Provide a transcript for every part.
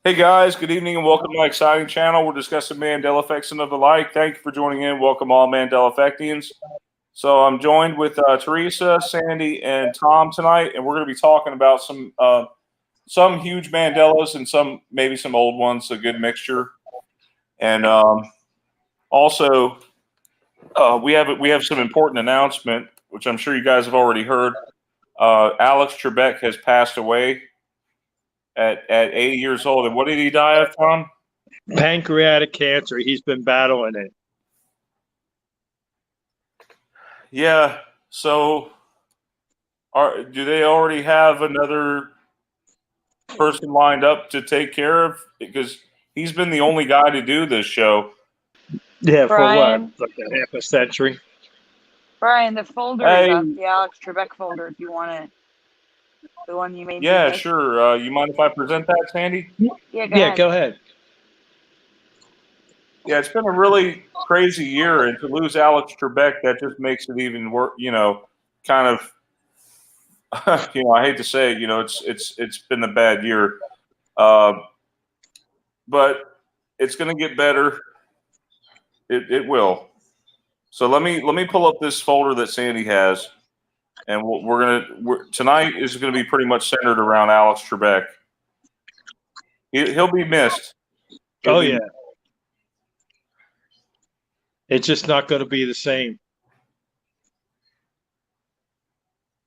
Hey guys, good evening and welcome to my exciting channel. We're discussing Mandela effects and of the like. Thank you for joining in. Welcome all Mandela effectians. So I'm joined with Teresa, Sandy, and Tom tonight, and we're going to be talking about some huge Mandelas and maybe some old ones, a good mixture. And also we have some important announcement, which I'm sure you guys have already heard. Alex Trebek has passed away at 80 years old. And what did he die of, Tom? Pancreatic cancer. He's been battling it. Yeah. So, do they already have another person lined up to take care of? Because he's been the only guy to do this show. Yeah, Brian, for what? Like a half a century? Brian, the folder Hey. is up, the Alex Trebek folder, if you want it. The one you made. Yeah, sure. You mind if I present that, Sandy? Yeah, Go ahead. Yeah, it's been a really crazy year, and to lose Alex Trebek, that just makes it even worse. Kind of. I hate to say it. It's been a bad year, but it's going to get better. It will. So let me pull up this folder that Sandy has, and tonight is going to be pretty much centered around Alex Trebek. He'll be missed. Yeah. It's just not going to be the same.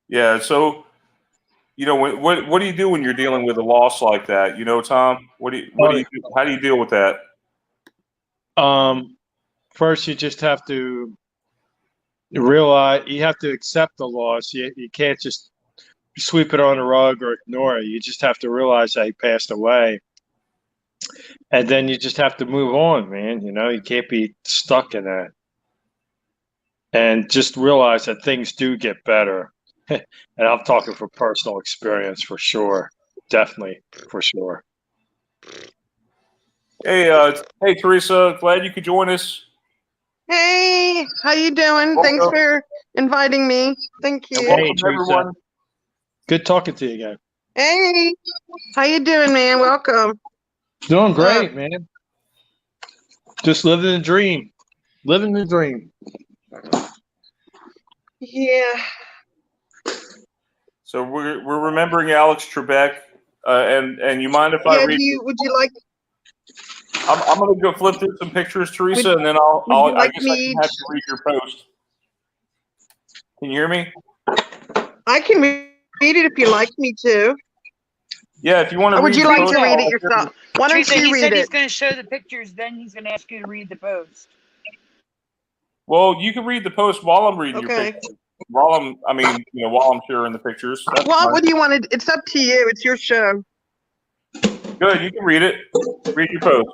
Yeah. So, what do you do when you're dealing with a loss like that? Tom, what do you do? How do you deal with that? First, you just have to realize you have to accept the loss. You can't just sweep it on the rug or ignore it. You just have to realize that he passed away. And then you just have to move on, man. You can't be stuck in that. And just realize that things do get better. And I'm talking from personal experience for sure. Definitely, for sure. Hey, Teresa, glad you could join us. Hey, how you doing? Welcome. Thanks for inviting me. Thank you. Welcome, Teresa. everyone. Good talking to you again. Hey, how you doing, man? Welcome. Doing great, man. Just living the dream. Living the dream. Yeah. So we're remembering Alex Trebek, and you mind if I read? Would you like? I'm going to go flip through some pictures, Teresa, and then I guess I can have you read your post. Can you hear me? I can read it if you like me to. Yeah, if you want to. Or would you like to read it I'll yourself? Why don't Teresa, you he read said it? he's going to show the pictures, then he's going to ask you to read the post. Well, you can read the post while I'm reading your pictures. While I'm sharing the pictures. What do you want to? It's up to you. It's your show. Good, you can read it. Read your post.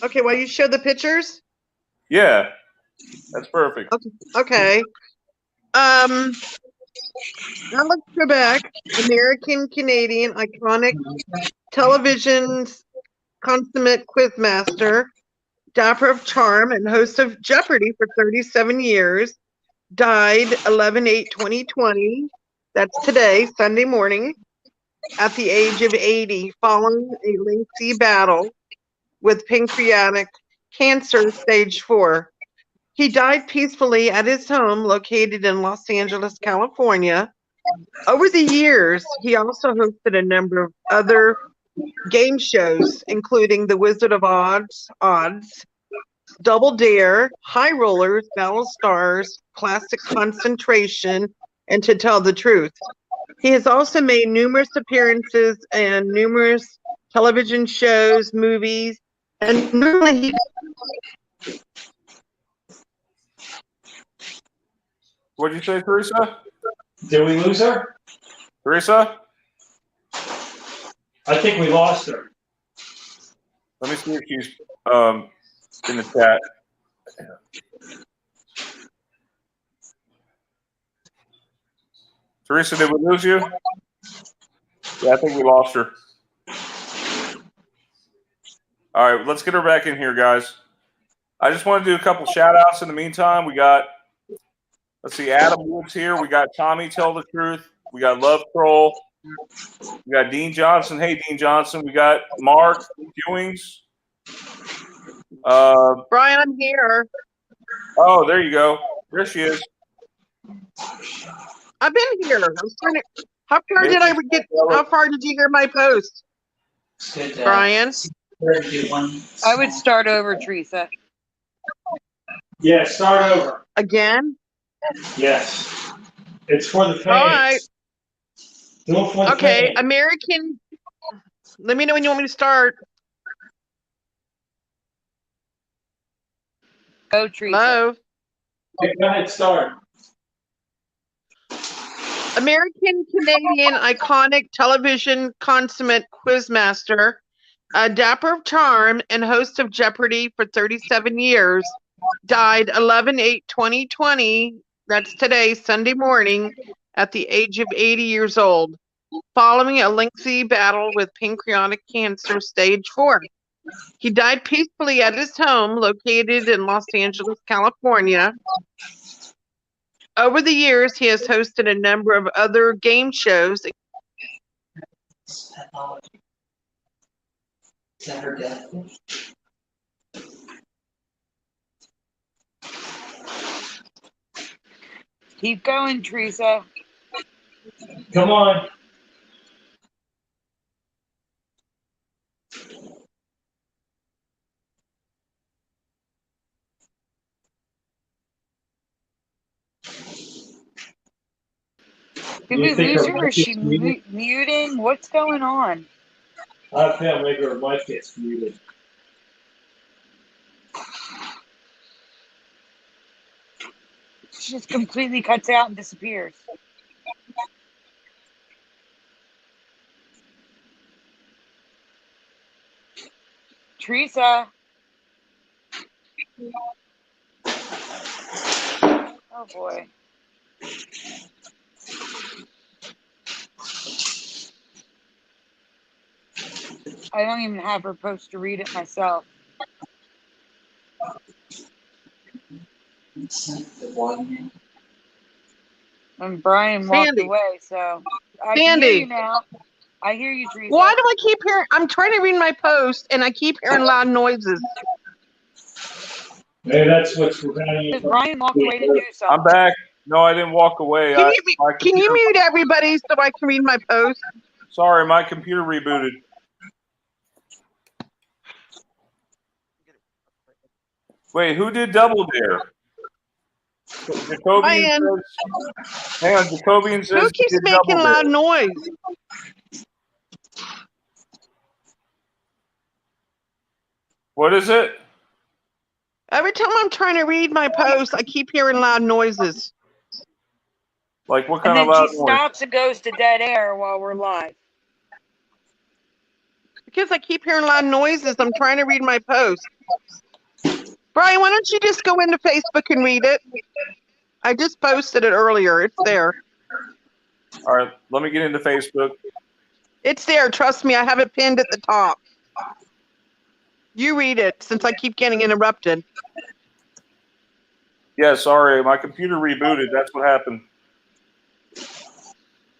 Okay, well, you show the pictures? Yeah, that's perfect. Okay. Alex Trebek, American-Canadian iconic television's consummate quizmaster, dapper of charm, and host of Jeopardy for 37 years, died 11/8/2020. That's today, Sunday morning, at the age of 80, following a lengthy battle with pancreatic cancer stage 4. He died peacefully at his home located in Los Angeles, California. Over the years, he also hosted a number of other game shows, including The Wizard of Odds, Double Dare, High Rollers, Battle Stars, Classic Concentration, and To Tell the Truth. He has also made numerous appearances in numerous television shows, movies, and normally What'd you say, Teresa? Did we lose her? Teresa? I think we lost her. Let me see if she's in the chat. Teresa, did we lose you? Yeah, I think we lost her. All right, let's get her back in here, guys. I just want to do a couple shout-outs in the meantime. We got, let's see, Adam Woods here. We got Tommy Tell the Truth. We got Love Troll. We got Dean Johnson. Hey, Dean Johnson. We got Mark Ewings. Brian, I'm here. Oh, there you go. There she is. I've been here. I was trying to. How far did I get? How far did you hear my post, Brian? I would start over, Teresa. Yeah, start over. Again? Yes. It's for the fans. All right. Do it for the Okay, fans. American. Let me know when you want me to start. Go, Teresa. Hello. Okay, go ahead, start. American Canadian iconic television consummate quizmaster, a dapper of charm, and host of Jeopardy for 37 years, died 11/8/2020. That's today, Sunday morning, at the age of 80 years old, following a lengthy battle with pancreatic cancer, stage 4. He died peacefully at his home located in Los Angeles, California. Over the years, he has hosted a number of other game shows. Is that her death? Keep going, Teresa. Come on. Did You we think lose her her? mic Is she gets muted? muting? What's going on? I feel maybe her mic gets muted. She just completely cuts out and disappears. Teresa. Oh boy. I don't even have her post to read it myself. The one. And Brian walked Sandy. away, so I can hear Sandy. you now. I hear you, Teresa. Why do I keep hearing? I'm trying to read my post and I keep hearing loud noises. Maybe that's what's preventing Because you. Brian walked away to do I'm something. back. No, I didn't walk away. Can My you computer- mute everybody so I can read my post? Sorry, my computer rebooted. Wait, who did Double Dare? Jacobian Brian. says, hang on, Jacobian says Who he keeps did making Double loud Dare. noise? What is it? Every time I'm trying to read my post, I keep hearing loud noises. Like what And kind of then loud she noise? stops and goes to dead air while we're live. Because I keep hearing loud noises, I'm trying to read my post. Brian, why don't you just go into Facebook and read it? I just posted it earlier. It's there. All right, let me get into Facebook. It's there. Trust me, I have it pinned at the top. You read it since I keep getting interrupted. Yeah, sorry, my computer rebooted. That's what happened.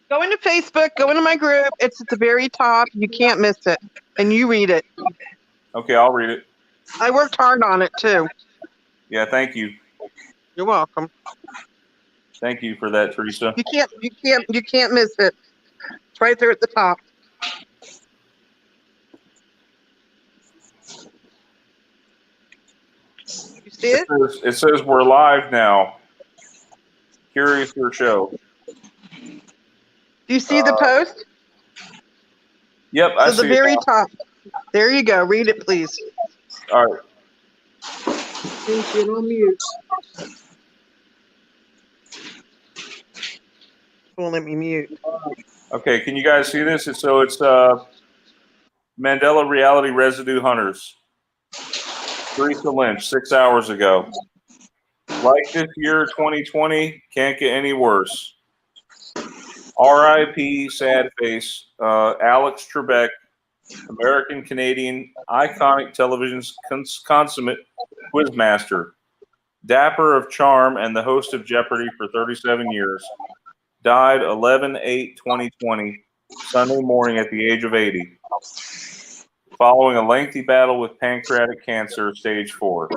Go into Facebook, go into my group. It's at the very top. You can't miss it. And you read it. Okay, I'll read it. I worked hard on it too. Yeah, thank you. You're welcome. Thank you for that, Teresa. You can't miss it. It's right there at the top. You see it? It says we're live now. Curious your show. Do you see the post? Yep, I To see the it very now. top. There you go. Read it, please. All right. Thank you. On mute. Won't let me mute. Okay, can you guys see this? It's Mandela Reality Residue Hunters. Teresa Lynch, 6 hours ago. Like this year, 2020, can't get any worse. R.I.P. Sad face. Alex Trebek, American Canadian iconic television's consummate quizmaster, dapper of charm, and the host of Jeopardy for 37 years. Died 11/8/2020 Sunday morning at the age of 80, following a lengthy battle with pancreatic cancer, stage 4.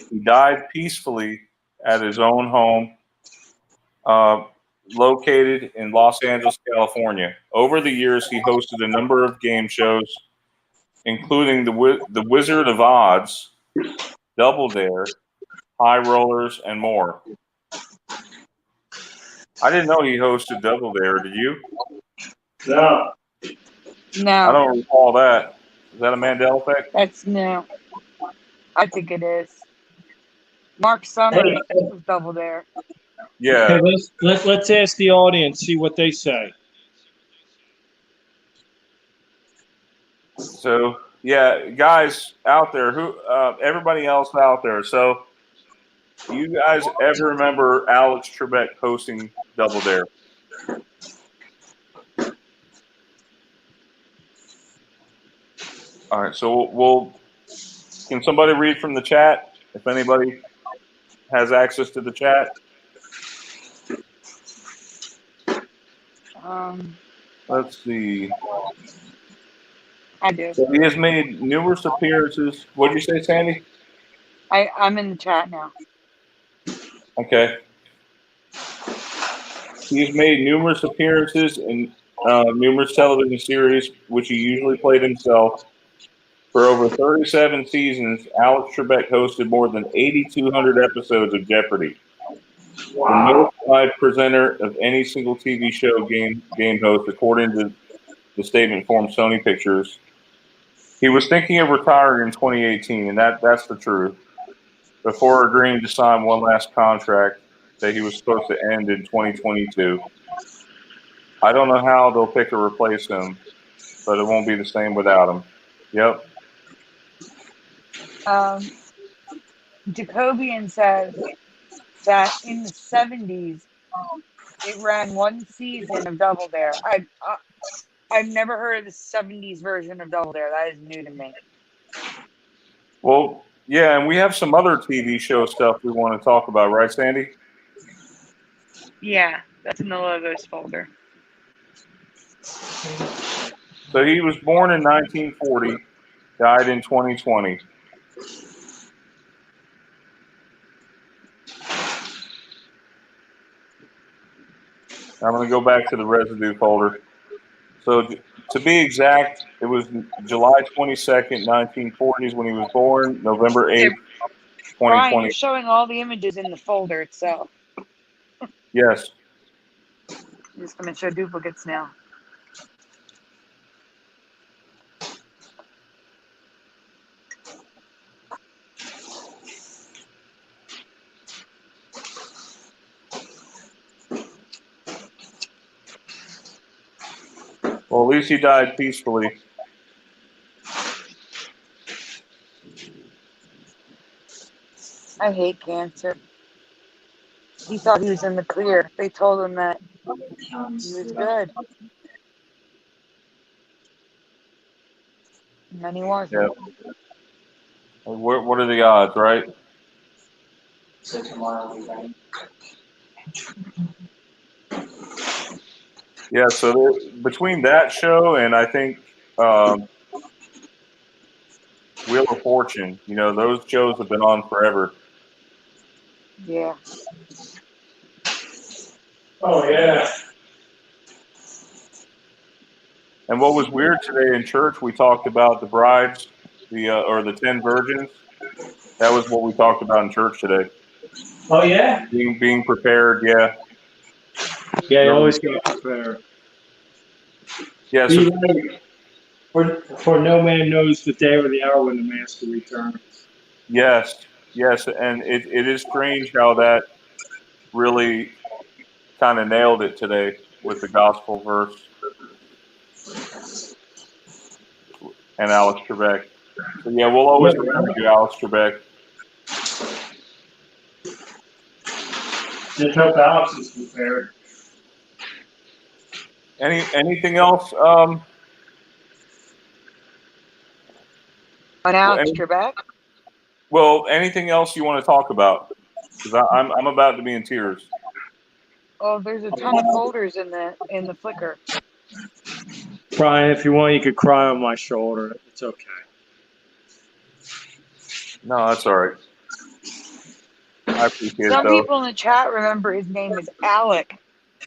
He died peacefully at his own home, located in Los Angeles, California. Over the years, he hosted a number of game shows, including the Wizard of Odds, Double Dare, High Rollers, and more. I didn't know he hosted Double Dare. Did you? No. I No, don't recall that. Is that a Mandela effect? that's new. I think it is. Mark Summers was Double Dare. Yeah. Hey, let's ask the audience, see what they say. So yeah, guys out there, who everybody else out there. So, you guys ever remember Alex Trebek hosting Double Dare? All right, so we'll can somebody read from the chat if anybody has access to the chat? Let's see. I do. So he has made numerous appearances. What did you say, Sandy? I'm in the chat now. Okay. He's made numerous appearances in numerous television series, which he usually played himself. For over 37 seasons, Alex Trebek hosted more than 8,200 episodes of Jeopardy! The most live presenter of any single TV show game host, according to the statement from Sony Pictures. He was thinking of retiring in 2018, and that's the truth, before agreeing to sign one last contract that he was supposed to end in 2022. I don't know how they'll pick or replace him, but it won't be the same without him. Yep. Jacobian says that in the 70s, it ran one season of Double Dare. I've never heard of the 70s version of Double Dare. That is new to me. Well, yeah, and we have some other TV show stuff we want to talk about, right, Sandy? Yeah, that's in the logos folder. So he was born in 1940, died in 2020. I'm going to go back to the residue folder. So to be exact, it was July 22nd, 1940s when he was born, November 8th, Brian, 2020. you're showing all the images in the folder itself. Yes. I'm just going to show duplicates now. Well, at least he died peacefully. I hate cancer. He thought he was in the clear. They told him that he was good. And then he wasn't. Yeah. What are the odds, right? So tomorrow we ready? Yeah, so between that show and I think Wheel of Fortune, those shows have been on forever. Yeah. Oh, yeah. And what was weird today in church, we talked about the brides, or the 10 virgins. That was what we talked about in church today. Oh, yeah? Being prepared, yeah. Yeah, you always got to prepare. Yeah, Be so, ready, for no man knows the day or the hour when the master returns. yes, and it is strange how that really kind of nailed it today with the gospel verse and Alex Trebek. So yeah, we'll always remember you, Alex Trebek. Just hope Alex is prepared. Anything else? On Alex Trebek? Well, anything else you want to talk about? Because I'm about to be in tears. Oh, there's a ton of folders in the Flickr. Brian, if you want, you could cry on my shoulder. It's okay. No, that's all right. I appreciate it, Some though. people in the chat remember his name is Alec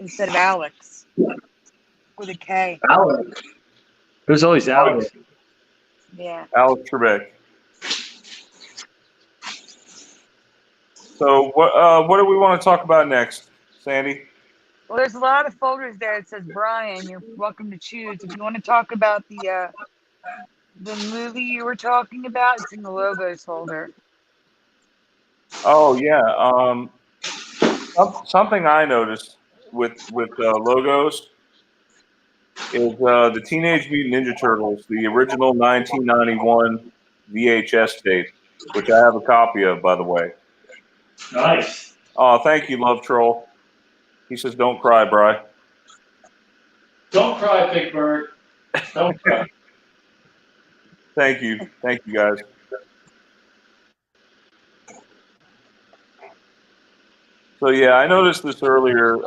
instead of Alex with a K. Alex. There's always Alex. Yeah. Alex Trebek. So what do we want to talk about next, Sandy? Well, there's a lot of folders there. It says Brian. You're welcome to choose. If you want to talk about the movie you were talking about, it's in the logos folder. Oh yeah. Something I noticed with logos is the Teenage Mutant Ninja Turtles, the original 1991 VHS tape, which I have a copy of, by the way. Nice. Oh, thank you, Love Troll. He says, "Don't cry, Bri." Don't cry, Big Bird. Don't cry. Thank you, guys. So yeah, I noticed this earlier,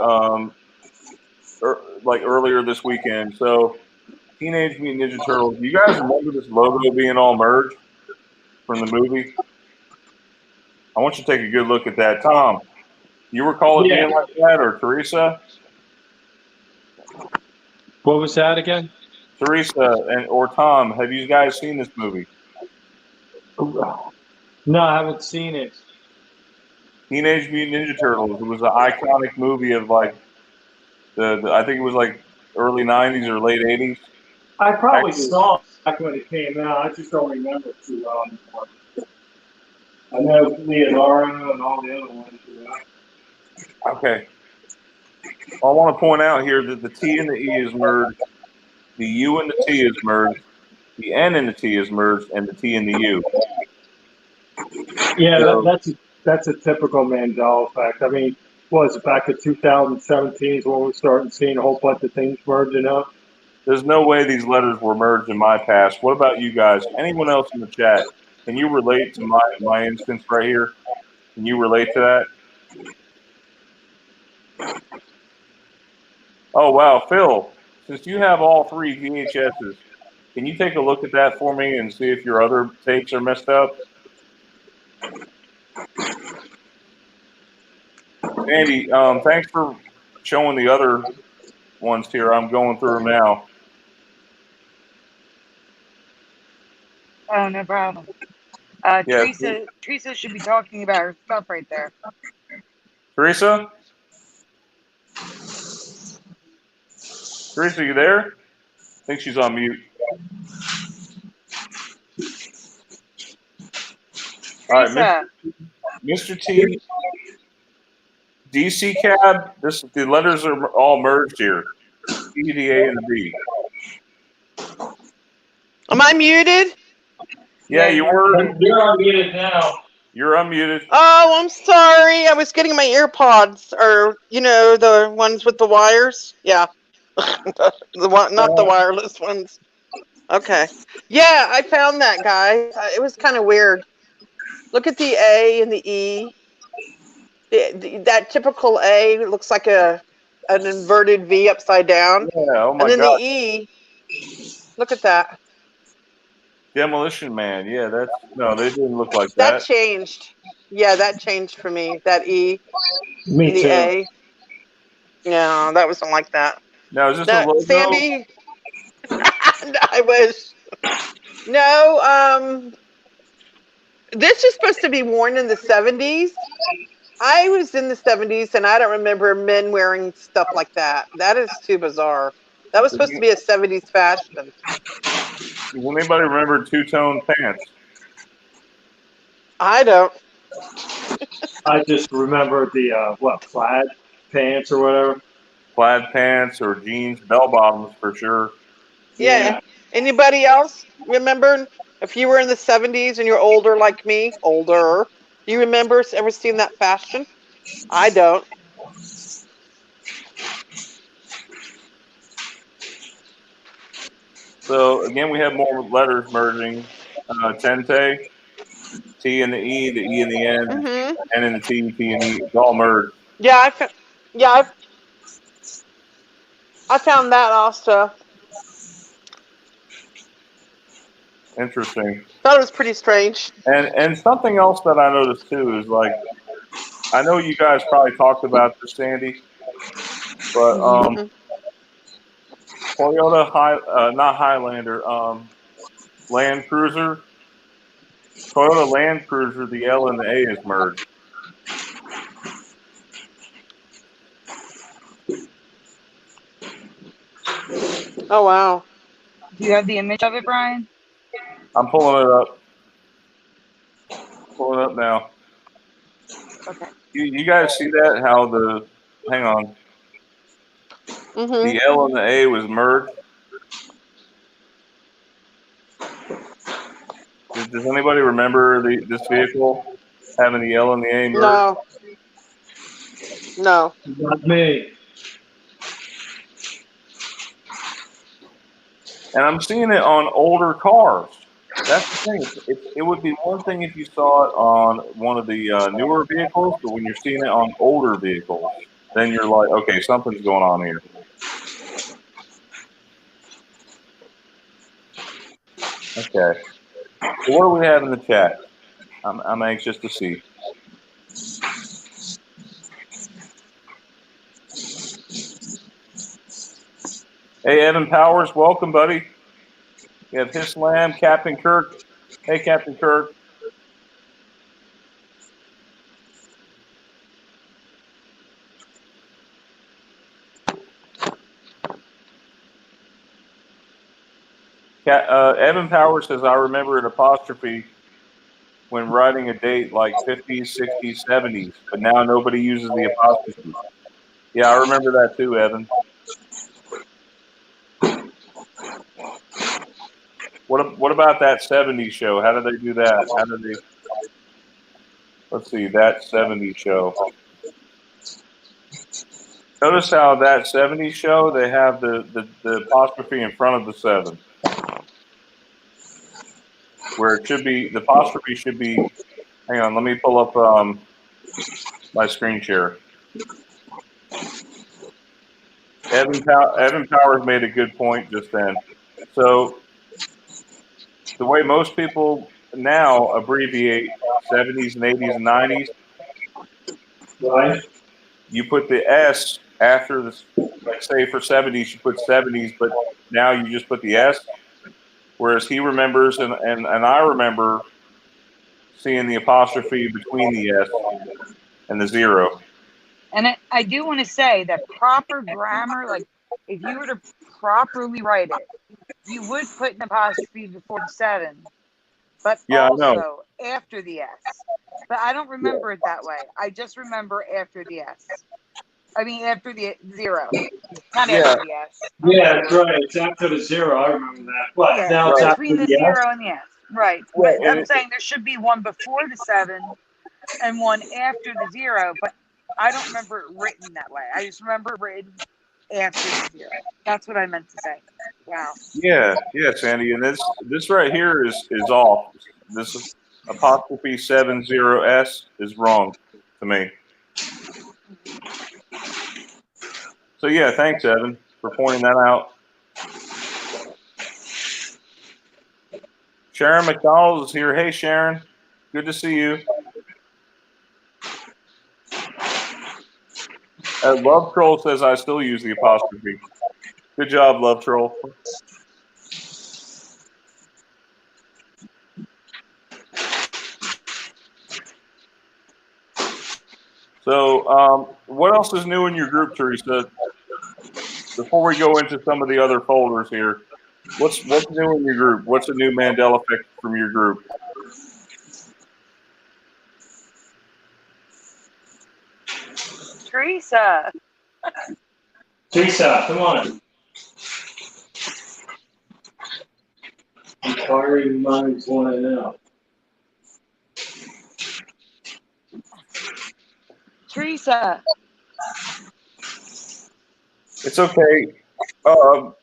earlier this weekend. So, Teenage Mutant Ninja Turtles. Do you guys remember this logo being all merged from the movie? I want you to take a good look at that, Tom. You recall it being like that, or Teresa? What was that again? Teresa or Tom, have you guys seen this movie? No, I haven't seen it. Teenage Mutant Ninja Turtles. It was an iconic movie of like I think it was like early '90s or late '80s. I probably saw it back when it came out. I just don't remember it too well anymore. I know Leonardo and all the other ones. Okay. Well, I want to point out here that the T and the E is merged, the U and the T is merged, the N and the T is merged, and the T and the U. Yeah, So, that's a typical Mandela effect. I mean, was it back in 2017 is when we started seeing a whole bunch of things merging up? there's no way these letters were merged in my past. What about you guys? Anyone else in the chat? Can you relate to my instance right here? Can you relate to that? Oh, wow. Phil, since you have all three VHSs, can you take a look at that for me and see if your other tapes are messed up? Andy, thanks for showing the other ones here. I'm going through them now. Oh, no problem. Yeah. Teresa should be talking about her stuff right there. Teresa? Teresa, you there? I think she's on mute. All right, Mr. T, DC Cab. The letters are all merged here. E, the A, and the B. Am I muted? Yeah, you were. You're unmuted now. You're unmuted. Oh, I'm sorry. I was getting my earpods, or the ones with the wires. Yeah, the one, not the wireless ones. Okay. Yeah, I found that, guys. It was kind of weird. Look at the A and the E. That typical A looks like an inverted V upside down. Yeah. Oh my And then God. the E. Look at that. Demolition Man. Yeah, they didn't look like That that. changed. Yeah, that changed for me. That E Me and the too. A. Yeah, that wasn't like that. Now, is this a logo? Sandy. I wish. No, this is supposed to be worn in the 70s. I was in the 70s and I don't remember men wearing stuff like that. That is too bizarre. That was supposed to be a 70s fashion. Does anybody remember two-tone pants? I don't. I just remember the plaid pants or whatever. Plaid pants or jeans, bell bottoms for sure. Yeah. Anybody else remember? If you were in the 70s and you're older like me, do you remember ever seeing that fashion? I don't. So again, we have more letters merging. Tente, T and the E and the N, Mm-hmm. N and the T and E, it's all merged. Yeah, I found that also. Interesting. Thought it was pretty strange. And something else that I noticed too is like, I know you guys probably talked about this, Sandy, but Mhm. Toyota not Highlander, Land Cruiser, Toyota Land Cruiser, the L and the A is merged. Oh wow. Do you have the image of it, Brian? I'm pulling it up. Pulling it up now. Okay. You guys see that? How the hang on, Mhm. the L and the A was merged. Does anybody remember this vehicle having the L and the A merged? No. No. Not me. And I'm seeing it on older cars. That's the thing. It would be one thing if you saw it on one of the newer vehicles, but when you're seeing it on older vehicles, then you're like, okay, something's going on here. Okay. So what do we have in the chat? I'm anxious to see. Hey, Evan Powers, welcome, buddy. We have Hislam, Captain Kirk. Hey, Captain Kirk. Evan Powers says, I remember an apostrophe when writing a date like 50s, 60s, 70s, but now nobody uses the apostrophe. Yeah, I remember that too, Evan. What about that 70s show? How did they do that? How did they? Let's see, that 70s show. Notice how that 70s show, they have the apostrophe in front of the 7. Where it should be, the apostrophe should be, hang on, let me pull up my screen share. Evan Powers made a good point just then. So the way most people now abbreviate 70s and 80s and 90s, Right. you put the S after this, like say for 70s, you put 70s, but now you just put the S. Whereas he remembers, and I remember seeing the apostrophe between the S and the 0. And I do want to say that proper grammar, like if you were to properly write it, you would put an apostrophe before the 7, but Yeah, I know. also after the S. But I don't remember it that way. I just remember after the S. I mean, after the 0. Not Yeah. after the S. Yeah, that's right. It's after the 0. I remember that. What? Yeah, Now it's after between the the 0 S? and the S. Right. Yeah, But I'm saying there should be one before the 7 and one after the 0, but I don't remember it written that way. I just remember it written after the 0. That's what I meant to say. Wow. Yeah, Sandy, and this right here is off. This is apostrophe 70S is wrong to me. So yeah, thanks, Evan, for pointing that out. Sharon McDonald is here. Hey, Sharon, good to see you. Love Troll says I still use the apostrophe. Good job, Love Troll. So, what else is new in your group, Teresa? Before we go into some of the other folders here, what's new in your group? What's a new Mandela effect from your group? Teresa. Teresa, come on. Inquiring minds want to know. Teresa. It's okay. Can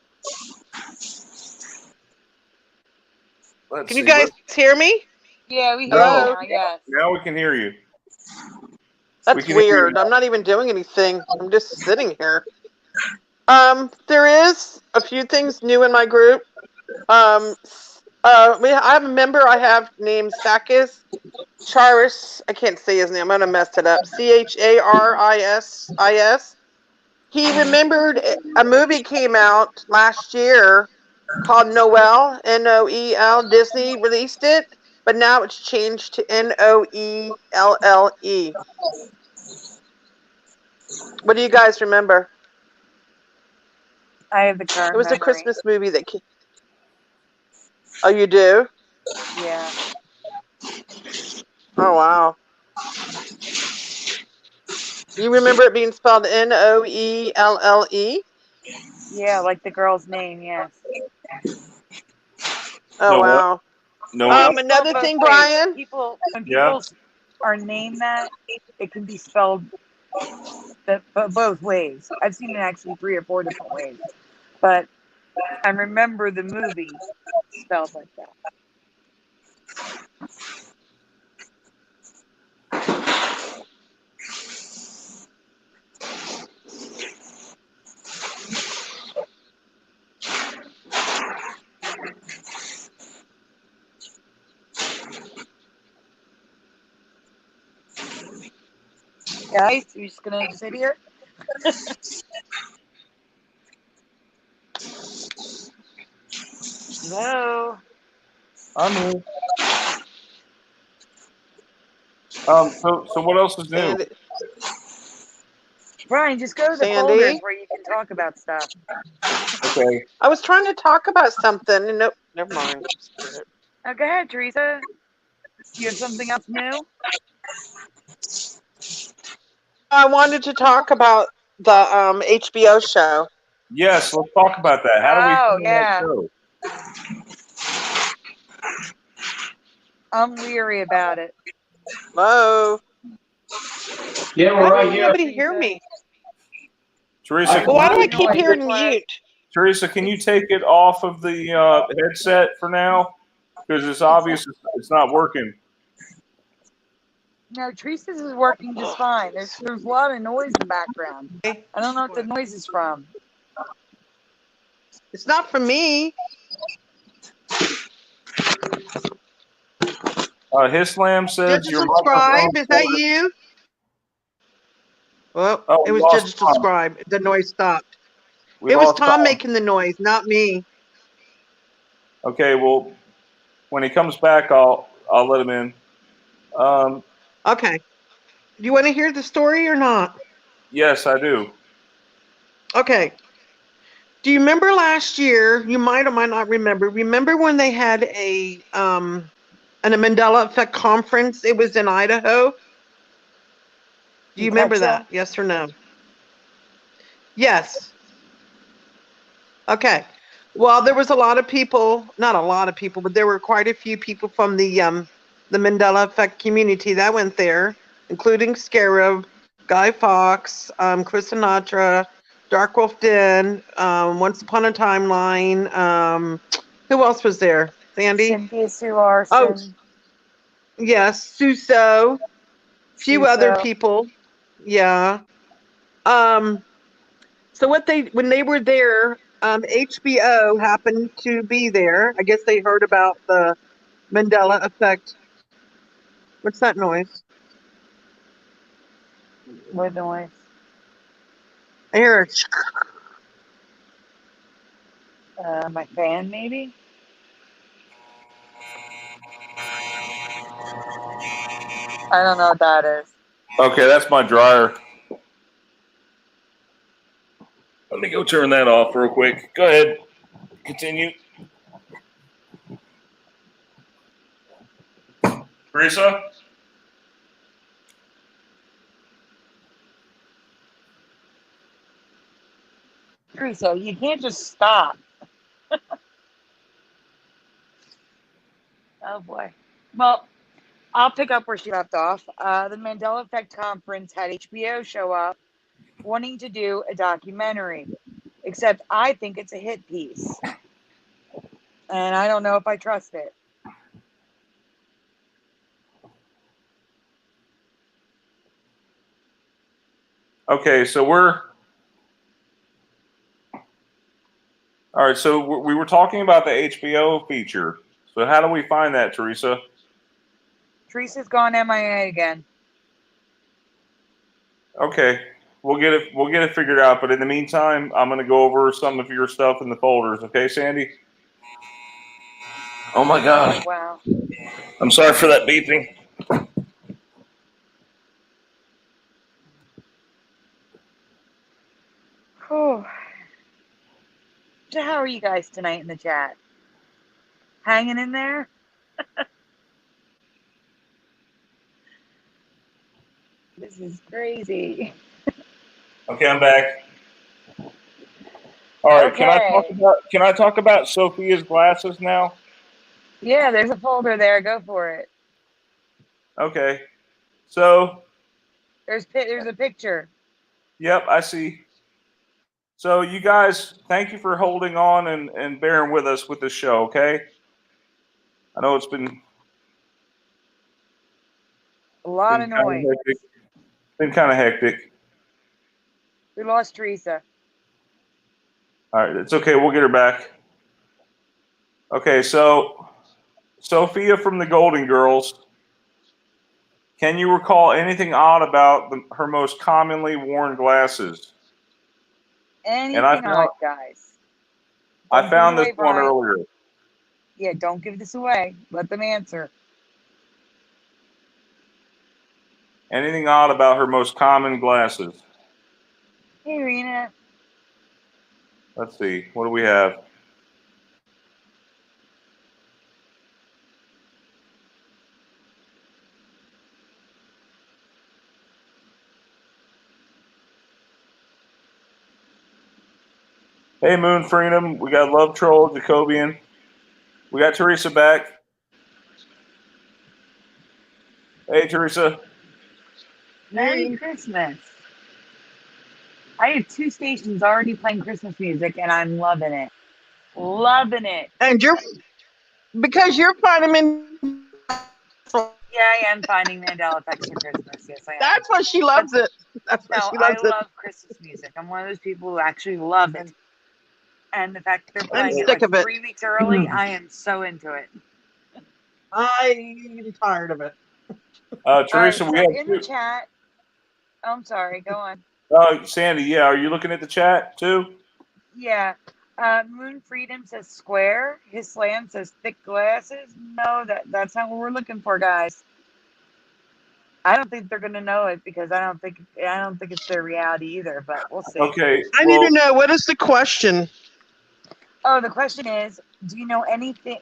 you guys hear me? Yeah, we hear No. you now, yes. Now we can hear you. That's can hear you. weird. I'm not even doing anything. I'm just sitting here. There is a few things new in my group. I have a member I have named Sakis Charis. I can't say his name. I'm gonna mess it up. Charisis. He remembered a movie came out last year called Noel. Noel. Disney released it, but now it's changed to Noelle. What do you guys remember? I have the It current was a memory. Christmas movie that came. Oh, you do? Yeah. Oh, wow. You remember it being spelled Noelle? Yeah, like the girl's name, yes. Oh, No what? wow. No what? It's spelled Another both thing, ways. Brian. When Yeah. people are named that, it can be spelled both ways. I've seen it actually 3 or 4 different ways. But I remember the movie spelled like that. Guys, you're just gonna sit here? Hello. I'm here. So what else is new? Sandy. Brian, just go to the Sandy? folders where you can talk about stuff. Okay. I was trying to talk about something, and nope, never mind. Oh, go ahead, Teresa. You have something else new? I wanted to talk about the HBO show. Yes, let's talk about that. How do we Oh, feel yeah. that show? I'm leery about it. Hello? Yeah, we're Why right does here. nobody hear me? Teresa, Well, why do I Noise. keep hearing That's why- mute? Teresa, can you take it off of the headset for now? Because it's obvious it's not working. No, Teresa's is working just fine. There's a lot of noise in the background. I don't know what the noise is from. It's not for me. Hislam says Digital your Scribe, microphone. is that you? Well, Oh, it we was lost Digital Tom. Scribe. The noise stopped. We It was lost Tom making the noise, not me. Okay, well, when he comes back, I'll let him in. Okay. Do you want to hear the story or not? Yes, I do. Okay. Do you remember last year? You might or might not remember. Remember when they had a Mandela Effect conference? It was in Idaho. Do you remember that? Yes or no? Yes. Okay. Well, there was a lot of people, not a lot of people, but there were quite a few people from the Mandela Effect community that went there, including Scarab, Guy Fawkes, Chris Sinatra, Dark Wolf Den, Once Upon a Timeline. Who else was there? Sandy? Cynthia Sue Larson. Oh, yes, Suso. Few other Suso. people. Yeah. So when they were there, HBO happened to be there. I guess they heard about the Mandela effect. What's that noise? What noise? I hear My fan, maybe? I don't know what that is. Okay, that's my dryer. Let me go turn that off real quick. Go ahead. Continue. Teresa? Teresa, you can't just stop. Oh boy. Well, I'll pick up where she left off. The Mandela Effect Conference had HBO show up wanting to do a documentary, except I think it's a hit piece. And I don't know if I trust it. Okay, so all right, so we were talking about the HBO feature. So how do we find that, Teresa? Teresa's gone MIA again. Okay, we'll get it figured out. But in the meantime, I'm going to go over some of your stuff in the folders. Okay, Sandy? Oh my God! Wow. I'm sorry for that beeping. Whew. So how are you guys tonight in the chat? Hanging in there? This is crazy. Okay, I'm back. All right, Okay. can I talk about Sophia's glasses now? Yeah, there's a folder there. Go for it. Okay, so There's a picture. yep, I see. So you guys, thank you for holding on and bearing with us with this show. Okay, I know it's been A lot of kind of noise. hectic. Been kind of hectic. We lost Teresa. All right, it's okay. We'll get her back. Okay, so Sophia from the Golden Girls. Can you recall anything odd about her most commonly worn glasses? Anything And odd, guys. I Don't found give this it away, one Brian. earlier. Yeah, don't give this away. Let them answer. Anything odd about her most common glasses? Hey, Rena. Let's see. What do we have? Hey, Moon Freedom. We got Love Troll, Jacobian. We got Teresa back. Hey, Teresa. Merry Christmas. I have 2 stations already playing Christmas music, and I'm loving it. Loving it. And because you're finding them. Yeah, I am finding Mandela effects for Christmas. Yes, I am. That's why she loves it. That's why No, she I loves it. love Christmas music. I'm one of those people who actually love it. And the fact that they're I'm playing it sick like of it. 3 weeks early, I am so into it. I'm tired of it. Teresa, All we right, so have in the chat, oh, I'm sorry, go on. Sandy, yeah. Are you looking at the chat too? Yeah. Moon Freedom says square. His slam says thick glasses. No, that's not what we're looking for, guys. I don't think they're gonna know it because I don't think it's their reality either, but we'll see. Okay. I need to know, what is the question? Oh, the question is, do you know anything?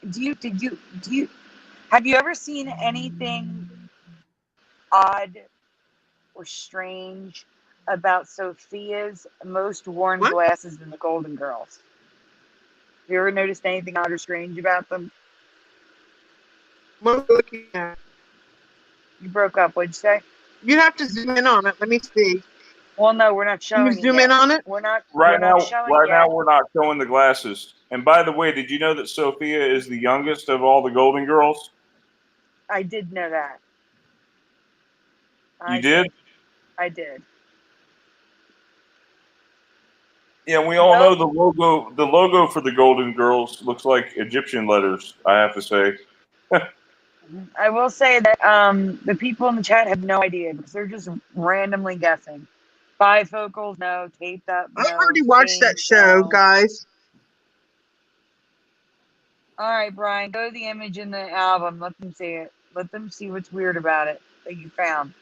Have you ever seen anything odd or strange about Sophia's most worn What? glasses in the Golden Girls? Have you ever noticed anything odd or strange about them? What are we looking at? You broke up. What'd you say? You have to zoom in on it. Let me see. Well, no, we're not Can showing you it zoom yet. in on it? We're not Right now, showing it yet. we're not showing the glasses. And by the way, did you know that Sophia is the youngest of all the Golden Girls? I did know that. You did? I did. Yeah, we all know Nope. the logo. The logo for the Golden Girls looks like Egyptian letters. I have to say. I will say that the people in the chat have no idea because they're just randomly guessing. Bifocals, no. Taped up, I no. already watched that Stained, show, no. guys. All right, Brian, go to the image in the album. Let them see it. Let them see what's weird about it that you found.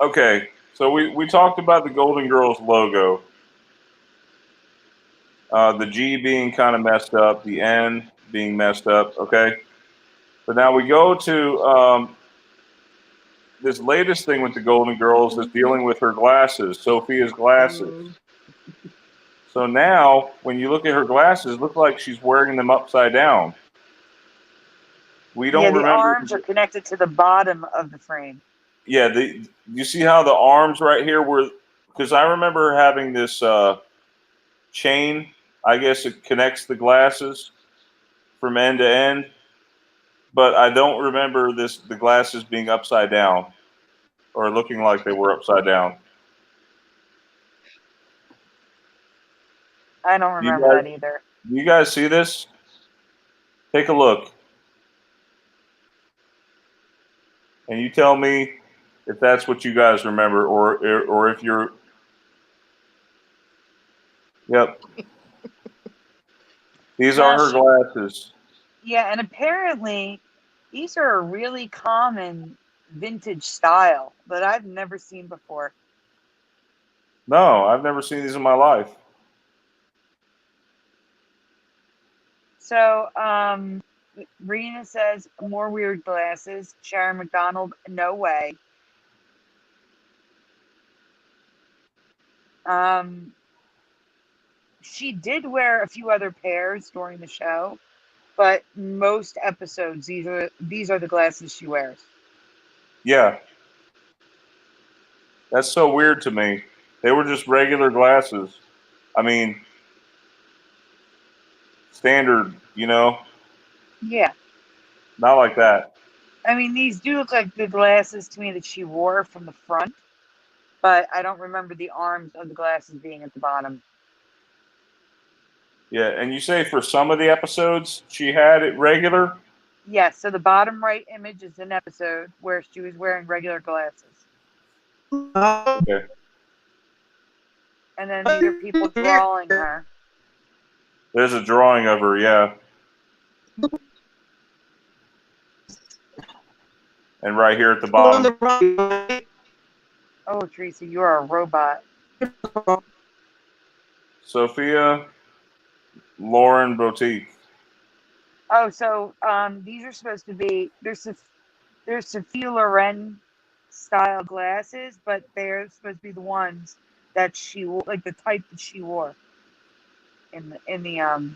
Okay, so we talked about the Golden Girls logo. The G being kind of messed up, the N being messed up. Okay, but now we go to this latest thing with the Golden Girls is dealing with her glasses, Sophia's glasses. So now, when you look at her glasses, look like she's wearing them upside down. We don't the remember. arms are connected to the bottom of the frame. Yeah, you see how the arms right here were, because I remember having this chain. I guess it connects the glasses from end to end, but I don't remember the glasses being upside down or looking like they were upside down. I don't remember that either. Do you guys see this? Take a look. and you tell me if that's what you guys remember, or if you're. Yep. These are her glasses. Yeah, and apparently these are a really common vintage style that I've never seen before. No, I've never seen these in my life. So, Rena says, more weird glasses. Sharon McDonald, no way. She did wear a few other pairs during the show, but most episodes, these are the glasses she wears. Yeah. That's so weird to me. They were just regular glasses. I mean, standard, Yeah. not like that. I mean, these do look like the glasses to me that she wore from the front, but I don't remember the arms of the glasses being at the bottom. Yeah, and you say for some of the episodes she had it regular? Yes, so the bottom right image is an episode where she was wearing regular glasses. Okay. And then these are people drawing her. There's a drawing of her, yeah. And right here at the bottom. Oh, Teresa, you are a robot. Sophia Lauren Boutique. Oh, so these are supposed to be there's Sophia Loren style glasses, but they're supposed to be the ones that she like the type that she wore in the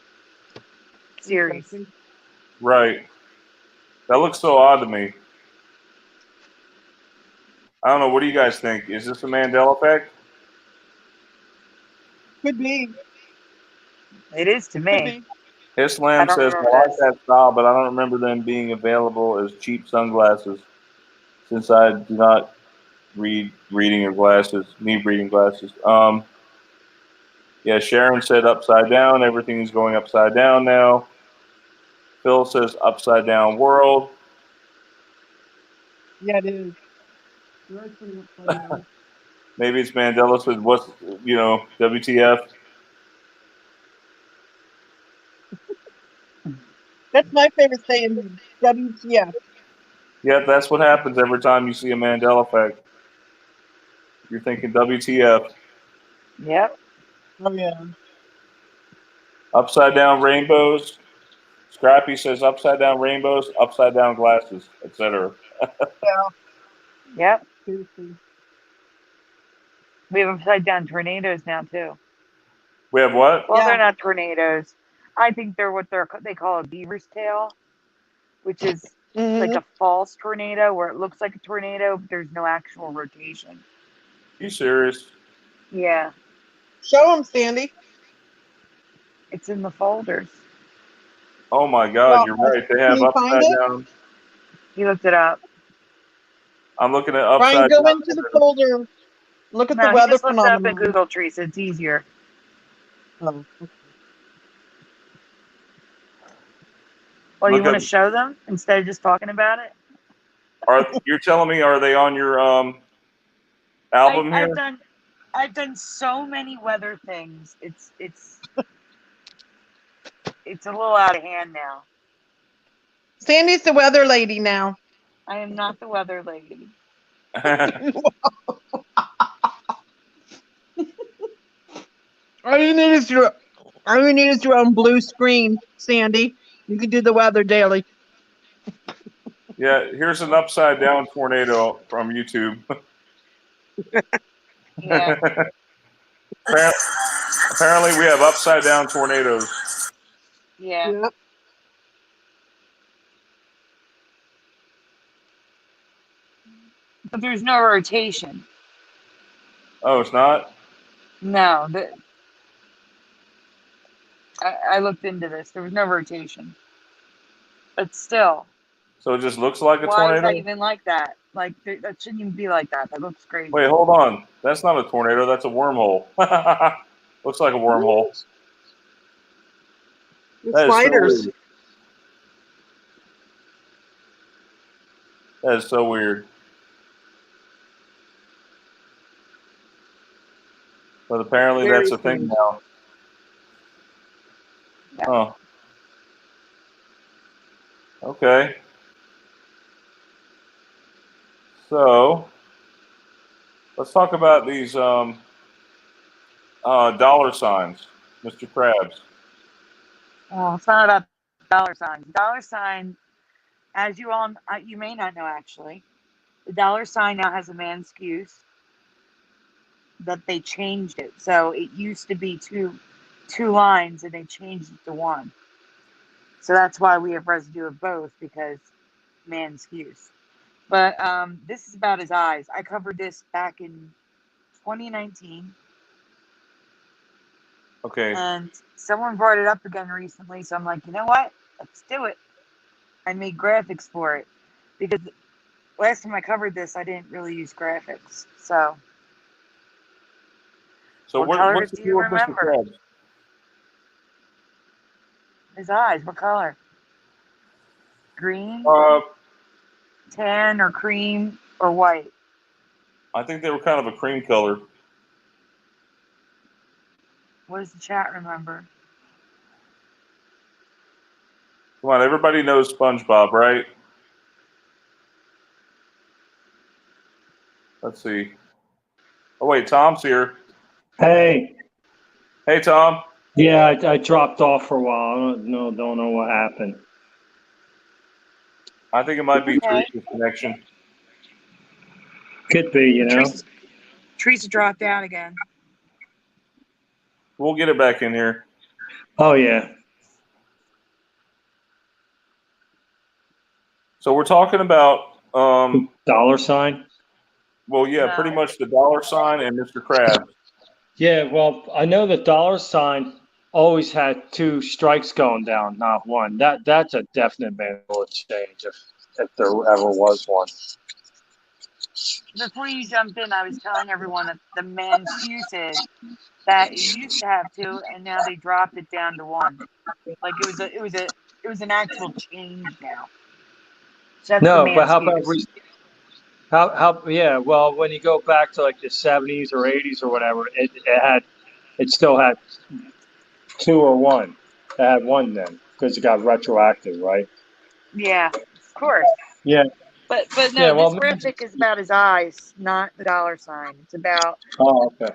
series. Right. That looks so odd to me. I don't know. What do you guys think? Is this a Mandela effect? Could be. It is to Could me. be. Islam don't says, I remember like this. that style, but I don't remember them being available as cheap sunglasses since I do not reading glasses. Yeah, Sharon said upside down. Everything's going upside down now. Phil says upside down world. Yeah, it is. You're pretty upside down. Maybe it's Mandela says, what's, WTF? That's my favorite saying. WTF. Yeah, that's what happens every time you see a Mandela effect. You're thinking WTF. Yep. Oh yeah. Upside down rainbows. Scrappy says upside down rainbows, upside down glasses, etc. Yep. Seriously. We have upside down tornadoes now too. We have what? Well, Yeah. they're not tornadoes. I think they're what they call a beaver's tail, which is like a false tornado where it looks like a tornado, but there's no actual rotation. You serious? Yeah, Show them, Sandy. it's in the folders. Oh my God, Well, you're right. They can have you find upside it? down. You looked it up. I'm looking at Brian, upside go down. into the folder. Look at the No, he weather just looked it up in phenomenon. Google, Teresa. It's easier. Oh, okay. Well, you Look want up. to show them instead of just talking about it? You're telling me, are they on your album here? I've done so many weather things. It's a little out of hand now. Sandy's the weather lady now. I am not the weather lady. All you need is your own blue screen, Sandy. You can do the weather daily. Yeah, here's an upside down tornado from YouTube. Yeah. Apparently, we have upside down tornadoes. Yeah. Yep. But there's no rotation. Oh, it's not? No. I looked into this. There was no rotation. But still, So it just looks like a why is that tornado? even like that? Like, that shouldn't even be like that. That looks crazy. Wait, hold on. That's not a tornado. That's a wormhole. Looks like a wormhole. The That is so sliders. weird. That is so weird. But apparently Very that's a thing strange. now. Yeah. Oh. Okay. So let's talk about these dollar signs, Mr. Krabs. Oh, it's not about dollar signs. Dollar sign, as you all, you may not know actually, the dollar sign now has a man's that they changed it. So it used to be two lines and they changed it to one. So that's why we have residue of both, because man's But this is about his eyes. I covered this back in 2019, Okay. and someone brought it up again recently. So I'm like, you know what? Let's do it. I made graphics for it because last time I covered this, I didn't really use graphics. So So what colors what's the do deal you with Mr. remember? Krabs? His eyes. What color? Green, tan, or cream, or white? I think they were kind of a cream color. What does the chat remember? Come on, everybody knows SpongeBob, right? Let's see. Oh wait, Tom's here. Hey, Hey, Tom. yeah, I dropped off for a while. I don't know what happened. I think it might be Okay. Teresa's connection. Could be, you know. Teresa dropped out again. We'll get it back in here. Oh yeah. So we're talking about, Dollar sign. well, yeah, No. pretty much the dollar sign and Mr. Krabs. Yeah, well, I know the dollar sign always had two strikes going down, not one. That's a definite manual change if there ever was one. Before you jumped in, I was telling everyone that the man's is that it used to have two, and now they dropped it down to one. Like it was an actual change now. So that's the No, but man's how about how yeah, well, when you go back to like the 70s or 80s or whatever, it still had two or one. It had one then because it got retroactive, right? Yeah, of course. Yeah. But Yeah, no, well, this graphic is about his eyes, not the dollar sign. It's about okay.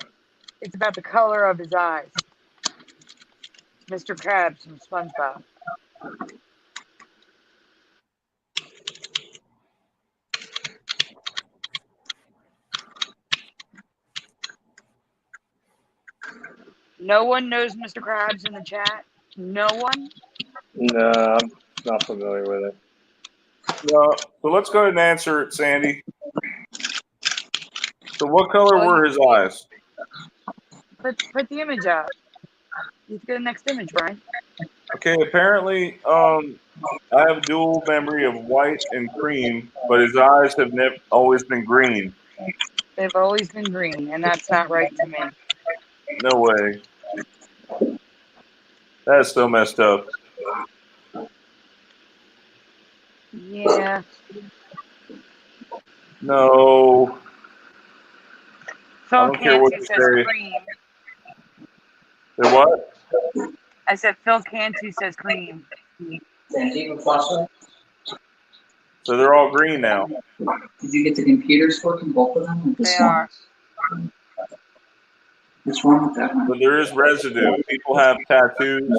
the color of his eyes. Mr. Krabs from SpongeBob. No one knows Mr. Krabs in the chat. No one. No, I'm not familiar with it. So let's go ahead and answer it, Sandy. So what color were his eyes? Put the image up. Let's go to the next image, Brian. Okay, apparently, I have dual memory of white and cream, but his eyes have never always been green. They've always been green, and that's not right to me. No way. That is so messed up. Yeah. No. Phil I don't care what Cantu you says say. cream. Say what? I said Phil Cantu says cream. So they're all green now. Did you get the computers working, both of them? They are. What's wrong with that one? But there is residue. People have tattoos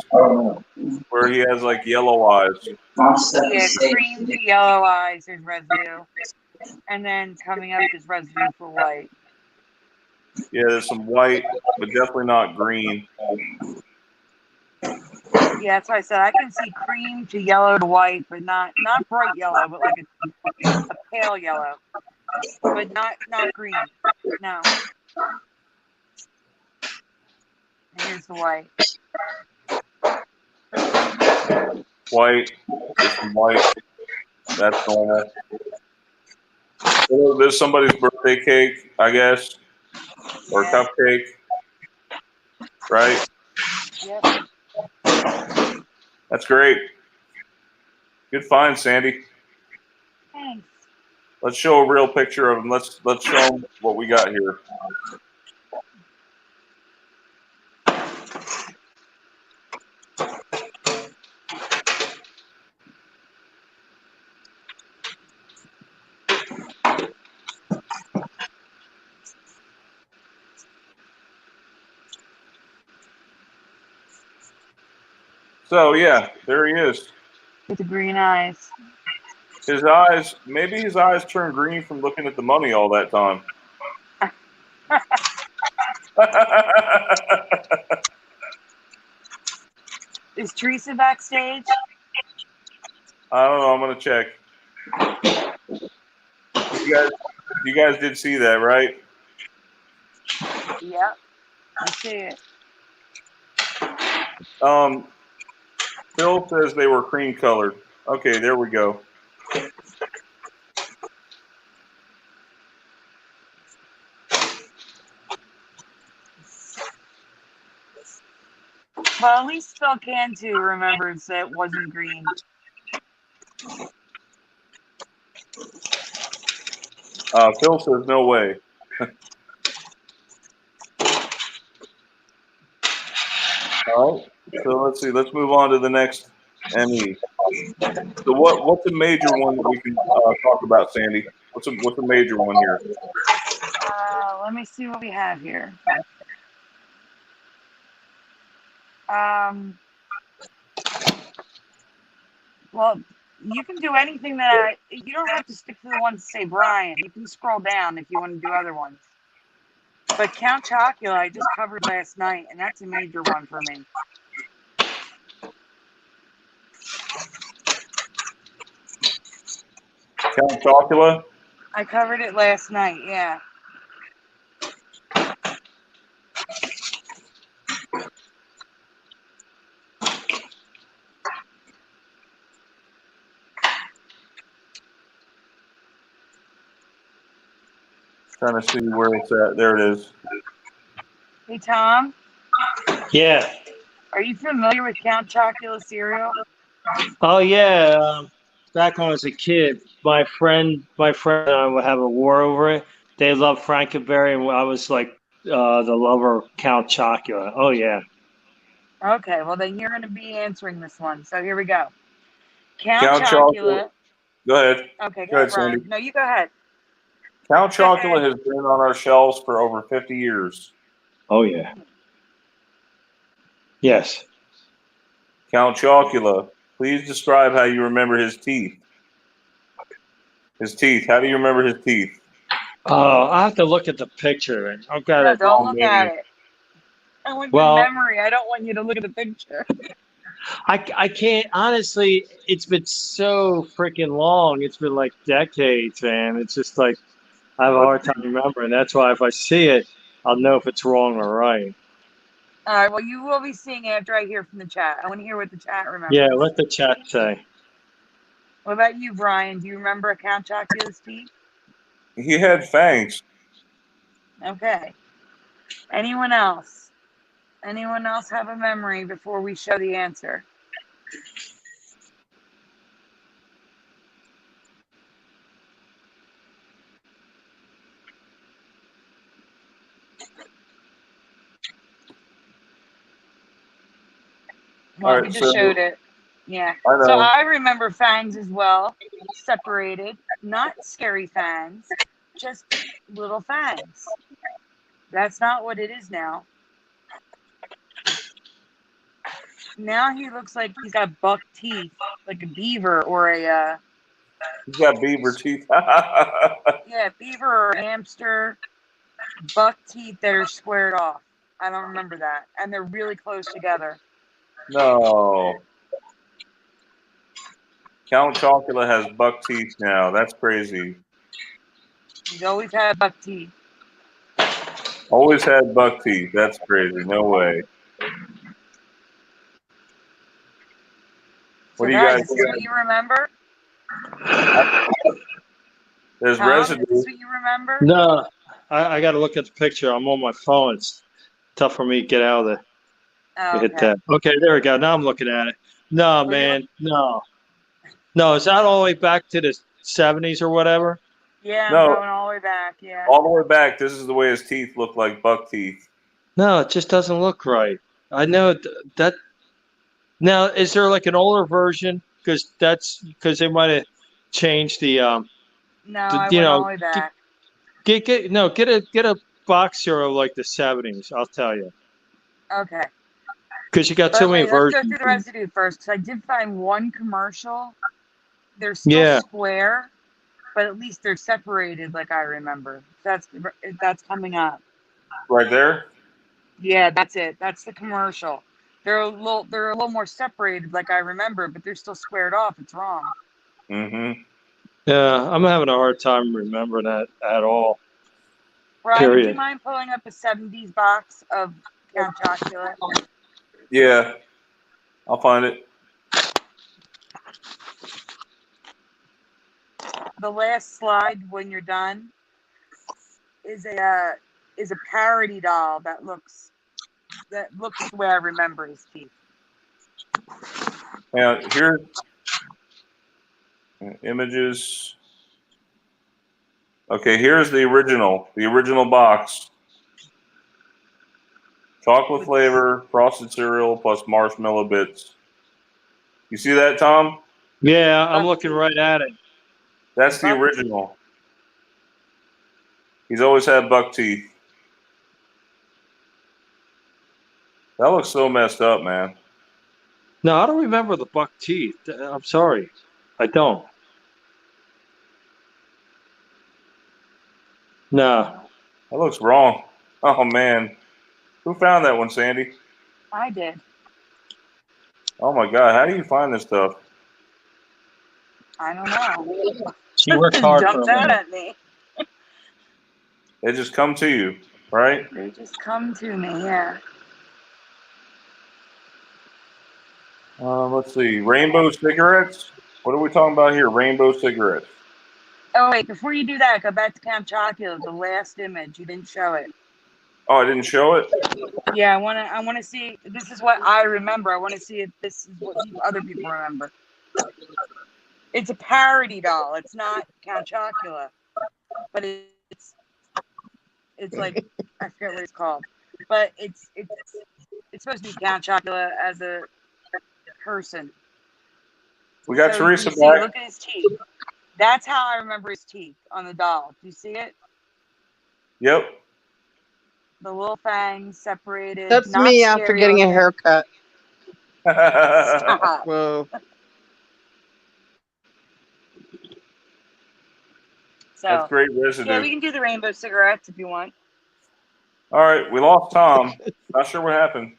where he has like yellow eyes. Yeah, cream to yellow eyes is residue. And then coming up is residue for white. Yeah, there's some white, but definitely not green. Yeah, that's why I said I can see cream to yellow to white, but not bright yellow, but like a pale yellow. But not green. No. And here's the white. White. There's some white. That's normal. There's somebody's birthday cake, I guess, or Yeah. cupcake, right? Yep. That's great. Good find, Sandy. Thanks. Let's show a real picture of him. Let's show him what we got here. So yeah, there he is. With the green eyes. His eyes, maybe his eyes turned green from looking at the money all that time. Is Teresa backstage? I don't know. I'm gonna check. You guys did see that, right? Yep. I see it. Phil says they were cream colored. Okay, there we go. Well, at least Phil Cantu remembers that it wasn't green. Phil says no way. All right. So let's see. Let's move on to the next ME. So what's a major one that we can talk about, Sandy? What's a major one here? Let me see what we have here. Well, you can do anything that you don't have to stick to the ones that say Brian. You can scroll down if you want to do other ones. But Count Chocula I just covered last night, and that's a major one for me. Count Chocula? I covered it last night, yeah. Trying to see where it's at. There it is. Hey, Tom, Yeah. are you familiar with Count Chocula cereal? Oh yeah. Back when I was a kid, my friend and I would have a war over it. They loved Frankenberry, and I was like the lover of Count Chocula. Oh yeah. Okay, well, then you're going to be answering this one. So here we go. Count Count Chocula. Chocula. Go ahead. Okay, Go ahead, Brian. Sandy. No, you go ahead. Count Go Chocula ahead. has been on our shelves for over 50 years. Oh yeah. Yes. Count Chocula, please describe how you remember his teeth. His teeth. How do you remember his teeth? Oh, I have to look at the picture. I've got No, it. don't look at it. I want Well- your memory. I don't want you to look at the picture. I can't honestly. It's been so freaking long. It's been like decades, man. It's just like I have a hard time remembering. That's why if I see it, I'll know if it's wrong or right. All right, well, you will be seeing it after I hear from the chat. I want to hear what the chat remembers. Yeah, let the chat say. What about you, Brian? Do you remember Count Chocula's teeth? He had fangs. Okay. Anyone else? Anyone else have a memory before we show the answer? Well, All right, we just so- showed it. Yeah. I know. So I remember fangs as well, separated, not scary fangs, just little fangs. That's not what it is now. Now he looks like he's got buck teeth, like a beaver or a He's got beaver teeth. beaver or a hamster. Buck teeth that are squared off. I don't remember that, and they're really close together. No. Count Chocula has buck teeth now. That's crazy. He's always had buck teeth. Always had buck teeth. That's crazy. No way. What do you guys Is this what you remember? There's Tom, residue. is this what you remember? No, I got to look at the picture. I'm on my phone. It's tough for me to get out of there. Oh, Hit okay. that. Okay, there we go. Now I'm looking at it. No, What do you man, no. No, is that all the way back to the 70s or whatever? Yeah, I'm No. going all the way back. Yeah. All the way back, this is the way his teeth look like buck teeth. No, it just doesn't look right. I know that. Now, is there like an older version? Because they might have changed the No, I went all the way back. get a box here of like the 70s. I'll tell you, Okay. because you got But so many wait, let's go versions. through the residue first. Because I did find one commercial. They're still Yeah. square, but at least they're separated, like I remember. That's coming up. Right there? Yeah, that's it. That's the commercial. They're a little more separated, like I remember, but they're still squared off. It's wrong. Mm-hmm. Yeah, I'm having a hard time remembering that at all. Brian, do you Period. mind pulling up a 70s box of Count Chocula? Yeah. I'll find it. The last slide, when you're done, is a parody doll that looks the way I remember his teeth. Now, here's images. Okay, here's the original box. Chocolate flavor, frosted cereal, plus marshmallow bits. You see that, Tom? Yeah, I'm looking right at it. That's the original. He's always had buck teeth. That looks so messed up, man. No, I don't remember the buck teeth. I'm sorry, I don't. No. That looks wrong. Oh, man. Who found that one, Sandy? I did. Oh, my God. How do you find this stuff? I don't know. She worked hard for Jumped a out minute. at me. They just come to you, right? They just come to me, yeah. Let's see. Rainbow cigarettes? What are we talking about here? Rainbow cigarettes. Oh wait, before you do that, go back to Count Chocula, the last image. You didn't show it. Oh, I didn't show it? Yeah, I wanna see, this is what I remember. I wanna see if this is what other people remember. It's a parody doll. It's not Count Chocula. But it's like, I forget what it's called. But it's supposed to be Count Chocula as a person. We got So Teresa you see, back. look at his teeth. That's how I remember his teeth on the doll. Do you see it? Yep. The little fangs separated. That's not me after scary getting a looking. haircut. Stop. Whoa. So That's great yeah, residue. we can do the rainbow cigarettes if you want. All right, we lost Tom. Not sure what happened.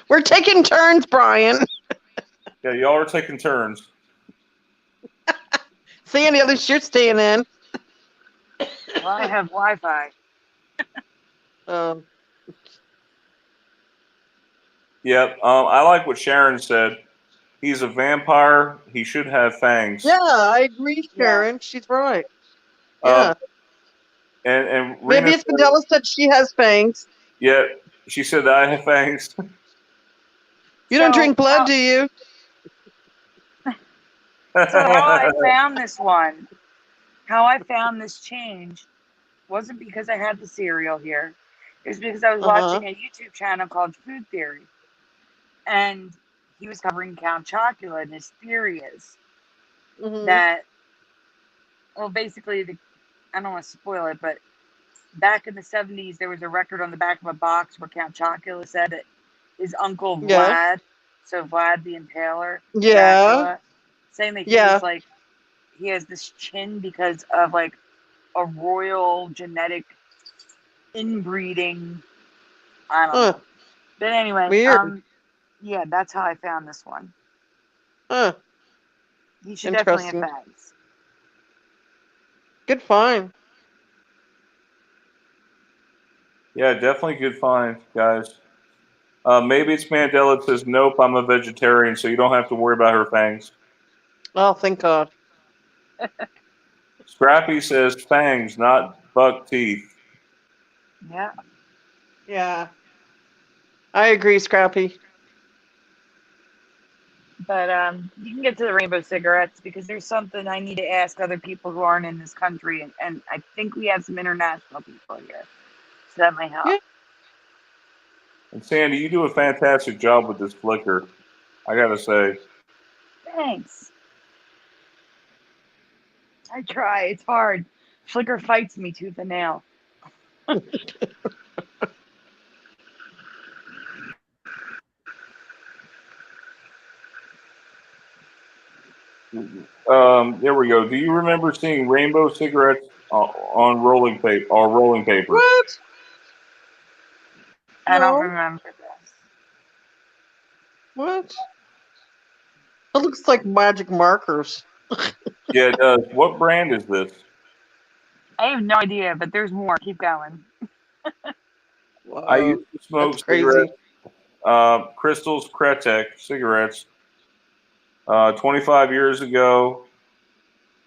We're taking turns, Brian. Yeah, y'all are taking turns. Sandy, at least you're staying in. Well, I have Wi-Fi. Yep. I like what Sharon said. He's a vampire. He should have fangs. Yeah, I agree, Sharon. She's right. Yeah. And Rena Maybe it's said, Mandela said she has fangs. yeah, she said that I have fangs. You don't drink blood, do you? So how I found this one, how I found this change, wasn't because I had the cereal here. It was because I was watching a YouTube channel called Food Theory, and he was covering Count Chocula, and his theory is that, well, basically, I don't want to spoil it, but back in the 70s, there was a record on the back of a box where Count Chocula said that his uncle Vlad, so Vlad the Impaler, Dracula, saying that he was like, he has this chin because of like a royal genetic inbreeding. I don't know. But anyway, weird. Yeah, that's how I found this one. He should definitely have fangs. Good find. Yeah, definitely good find, guys. Maybe it's Mandela that says, nope, I'm a vegetarian, so you don't have to worry about her fangs. Oh, thank God. Scrappy says fangs, not buck teeth. Yeah. Yeah. I agree, Scrappy. But you can get to the rainbow cigarettes because there's something I need to ask other people who aren't in this country, and I think we have some international people here, so that might help. Yeah. And Sandy, you do a fantastic job with this flicker, I gotta say. Thanks. I try. It's hard. Flicker fights me tooth and nail. There we go. Do you remember seeing rainbow cigarettes on rolling paper or rolling paper? What? I don't No. remember this. What? It looks like magic markers. Yeah, it does. What brand is this? I have no idea, but there's more. Keep going. I used to smoke That's crazy. cigarettes. Crystal's Trebek cigarettes. 25 years ago.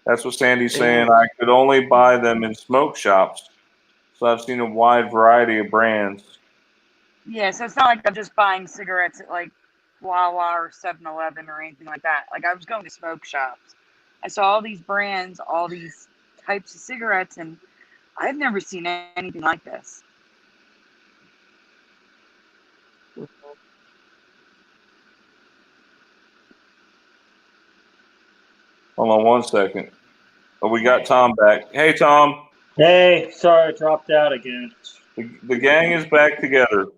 That's what Sandy's saying. I could only buy them in smoke shops. So I've seen a wide variety of brands. Yeah, so it's not like I'm just buying cigarettes at like Wawa or 7-Eleven or anything like that. Like I was going to smoke shops. I saw all these brands, all these types of cigarettes, and I've never seen anything like this. Hold on one second. Oh, we got Tom back. Hey, Tom. Hey, sorry, I dropped out again. The gang is back together.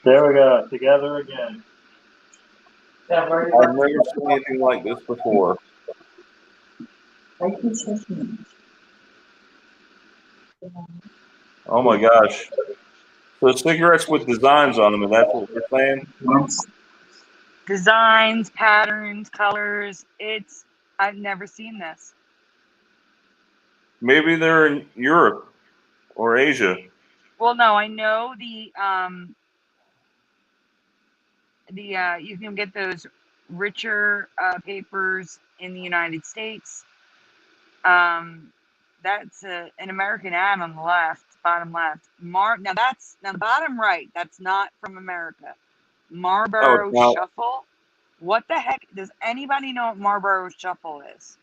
There we go, together again. I've never seen anything like this before. Oh my gosh. So cigarettes with designs on them, and that's what we're saying? Designs, patterns, colors. I've never seen this. Maybe they're in Europe or Asia. Well, no, I know you can get those richer papers in the United States. That's an American ad on the left, bottom left. Now the bottom right. That's not from America. Marlboro no. Shuffle. What the heck? Does anybody know what Marlboro Shuffle is?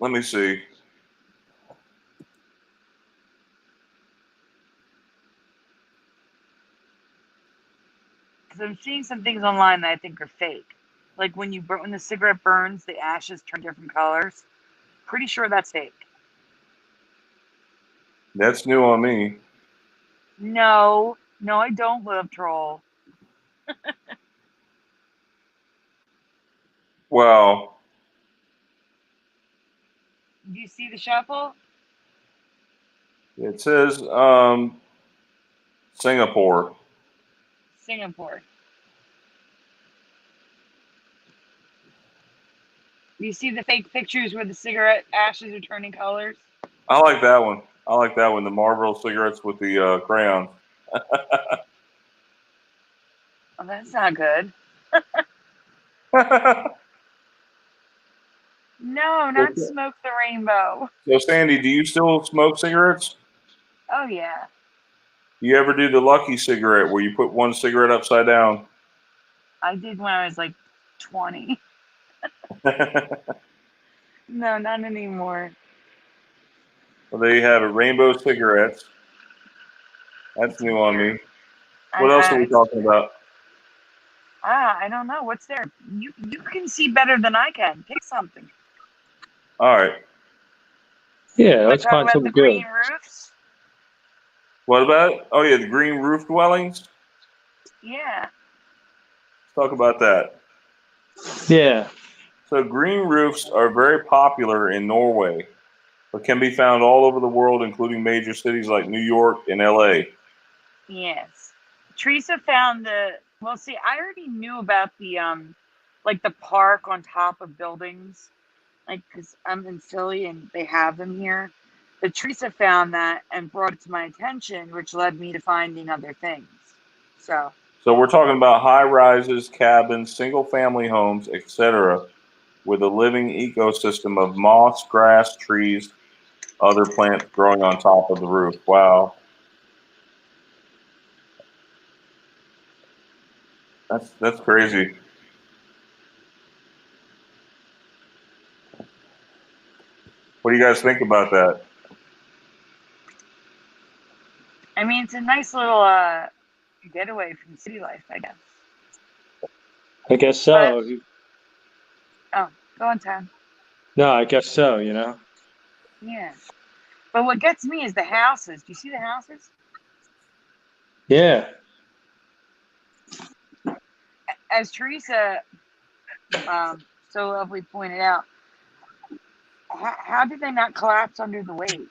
Let me see. Because I'm seeing some things online that I think are fake. Like when the cigarette burns, the ashes turn different colors. Pretty sure that's fake. That's new on me. No, I don't love troll. Wow. Do you see the shuffle? It says Singapore. Singapore. You see the fake pictures where the cigarette ashes are turning colors? I like that one. The Marlboro cigarettes with the crayons. Oh, that's not good. No, not smoke the rainbow. So, Sandy, do you still smoke cigarettes? Oh, yeah. You ever do the lucky cigarette where you put one cigarette upside down? I did when I was like 20. No, not anymore. Well, there you have it. Rainbow cigarettes. That's new on me. What else are we talking about? I don't know. What's there? You can see better than I can. Pick something. All right. Yeah, let's Talk find about something the good. green roofs. What about it? Oh, yeah, the green roof dwellings. Yeah. Let's talk about that. Yeah. So green roofs are very popular in Norway, but can be found all over the world, including major cities like New York and LA. Yes. Teresa found well, see, I already knew about the like the park on top of buildings, like because I'm in Philly and they have them here. But Teresa found that and brought it to my attention, which led me to finding other things. So we're talking about high rises, cabins, single family homes, etc., with a living ecosystem of moss, grass, trees, other plants growing on top of the roof. Wow. That's crazy. What do you guys think about that? I mean, it's a nice little getaway from city life, I guess. I guess so. Oh, go on, Tom. No, I guess so, you know? Yeah. But what gets me is the houses. Do you see the houses? Yeah. As Teresa so lovely pointed out, how did they not collapse under the weight?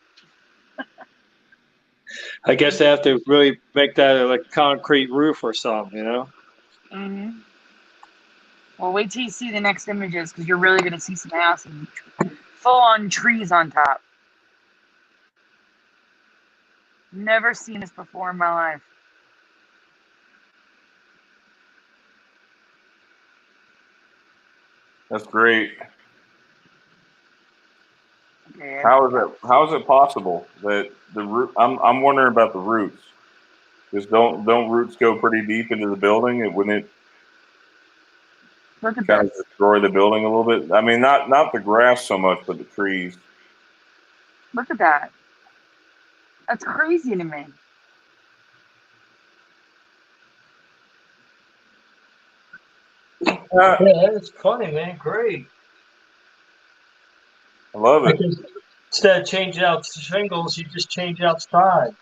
I guess they have to really make that like concrete roof or something, you know? Mm-hmm. Well, wait till you see the next images because you're really going to see some houses, full-on trees on top. Never seen this before in my life. That's great. Yeah. How is it possible that the root? I'm wondering about the roots. Just don't roots go pretty deep into the building? It wouldn't Look at kind of this. destroy the building a little bit? I mean, not the grass so much, but the trees. Look at that. That's crazy to me. Yeah, Yeah, that's funny, man. Great. I love it. Instead of changing out shingles, you just change outside.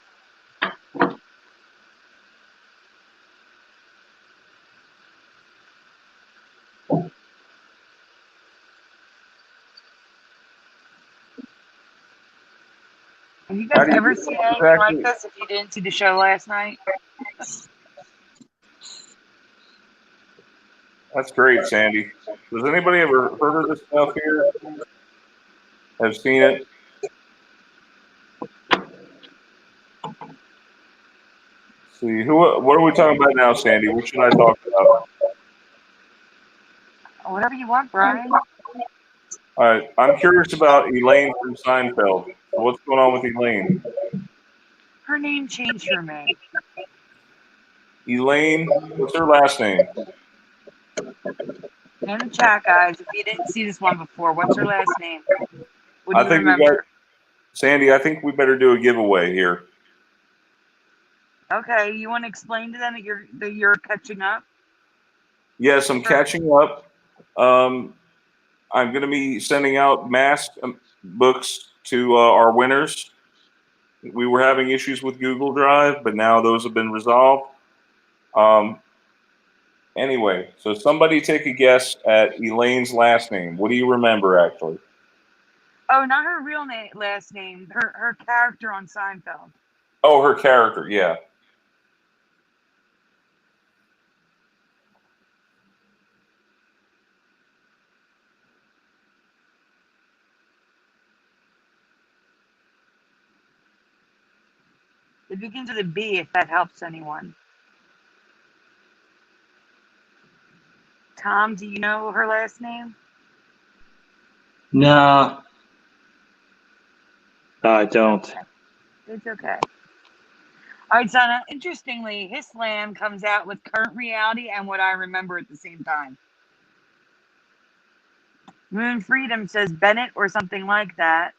Have you How guys do you ever seen anything like exactly? this if you didn't see the show last night? That's great, Sandy. Has anybody ever heard of this stuff here? Have seen it? See, what are we talking about now, Sandy? What should I talk about? Whatever you want, Brian. All right, I'm curious about Elaine from Seinfeld. So what's going on with Elaine? Her name changed for me. Elaine, what's her last name? In the chat, guys, if you didn't see this one before, what's her last name? What do I you think we got remember? Sandy. I think we better do a giveaway here. Okay, you want to explain to them that you're catching up? Yes, I'm catching up. I'm going to be sending out mask books to our winners. We were having issues with Google Drive, but now those have been resolved. Anyway, so somebody take a guess at Elaine's last name. What do you remember, actually? Oh, not her real name, last name. Her character on Seinfeld. Oh, her character, yeah. It begins with a B, if that helps anyone. Tom, do you know her last name? No. I don't. It's okay. All right, Sana. Interestingly, Hislam comes out with current reality and what I remember at the same time. Moon Freedom says Bennett or something like that.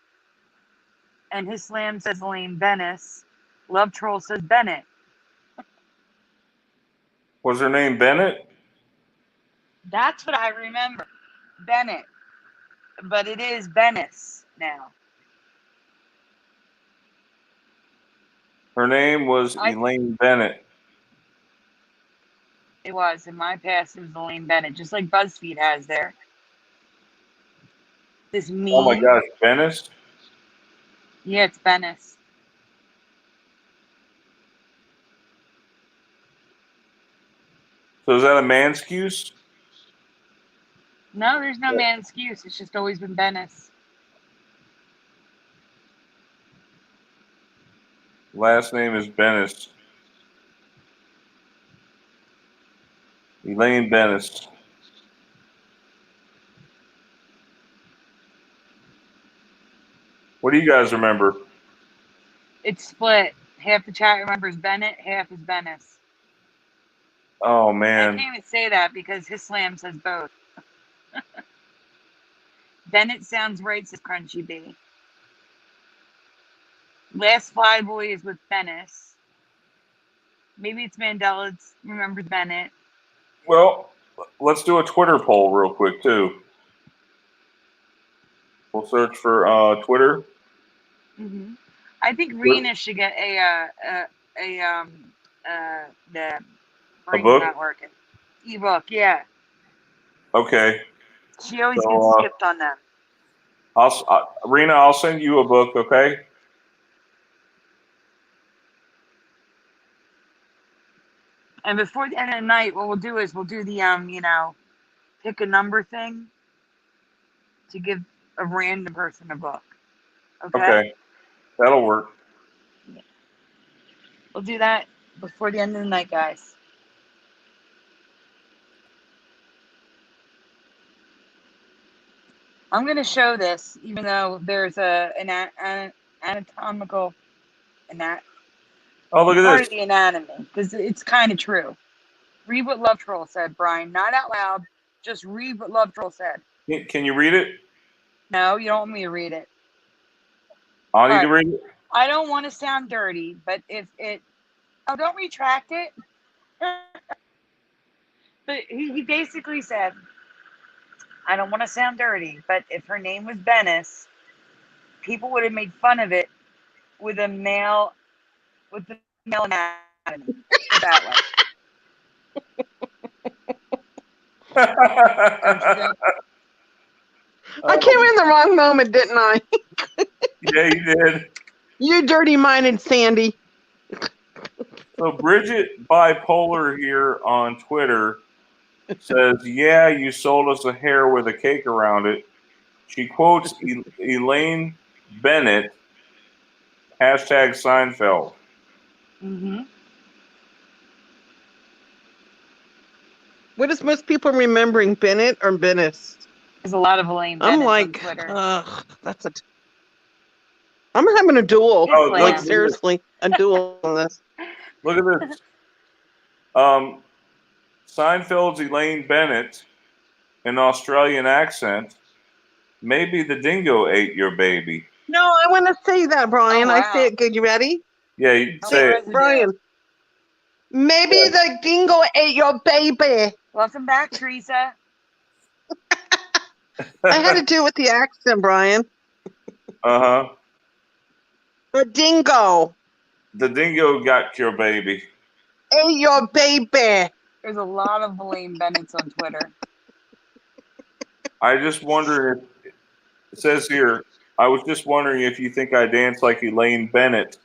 And Hislam says Elaine Bennis. Love Troll says Bennett. Was her name Bennett? That's what I remember. Bennett. But it is Bennis now. Her name was Elaine Bennett. It was. In my past, it was Elaine Bennett, just like BuzzFeed has there. This meme. Oh my gosh, Bennis? Yeah, it's Bennis. So is that a man's excuse? No, there's no man excuse. It's just always been Bennis. Last name is Bennis. Elaine Bennis. What do you guys remember? It's split. Half the chat remembers Bennett, half is Bennis. Oh I man. can't even say that because Hislam says both. Bennett sounds right, says Crunchy B. Last Flyboy is with Venice. Maybe it's Mandela. It's remembers Bennett. Well, let's do a Twitter poll real quick too. We'll search for Twitter. Mm-hmm. I think Rena should get the brain's book? not working. Ebook, yeah. Okay. She always So, gets skipped on them. Rena, I'll send you a book, okay? And before the end of the night, what we'll do is we'll do the pick a number thing to give a random person a book. Okay? Okay. That'll work. We'll do that before the end of the night, guys. I'm going to show this, even though there's an anatomical Oh, look part at of this. the anatomy, because it's kind of true. Read what Love Troll said, Brian. Not out loud. Just read what Love Troll said. Can you read it? No, you don't want me to read it. I need All to right. read it? I don't want to sound dirty, but if it... Oh, don't retract it. But he basically said, I don't want to sound dirty, but if her name was Venice, people would have made fun of it with the male anatomy. That way. I came in the wrong moment, didn't I? Yeah, you did. You dirty-minded Sandy. So Bridget Bipolar here on Twitter says, yeah, you sold us a hair with a cake around it. She quotes Elaine Bennett, hashtag Seinfeld. Mm-hmm. What is most people remembering, Bennett or Bennis? There's a lot of Elaine I'm Bennett like, on Twitter. that's I'm having a duel. Oh, Like, Islam. seriously, a duel on this. Look at this. Seinfeld's Elaine Bennett, an Australian accent. Maybe the dingo ate your baby. No, I want to say that, Brian. Oh, I wow. say it good. You ready? Yeah, you Oh, say it. residue. Brian. Maybe the dingo ate your baby. Welcome back, Teresa. I had to do it with the accent, Brian. Uh-huh. The dingo The dingo got your baby. ate your baby. There's a lot of Elaine Bennett's on Twitter. I just wonder if it says here, I was just wondering if you think I dance like Elaine Bennett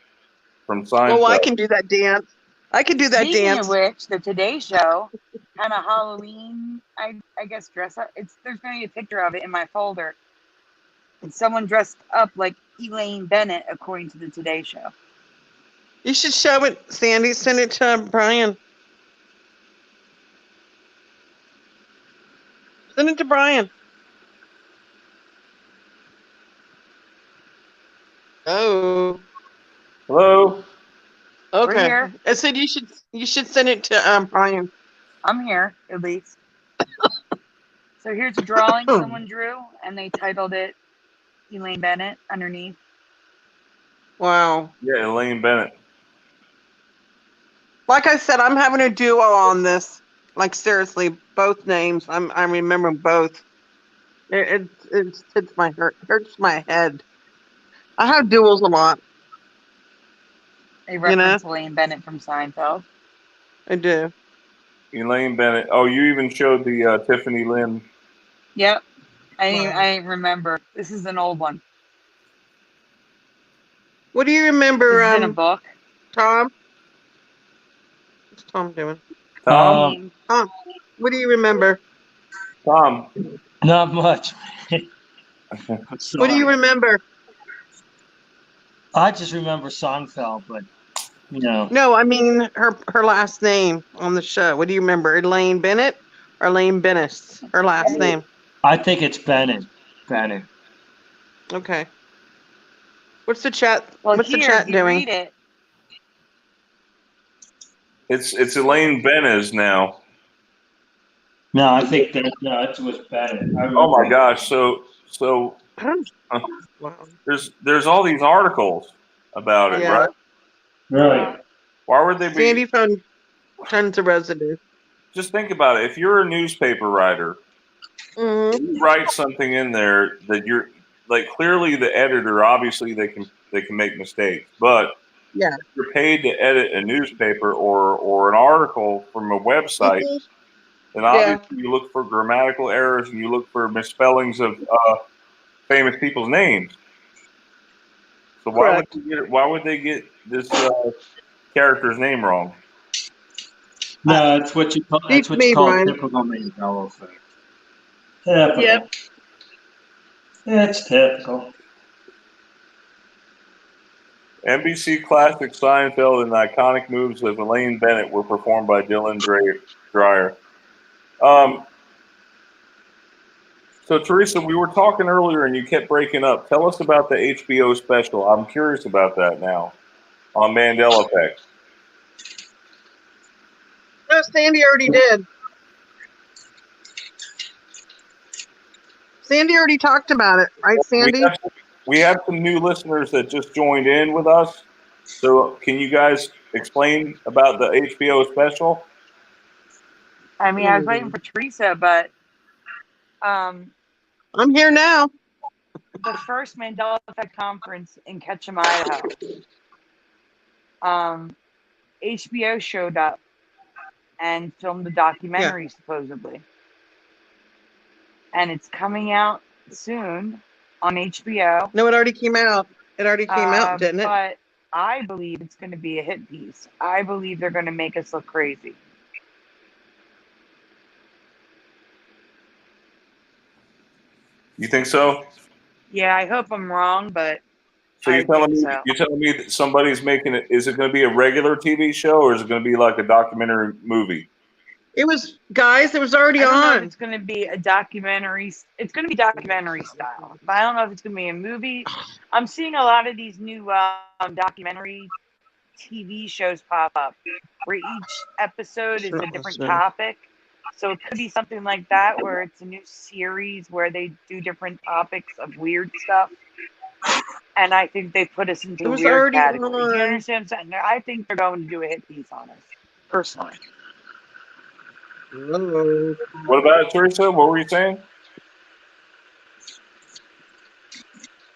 from Seinfeld. Oh, I can do that dance. I can do that Speaking dance. of which, the Today Show had a Halloween, I guess, dress up. There's going to be a picture of it in my folder. And someone dressed up like Elaine Bennett, according to the Today Show. You should show it, Sandy. Send it to Brian. Send it to Brian. Oh. Hello? We're Okay. here. I said you should send it to Brian. I'm here, at least. So here's a drawing someone drew, and they titled it Elaine Bennett underneath. Wow. Yeah, Elaine Bennett. Like I said, I'm having a duo on this. Like, seriously, both names. I'm remembering both. It hurts my head. I have duels a lot. They reference Elaine Bennett from Seinfeld. I do. Elaine Bennett. Oh, you even showed the Tiffany Lynn. Yep. I remember. This is an old one. What do you remember, This is in a book. Tom? What's Tom doing? Tom? Tom, what do you remember? Tom. Not much. What do you remember? I just remember Seinfeld, but No, I mean her last name on the show. What do you remember? Elaine Bennett or Elaine Bennis? Her last name. I think it's Bennett. Bennett. Okay. What's the chat? Well, What's the here, chat you doing? read it. It's Elaine Bennett now. No, I think that it was Bennett. Oh my gosh! So Wow. there's all these articles. about it, Yeah. right? Right. Why would they be? Sandy found tons of residue. Just think about it. If you're a newspaper writer, Hmm. you write something in there that you're like clearly the editor. Obviously, they can make mistakes, but Yeah. if you're paid to edit a newspaper or an article from a website, Mhm. then Yeah. obviously you look for grammatical errors and you look for misspellings of famous people's names. So Correct. why would they get this character's name wrong? No, it's what you call Beats me, Brian. typical Mandela effect. Typical. Yep. It's typical. NBC classic Seinfeld and the iconic moves of Elaine Bennett were performed by Dylan Dreyer. So, Teresa, we were talking earlier and you kept breaking up. Tell us about the HBO special. I'm curious about that now on Mandela Effect. No, Sandy already did. Sandy already talked about it, right, Sandy? We have some new listeners that just joined in with us. So, can you guys explain about the HBO special? I mean, I was waiting for Teresa, but I'm here now. the first Mandela Effect conference in Ketchum, Idaho, HBO showed up and filmed the documentary, supposedly. And it's coming out soon on HBO. No, it already came out. It already came out, didn't it? But I believe it's going to be a hit piece. I believe they're going to make us look crazy. You think so? Yeah, I hope I'm wrong, but So you're telling me that somebody's making it? Is it going to be a regular TV show or is it going to be like a documentary movie? It was, guys, it was already I don't know if on. it's going to be a documentary. It's going to be documentary style. But I don't know if it's going to be a movie. I'm seeing a lot of these new documentary TV shows pop up where each episode is a different topic. So it could be something like that where it's a new series where they do different topics of weird stuff. And I think they put us into It a was weird already category. Do you on. understand what I'm saying? I think they're going to do a hit piece on us, personally. Hello. What about it, Teresa? What were you saying?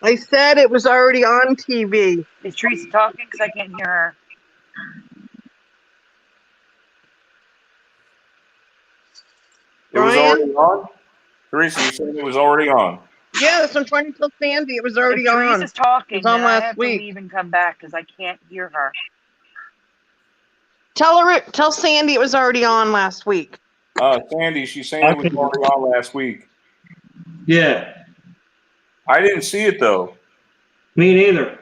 I said it was already on TV. Is Teresa talking? Because I can't hear her. It was Brian? already on? Teresa, you said it was already on. Yeah, that's what I'm trying to tell Sandy. It was already If on. Teresa's talking, It was on then I last have week. to leave and come back because I can't hear her. Tell Sandy it was already on last week. Sandy, she's saying it was already on last week. Yeah. I didn't see it though. Me neither.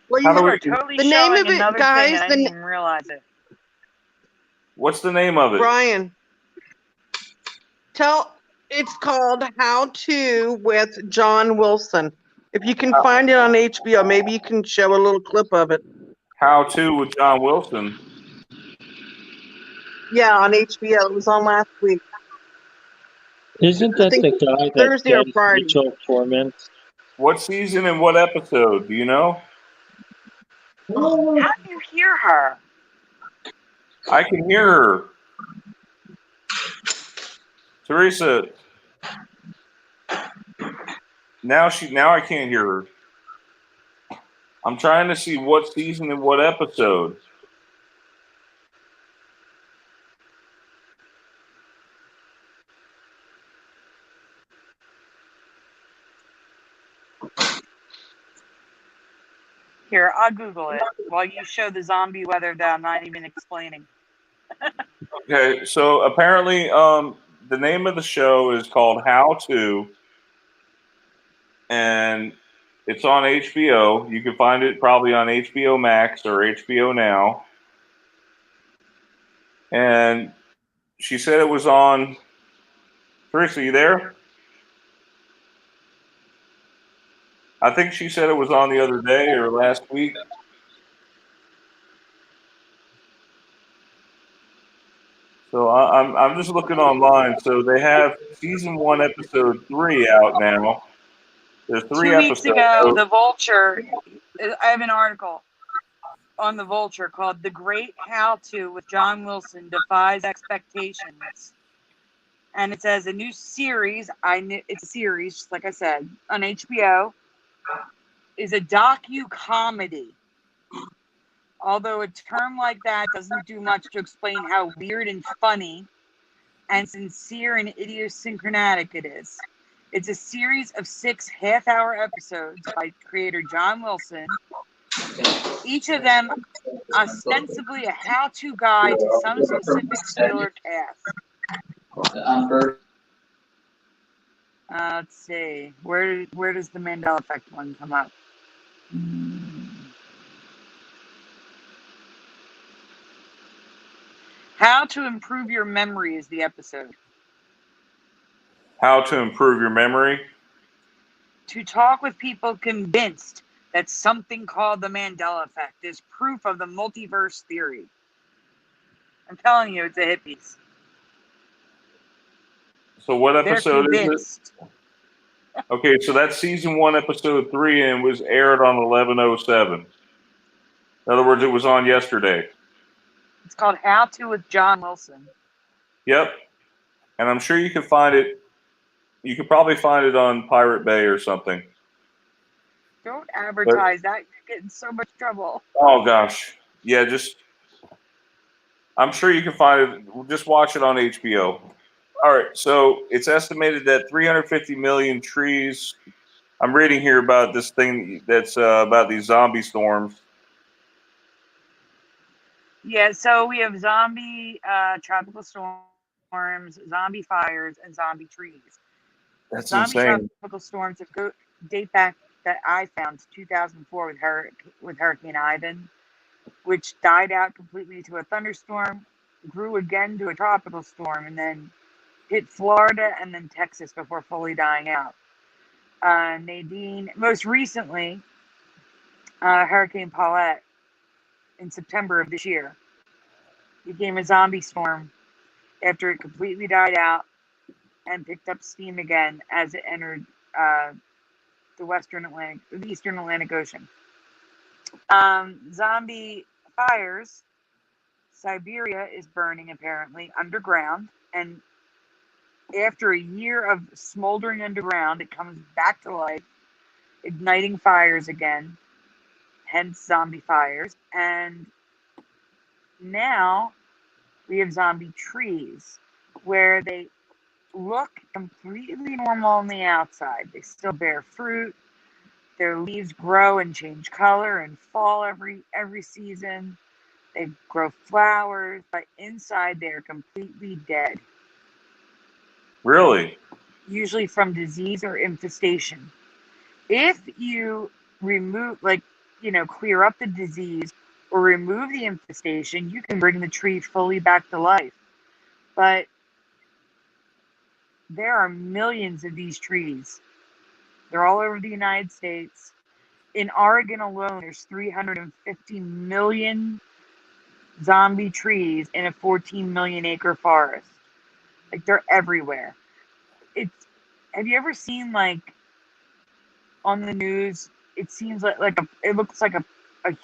Well, How do You we- are totally the name showing of it, another guys, thing, and I didn't even realize it. What's the name of it? Brian, it's called How To with John Wilson. If you can find it on HBO, maybe you can show a little clip of it. How To with John Wilson. Yeah, on HBO. It was on last week. Isn't I that think the guy that Thursday or Dennis Friday. Mitchell torments? What season and what episode? Do you know? How do you hear her? I can hear her. Teresa. Now I can't hear her. I'm trying to see what season and what episode. Here, I'll Google it while you show the zombie weather that I'm not even explaining. Okay, so apparently the name of the show is called How To, and it's on HBO. You can find it probably on HBO Max or HBO Now. And she said it was on. Teresa, you there? I think she said it was on the other day or last week. So I'm just looking online. So they have season 1, episode 3 out now. There's 3 2 weeks episodes. ago, The Vulture, I have an article on The Vulture called The Great How To with John Wilson Defies Expectations. And it says a new series, it's a series, just like I said, on HBO, is a docu-comedy. Although a term like that doesn't do much to explain how weird and funny and sincere and idiosyncratic it is. It's a series of 6 half-hour episodes by creator John Wilson, each of them ostensibly a how-to guide to some specific skill or task. Let's see. Where does the Mandela Effect one come up? How to improve your memory is the episode. How to improve your memory? To talk with people convinced that something called the Mandela Effect is proof of the multiverse theory. I'm telling you, it's a hit piece. So what They're episode is convinced. it? Okay, so that's season 1, episode 3, and was aired on 11/07. In other words, it was on yesterday. It's called How To with John Wilson. Yep. And I'm sure you can find it. You could probably find it on Pirate Bay or something. Don't advertise that. You're getting so much trouble. Oh, gosh. Yeah, I'm sure you can find it. Just watch it on HBO. All right, so it's estimated that 350 million trees. I'm reading here about this thing that's about these zombie storms. Yeah, so we have zombie tropical storms, zombie fires, and zombie trees. That's Zombie insane. tropical storms date back that I found to 2004 with Hurricane Ivan, which died out completely to a thunderstorm, grew again to a tropical storm, and then hit Florida and then Texas before fully dying out. Nadine, most recently, Hurricane Paulette in September of this year became a zombie storm after it completely died out and picked up steam again as it entered the Eastern Atlantic Ocean. Zombie fires. Siberia is burning apparently underground, and after a year of smoldering underground, it comes back to life, igniting fires again, hence zombie fires. And now we have zombie trees, where they look completely normal on the outside. They still bear fruit. Their leaves grow and change color and fall every season. They grow flowers, but inside they're completely dead. Really? Usually from disease or infestation. If you remove, clear up the disease or remove the infestation, you can bring the tree fully back to life. But there are millions of these trees. They're all over the United States. In Oregon alone, there's 350 million zombie trees in a 14 million acre forest. Like, they're everywhere. Have you ever seen, like, on the news, it seems it looks like a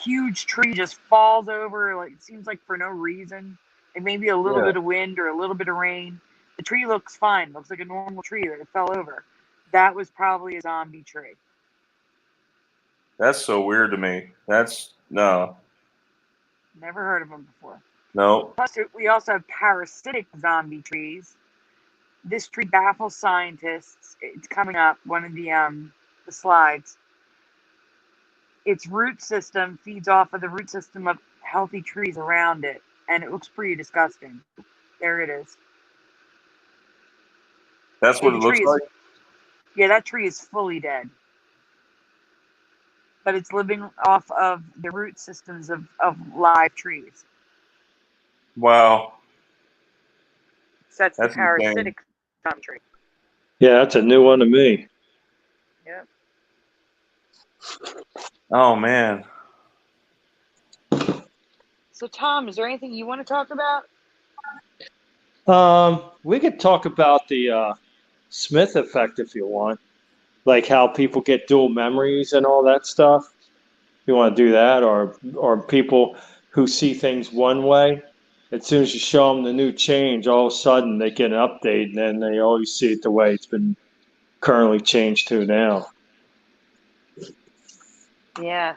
huge tree just falls over, like, it seems like for no reason. Like maybe a little bit of wind or a little bit of rain. The tree looks fine, looks like a normal tree that it fell over. That was probably a zombie tree. That's so weird to me. No. Never heard of them before. No. Plus, we also have parasitic zombie trees. This tree baffles scientists. It's coming up, one of the slides. Its root system feeds off of the root system of healthy trees around it, and it looks pretty disgusting. There it is. That's what it looks like? Yeah, that tree is fully dead. But it's living off of the root systems of live trees. Wow. So that's the parasitic zombie tree. Yeah, that's a new one to me. Yep. Oh, man. So, Tom, is there anything you want to talk about? We could talk about the Smith effect if you want. like how people get dual memories and all that stuff. You want to do that, or people who see things one way. As soon as you show them the new change, all of a sudden they get an update, and then they always see it the way it's been currently changed to now. Yeah.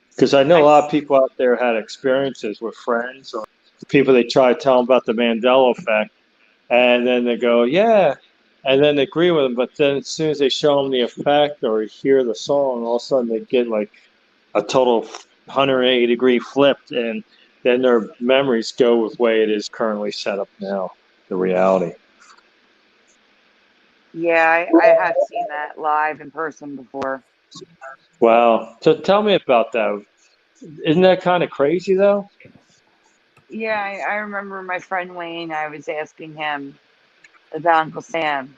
Because I know a lot of people out there had experiences with friends or people they try to tell them about the Mandela effect, and then they go, yeah, and then they agree with them. But then as soon as they show them the effect or hear the song, all of a sudden they get like a total 180-degree flipped, and then their memories go with the way it is currently set up now, the reality. Yeah, I have seen that live in person before. Wow. So tell me about that. Isn't that kind of crazy, though? Yeah, I remember my friend Wayne, I was asking him about Uncle Sam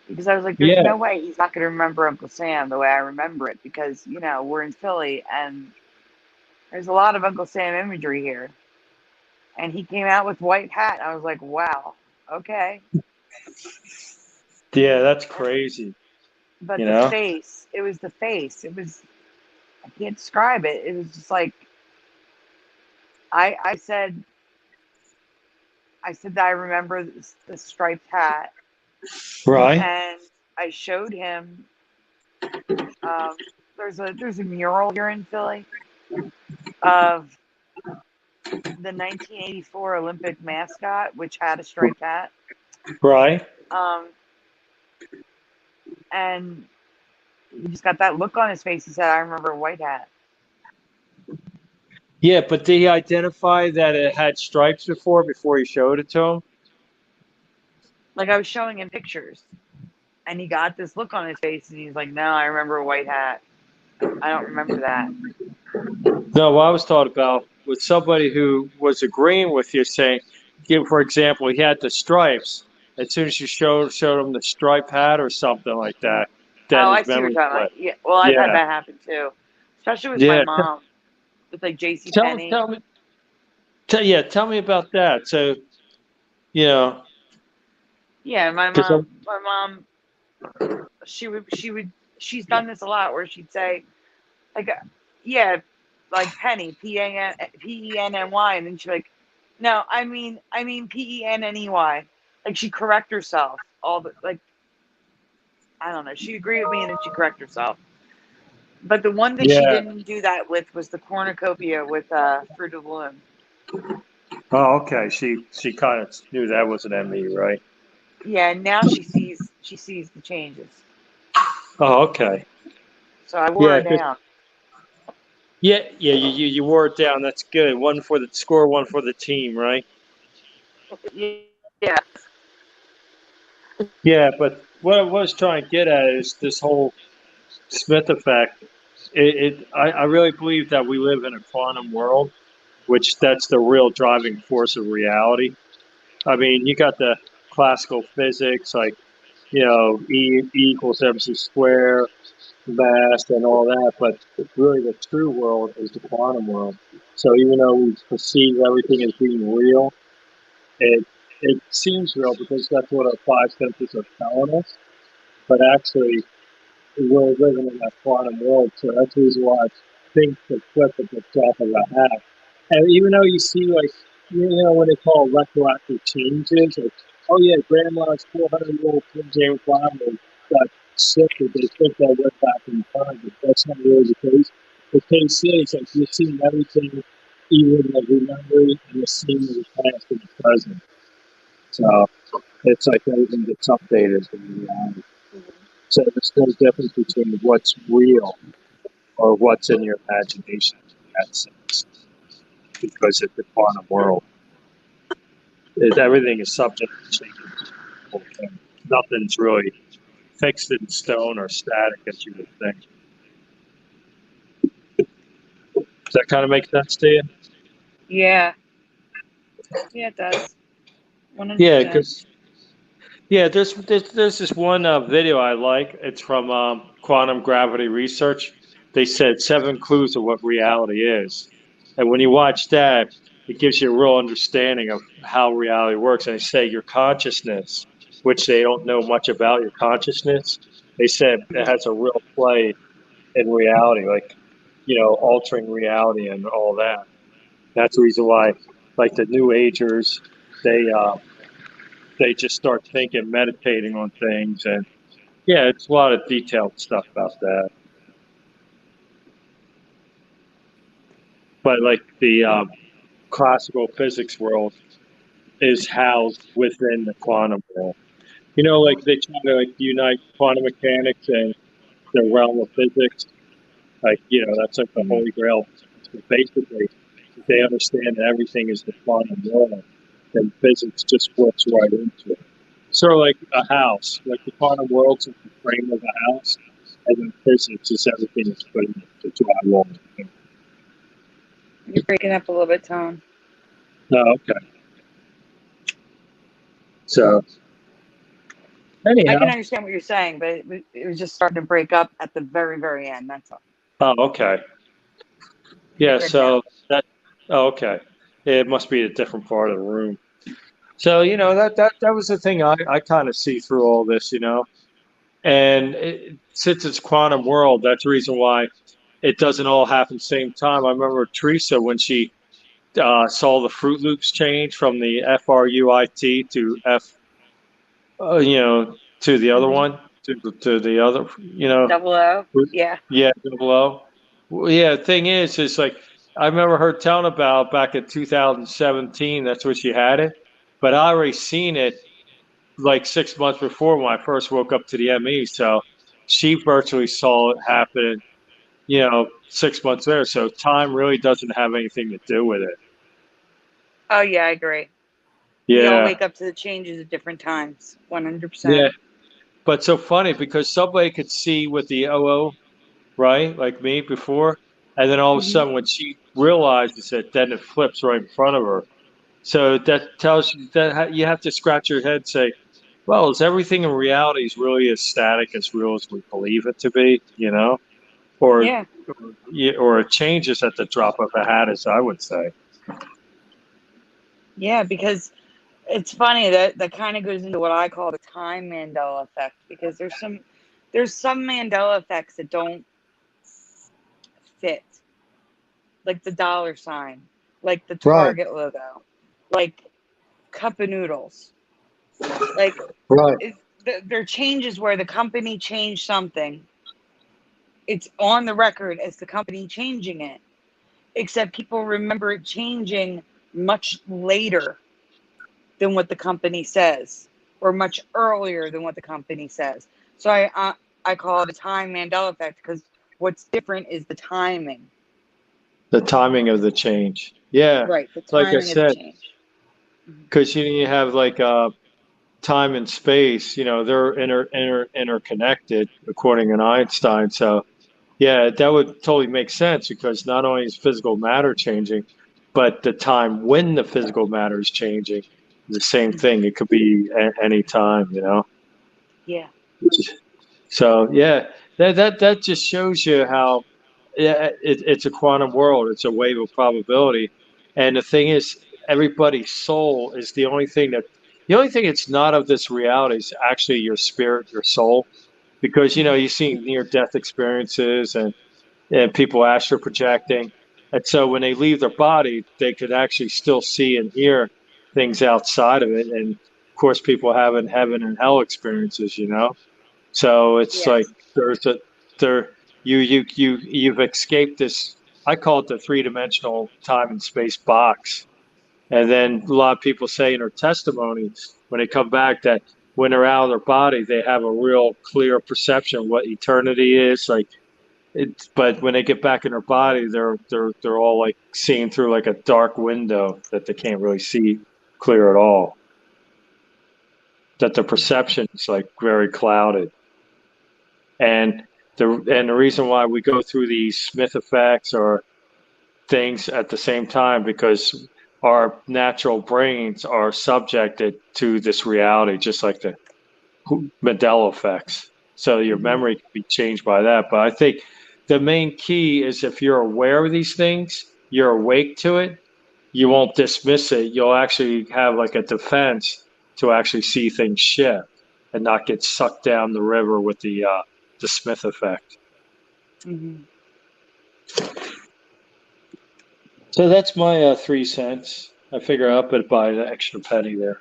because I was like, there's Yeah. no way he's not going to remember Uncle Sam the way I remember it because, you know, we're in Philly and there's a lot of Uncle Sam imagery here. And he came out with white hat. And I was like, wow, okay. Yeah, that's crazy. But You the know? face, it was the face. It was, I can't describe it. It was just like, I said that I remember the striped hat. Right. And I showed him, there's a mural here in Philly of the 1984 Olympic mascot, which had a striped hat. Right. And he just got that look on his face. He said, I remember a white hat. Yeah, but did he identify that it had stripes before you showed it to him? Like I was showing him pictures and he got this look on his face and he's like, no, I remember a white hat. I don't remember that. No, what I was talking about was somebody who was agreeing with you, saying, for example, he had the stripes. As soon as you showed him the stripe hat or something like that, then Oh, I his see what you're memory talking about. flipped. Yeah. Well, I've had Yeah, that happen too, especially with my yeah. mom, with like JC Tell Penney. tell me, tell me about that. So, you know, Yeah, because my mom, she's done this a lot where she'd say, like, yeah, like Penny, Penny, and then she'd be like, no, I mean Penney. Like she'd correct herself all the like, I don't know, she'd agree with me and then she'd correct herself. But the one that she yeah. didn't do that with was the cornucopia with Fruit of the Loom. Oh, okay. She kind of knew that was an ME, right? Yeah, and now she sees the changes. Oh, okay. So I wore Yeah, her down. yeah. You wore it down. That's good. One for the score, one for the team, right? Yeah. Yeah, but what I was trying to get at is this whole Smith effect. I really believe that we live in a quantum world, which that's the real driving force of reality. I mean, you got the classical physics, like, E equals MC squared, vast, and all that, but really the true world is the quantum world. So even though we perceive everything as being real, it it seems real because that's what our five senses are telling us. But actually, we're living in that quantum world, so that's the reason why things could flip at the drop of a hat. And even though you see, like, when they call retroactive changes, like, oh yeah, grandma's 400-year-old King James Bible got sick, and they think that went back in time, but that's not really the case. The case is, like, you're seeing everything, even like remembering, and you're seeing the past and the present. So it's like everything gets updated in reality. So there's no difference between what's real or what's in your imagination in that sense, because it's the quantum world. Everything is subject to change. Nothing's really fixed in stone or static, as you would think. Does that kind of make sense to you? Yeah. Yeah, it does. Yeah, 100%. because there's this one video I like. It's from Quantum Gravity Research. They said 7 clues of what reality is, and when you watch that, it gives you a real understanding of how reality works. And they say your consciousness, which they don't know much about your consciousness, they said it has a real play in reality, like, altering reality and all that. That's the reason why, like the New Agers, they just start thinking, meditating on things, and yeah, it's a lot of detailed stuff about that. But like the classical physics world is housed within the quantum world. Like they try to like unite quantum mechanics and the realm of physics. Like, that's like the holy grail. So basically, if they understand that everything is the quantum world, then physics just flips right into it. Sort of like a house, like the quantum world's like the frame of a house, and then physics is everything that's put in the drywall. You're breaking up a little bit, Tom. Oh, okay. So, I anyhow. can understand what you're saying, but it was just starting to break up at the very, very end. That's all. Oh, okay. Yeah, so that. Oh, okay. It must be a different part of the room. So, that was the thing I kind of see through all this, and since it's quantum world, that's the reason why it doesn't all happen at the same time. I remember Teresa when she saw the Fruit Loops change from the FRUIT to to the other one, to the other, Double O? Yeah. Yeah, double O. Well, yeah, the thing is like, I remember her telling about back in 2017, that's when she had it, but I already seen it like 6 months before when I first woke up to the ME. So she virtually saw it happen, 6 months later. So time really doesn't have anything to do with it. Oh, yeah, I agree. We all Yeah. wake up to the changes at different times. 100%. Yeah. But so funny because somebody could see with the OO, right? Like me before. And then all of a sudden when she realizes it, then it flips right in front of her. So that tells you that you have to scratch your head and say, well, is everything in reality is really as static, as real as we believe it to be, Or, Yeah. or it changes at the drop of a hat, as I would say. Yeah, because it's funny that kind of goes into what I call the time Mandela effect, because there's some Mandela effects that don't fit, like the dollar sign, like the Target logo, like cup of noodles. Like, there are changes where the company changed something. It's on the record as the company changing it, except people remember it changing much later than what the company says, or much earlier than what the company says. So I call it a time Mandela effect, because what's different is the timing. The timing of the change. Yeah. Right, the Like I timing of the said, change. because you have like time and space, they're interconnected according to Einstein. So yeah, that would totally make sense because not only is physical matter changing, but the time when the physical matter is changing is the same thing. It could be any time, Yeah. So yeah, that just shows you how it's a quantum world. It's a wave of probability, and the thing is, everybody's soul is the only thing it's not of this reality is actually your spirit, your soul, because you see near death experiences and people astral projecting, and so when they leave their body, they could actually still see and hear things outside of it, and of course, people having heaven and hell experiences, So it's Yes. like you've escaped this. I call it the 3-dimensional time and space box. And then a lot of people say in their testimony when they come back that when they're out of their body, they have a real clear perception of what eternity is. But when they get back in their body, they're all like seeing through like a dark window that they can't really see clear at all. That the perception is like very clouded. And the reason why we go through these Smith effects or things at the same time because our natural brains are subjected to this reality, just like the Mandela effects. So your memory can be changed by that. But I think the main key is if you're aware of these things, you're awake to it, you won't dismiss it. You'll actually have like a defense to actually see things shift and not get sucked down the river with the the Smith effect. Mm-hmm. So that's my 3 cents. I figure I'll buy the extra penny there.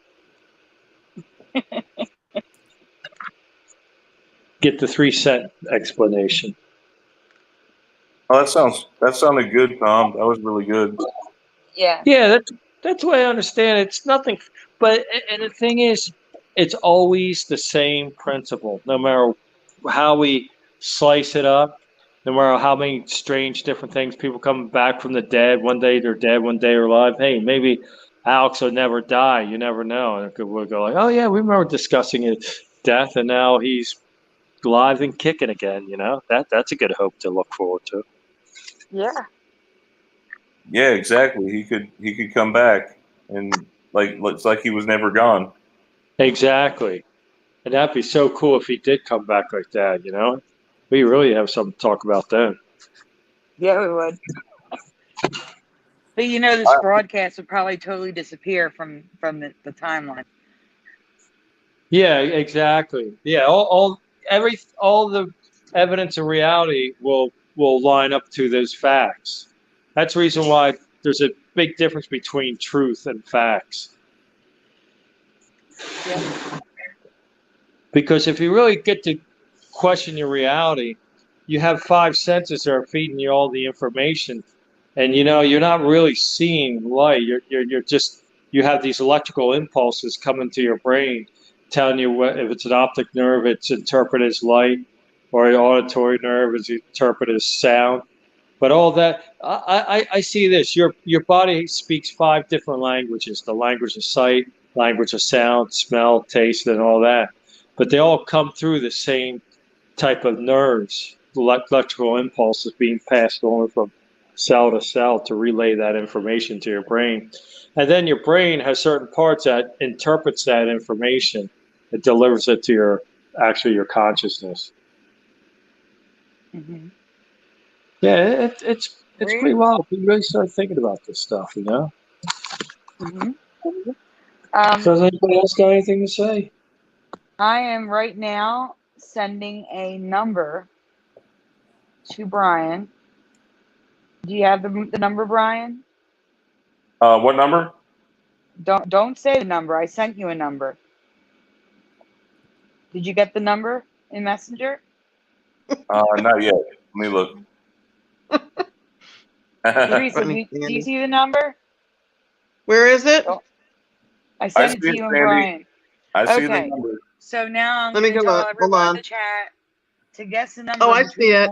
Get the 3 cent explanation. Oh, that sounded good, Tom. That was really good. Yeah. Yeah, that's the way I understand it. It's nothing, but and the thing is, it's always the same principle, no matter how we slice it up, no matter how many strange different things. People coming back from the dead. One day they're dead, one day they're alive. Hey, maybe Alex will never die. You never know. And we'll go like, oh yeah, we remember discussing his death, and now he's alive and kicking again. That's a good hope to look forward to. Yeah. Yeah, exactly. He could come back and it's like he was never gone. Exactly. And that'd be so cool if he did come back like that, We really have something to talk about then. Yeah, we would. But this broadcast would probably totally disappear from the timeline. Yeah, exactly. Yeah, all the evidence and reality will line up to those facts. That's the reason why there's a big difference between truth and facts. Yeah. Because if you really get to question your reality, you have 5 senses that are feeding you all the information, and you're not really seeing light. You're just you have these electrical impulses coming to your brain, telling you if it's an optic nerve, it's interpreted as light, or an auditory nerve is interpreted as sound. But all that, I see this. Your body speaks 5 different languages: the language of sight, language of sound, smell, taste, and all that. But they all come through the same type of nerves, electrical impulses being passed on from cell to cell to relay that information to your brain. And then your brain has certain parts that interprets that information. It delivers it to your consciousness. Mm-hmm. Yeah, it's Great. pretty wild. You really start thinking about this stuff, Mm-hmm. So does anybody else got anything to say? I am right now sending a number to Brian. Do you have the number, Brian? What number? Don't say the number. I sent you a number. Did you get the number in Messenger? Not yet. Let me look. Teresa, do Funny, you Sandy. see the number? Where is it? Oh, I I sent see it to it, you and Sandy. Brian. I see the Okay. number. So now I'm Let me going to go tell look. Hold everyone in on. the chat to guess the number Oh, I see it.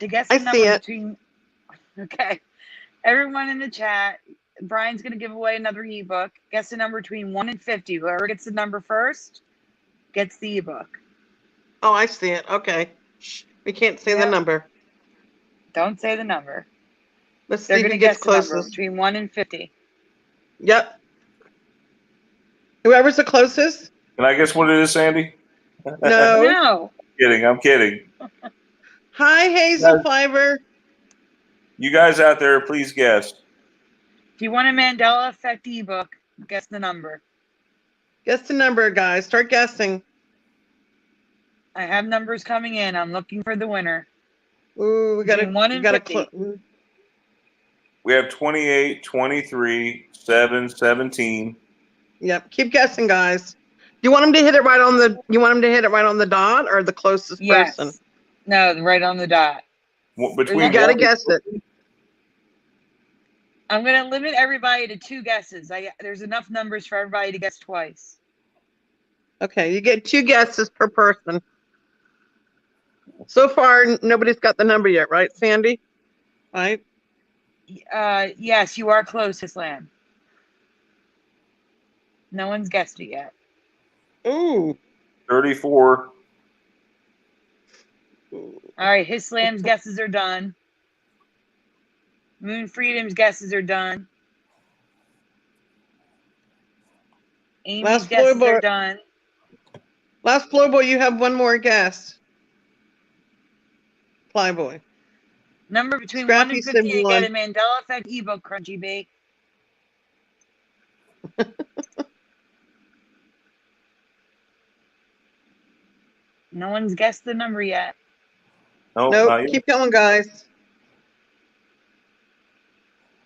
To guess I the see number it. between. Okay. Everyone in the chat, Brian's going to give away another ebook. Guess the number between 1 and 50. Whoever gets the number first gets the ebook. Oh, I see it. Okay. Shh. We can't say the Yeah. number. Don't say the number. Let's They're see going who to gets guess the number closest. between 1 and 50. Yep. Whoever's the closest? Can I guess what it is, Sandy? No. No. I'm kidding. Hi, Hazel Fiber. You guys out there, please guess. If you want a Mandela Effect ebook, guess the number. Guess the number, guys. Start guessing. I have numbers coming in. I'm looking for the winner. Ooh, we Between 1 and 50. We have 28, 23, 7, 17. Yep. Keep guessing, guys. You want them to hit it right on the? You want them to hit it right on the dot or the closest Yes. person? No, right on the dot. Between You gotta one- guess it. I'm going to limit everybody to 2 guesses. There's enough numbers for everybody to guess twice. Okay, you get 2 guesses per person. So far, nobody's got the number yet, right, Sandy? Right? Yes, you are closest, Lamb. No one's guessed it yet. Ooh. 34. All right, his Lamb's guesses are done. Moon Freedom's guesses are done. Amy's Last guesses Flowboy. are done. Last Flowboy, you have one more guess. Flyboy. Number between Scrappy 1 and said 50 to get a 1. Mandela Effect ebook, Crunchy B. No one's guessed the number yet. Nope, Nope. not yet. Keep going, guys.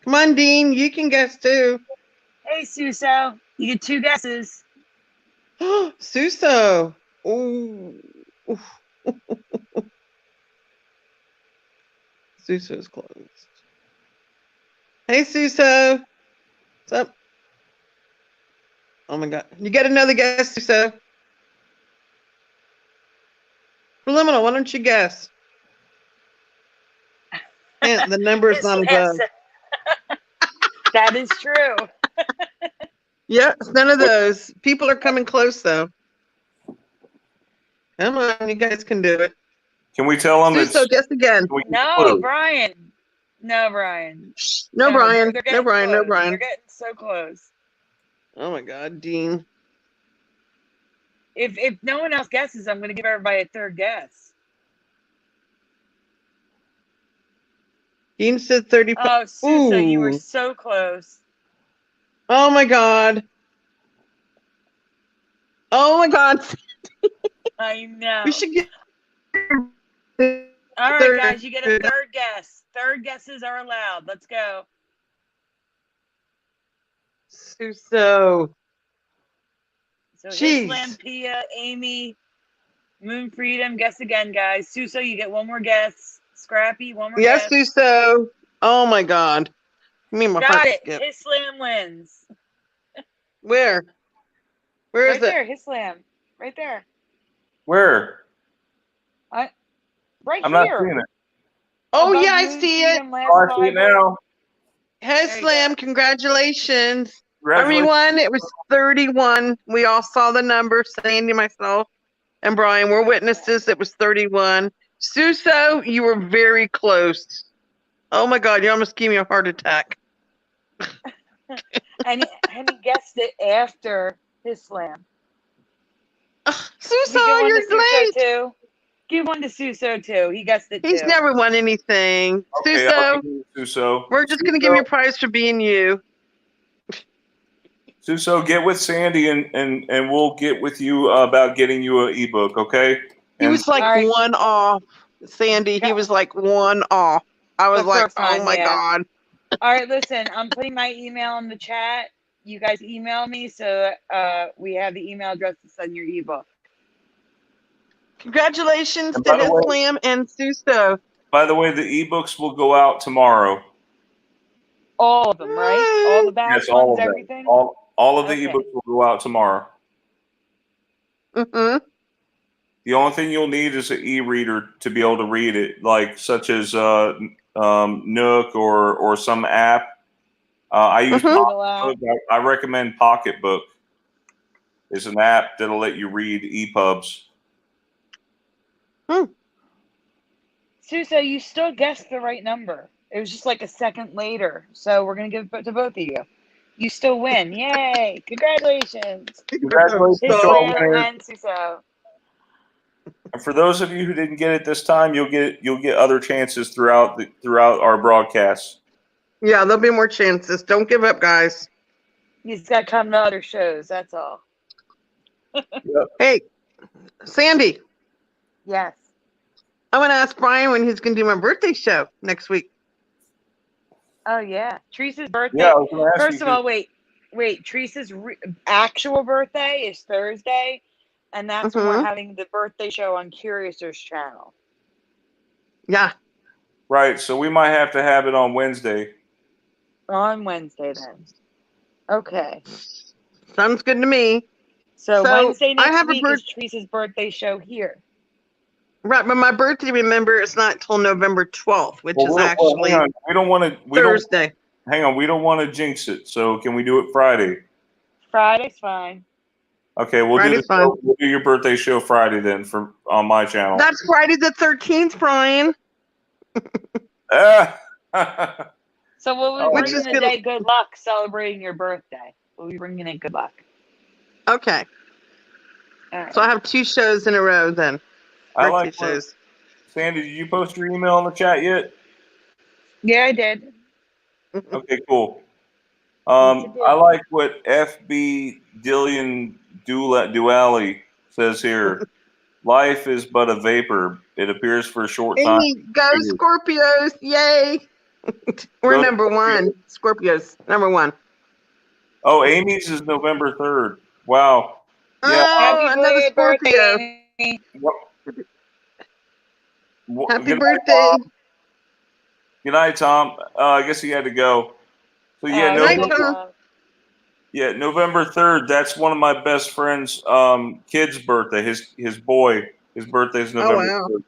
Come on, Dean. You can guess too. Hey, Suso, you get 2 guesses. Suso. Ooh. Suso's closed. Hey, Suso. What's up? Oh my God. You got another guess, Suso. Subliminal, why don't you guess? And the number is not above. That is true. Yeah, it's none of those. People are coming close though. Come on, you guys can do it. Can we tell them Suso, guess again. No, Brian. No, Brian. No, Brian. they're No, getting Brian. No, close. Brian. They're getting so close. Oh my God, Dean. If no one else guesses, I'm going to give everybody a 3rd guess. Dean said 35. Oh, Suso, you were Ooh. so close. Oh my God. Oh my God. I know. We should get. All right, guys, you get a 3rd guess. 3rd guesses are allowed. Let's go. Suso. So Jeez. Hislam, Pia, Amy, Moon Freedom. Guess again, guys. Suso, you get 1 more guess. Scrappy, 1 more Yes, guess. Suso. Oh my God. Give me my Got heart it. skip. Hislam wins. Where? Where is Right there, it? Hislam. Right there. Where? Right I'm not here. seeing it. Oh Above yeah, I Moon see it. Freedom, last Oh, I see it Bible. now. Hey, There you Slam, go. congratulations. Congratulations. Everyone, it was 31. We all saw the number, Sandy, myself, and Brian. We're witnesses. It was 31. Suso, you were very close. Oh my God, you almost gave me a heart attack. And he guessed it after Hislam. Suso, Give one to you're Suso late. too. Give one to Suso too. He guessed it He's too. never won anything. Okay, I'll Suso, give you Suso. we're just going to give you a prize for being you. Suso, get with Sandy and we'll get with you about getting you an ebook, okay? He was like All right. 1 off, Sandy. He was like 1 off. I was The like, first one, oh my yeah. God. All right, listen. I'm putting my email in the chat. You guys email me so we have the email address to send your ebook. Congratulations And to by the way- Hislam and Suso. By the way, the ebooks will go out tomorrow. All of them, right? All the back Yes, all ones, of them. everything. All of the Okay. ebooks will go out tomorrow. Mm-hmm. The only thing you'll need is an e-reader to be able to read it, like such as Nook or some app. I use Mhm. Pocketbook. I recommend Pocketbook. It's an app that'll let you read EPUBs. Suso, you still guessed the right number. It was just like a second later. So we're going to give it to both of you. You still win. Yay. Congratulations. Congratulations, Hislam man. and Suso. And for those of you who didn't get it this time, you'll get other chances throughout our broadcasts. Yeah, there'll be more chances. Don't give up, guys. He's got to come to other shows. That's all. Yep. Hey, Sandy, Yes. I want to ask Brian when he's going to do my birthday show next week. Oh, yeah. Teresa's birthday. Yeah, I was going to ask First you. of all, wait. Teresa's actual birthday is Thursday. And that's when we're having the birthday show on Curious's channel. Yeah. Right, so we might have to have it on Wednesday. On Wednesday, then. Okay. Sounds good to me. So Wednesday I next have week is Teresa's birthday show here. Right, but my birthday, remember, it's not till November 12th, which is Hang actually on. We don't want to. Thursday. Hang on, we don't want to jinx it. So can we do it Friday? Friday's fine. Okay, we'll Friday's fine. We'll do your birthday show Friday then on my channel. That's Friday the 13th, Brian. So we'll be Which bringing is the good. day good luck celebrating your birthday. We'll be bringing it good luck. Okay. All right. So I have 2 shows in a row then. I Birthday like shows. Sandy, did you post your email in the chat yet? Yeah, I did. Okay, cool. Yes, it did. I like what FB Dillian Duali says here. Life is but a vapor. It appears for a short time. Amy, go Scorpios! Yay! We're Go number one. Scorpios, number one. Oh, Amy's is November 3rd. Wow. Yeah. Oh, Happy another belated Scorpio. birthday, Amy. Happy Good night, birthday. Tom. Good night, Tom. I guess he had to go. So yeah, Night, good Tom. job. November 3rd. That's one of my best friend's kid's birthday. His boy. His birthday is November wow. 3rd.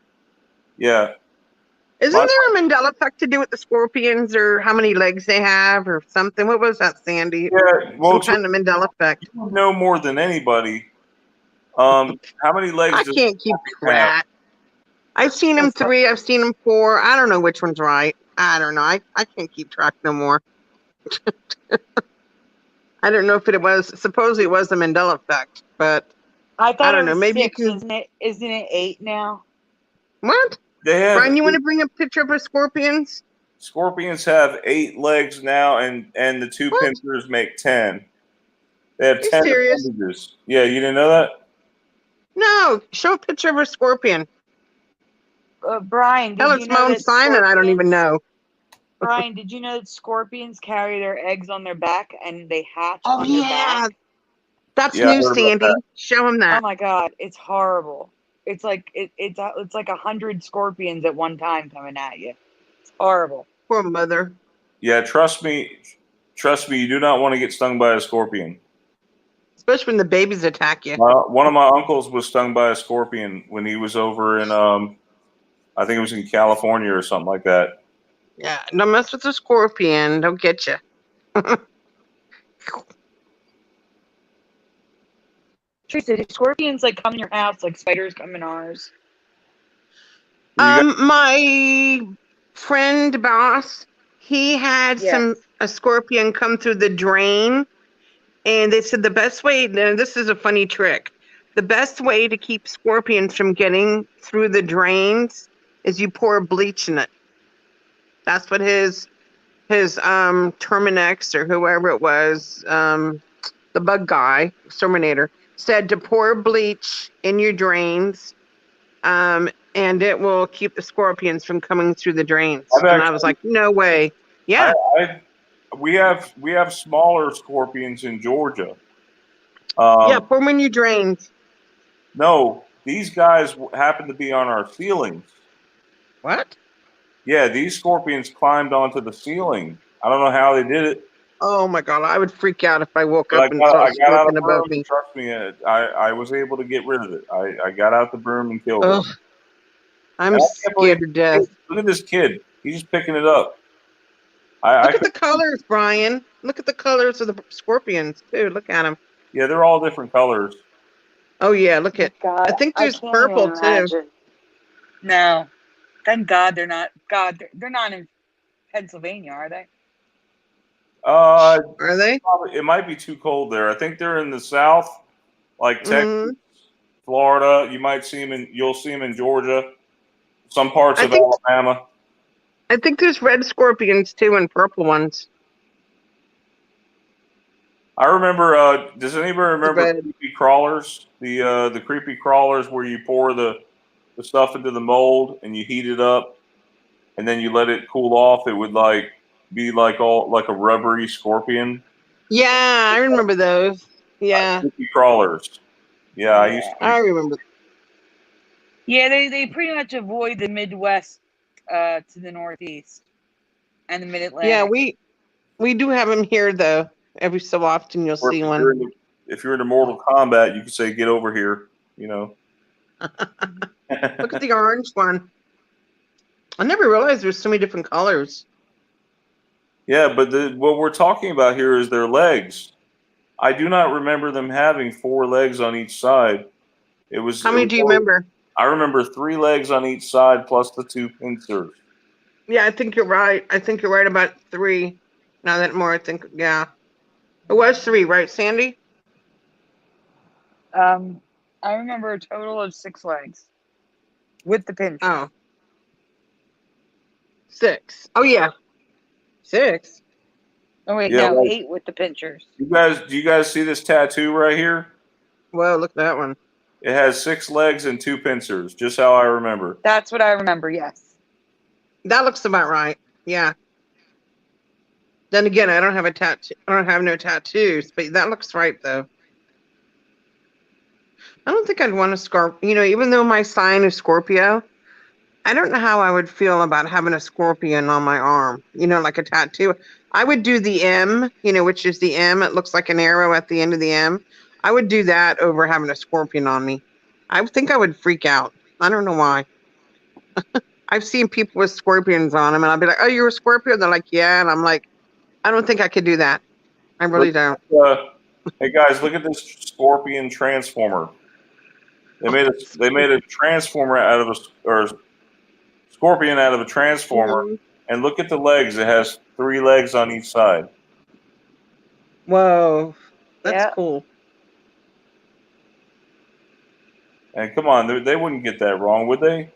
Yeah. Isn't My- there a Mandela effect to do with the scorpions or how many legs they have or something? What was that, Sandy? Yeah. Well, Some kind of Mandela effect. you would know more than anybody. How many legs I does can't keep have? track. I've seen them 3. I've seen them 4. I don't know which one's right. I don't know. I can't keep track no more. I don't know if it was. Supposedly it was the Mandela effect, but I thought I don't it know. was Maybe 6, you can. isn't it 8 now? What? They have Brian, you want to bring a picture of our scorpions? scorpions have 8 legs now, and the 2 What? pincers make 10. They have You 10 serious? appendages. Yeah, you didn't know that? No. Show a picture of a scorpion. Brian, did Hell, you it's know Mount that Simon. I don't even know. Brian, did you know that scorpions carry their eggs on their back and they hatch Oh on their yeah, back? that's Yeah, I new, heard about Sandy. that. Show him Oh that. my God, it's horrible. It's like it's like 100 scorpions at one time coming at you. It's horrible. Poor mother. Yeah, trust me, you do not want to get stung by a scorpion. Especially when the babies attack you. One of my uncles was stung by a scorpion when he was over in, I think it was in California or something like that. Yeah, don't mess with the scorpion. They'll get you. Teresa, do scorpions like come in your house like spiders come in ours? My friend boss, he had Yes. a scorpion come through the drain, and they said the best way. Now this is a funny trick. The best way to keep scorpions from getting through the drains is you pour bleach in it. That's what his Terminex or whoever it was, the bug guy, exterminator, said to pour bleach in your drains, and it will keep the scorpions from coming through the drains. And I was like, no way. Yeah. We have smaller scorpions in Georgia. Yeah, pour them in your drains. No, these guys happen to be on our ceilings. What? Yeah, these scorpions climbed onto the ceiling. I don't know how they did it. Oh my God, I would freak out if I woke But up and saw a I got out scorpion the broom. above me. Trust me, I was able to get rid of it. I got out the broom and killed it. I'm And I can't believe- scared to death. Look at this kid. He's just picking it up. Look at the colors, Brian. Look at the colors of the scorpions, too. Look at them. Yeah, they're all different colors. Oh, yeah, look at. God, I think there's can't purple, even too. imagine. No, thank God they're not. God, they're not in Pennsylvania, are they? Are they? It might be too cold there. I think they're in the south, like Texas, Mhm. Florida. You'll see them in Georgia, some parts of Alabama. I think there's red scorpions, too, and purple ones. I remember. Does anybody remember Red. creepy crawlers? The creepy crawlers where you pour the stuff into the mold and you heat it up, and then you let it cool off. It would be like a rubbery scorpion. Yeah, I remember those. Yeah, Creepy crawlers. Yeah, I used to. I remember. Yeah, they pretty much avoid the Midwest to the Northeast and the Mid-Atlantic. Yeah, we do have them here, though. Every so often you'll see one. If you're into Mortal Kombat, you can say, "Get over here," you know. Look at the orange one. I never realized there's so many different colors. Yeah, but what we're talking about here is their legs. I do not remember them having 4 legs on each side. It was. How many do you remember? I remember 3 legs on each side plus the 2 pincers. Yeah, I think you're right. I think you're right about 3. Now that more, I think, yeah. It was 3, right, Sandy? I remember a total of 6 legs with the pinch. Oh. 6. Oh, yeah. 6. Oh wait, Yeah, no, like- 8 with the pinchers. Do you guys see this tattoo right here? Whoa, look at that one. It has 6 legs and 2 pincers, just how I remember. That's what I remember. Yes. That looks about right. Yeah. Then again, I don't have a tattoo. I don't have no tattoos, but that looks right though. I don't think I'd want a Scorpio. You know, even though my sign is Scorpio, I don't know how I would feel about having a scorpion on my arm. You know, like a tattoo. I would do the M. You know, which is the M. It looks like an arrow at the end of the M. I would do that over having a scorpion on me. I think I would freak out. I don't know why. I've seen people with scorpions on them, and I'll be like, "Oh, you're a Scorpio?" They're like, "Yeah," and I'm like, "I don't think I could do that. I really don't." Hey guys, look at this scorpion transformer. They made a transformer out of or scorpion out of a transformer, and look at the legs. It has 3 legs on each side. Whoa, that's Yeah. cool. And come on, they wouldn't get that wrong, would they?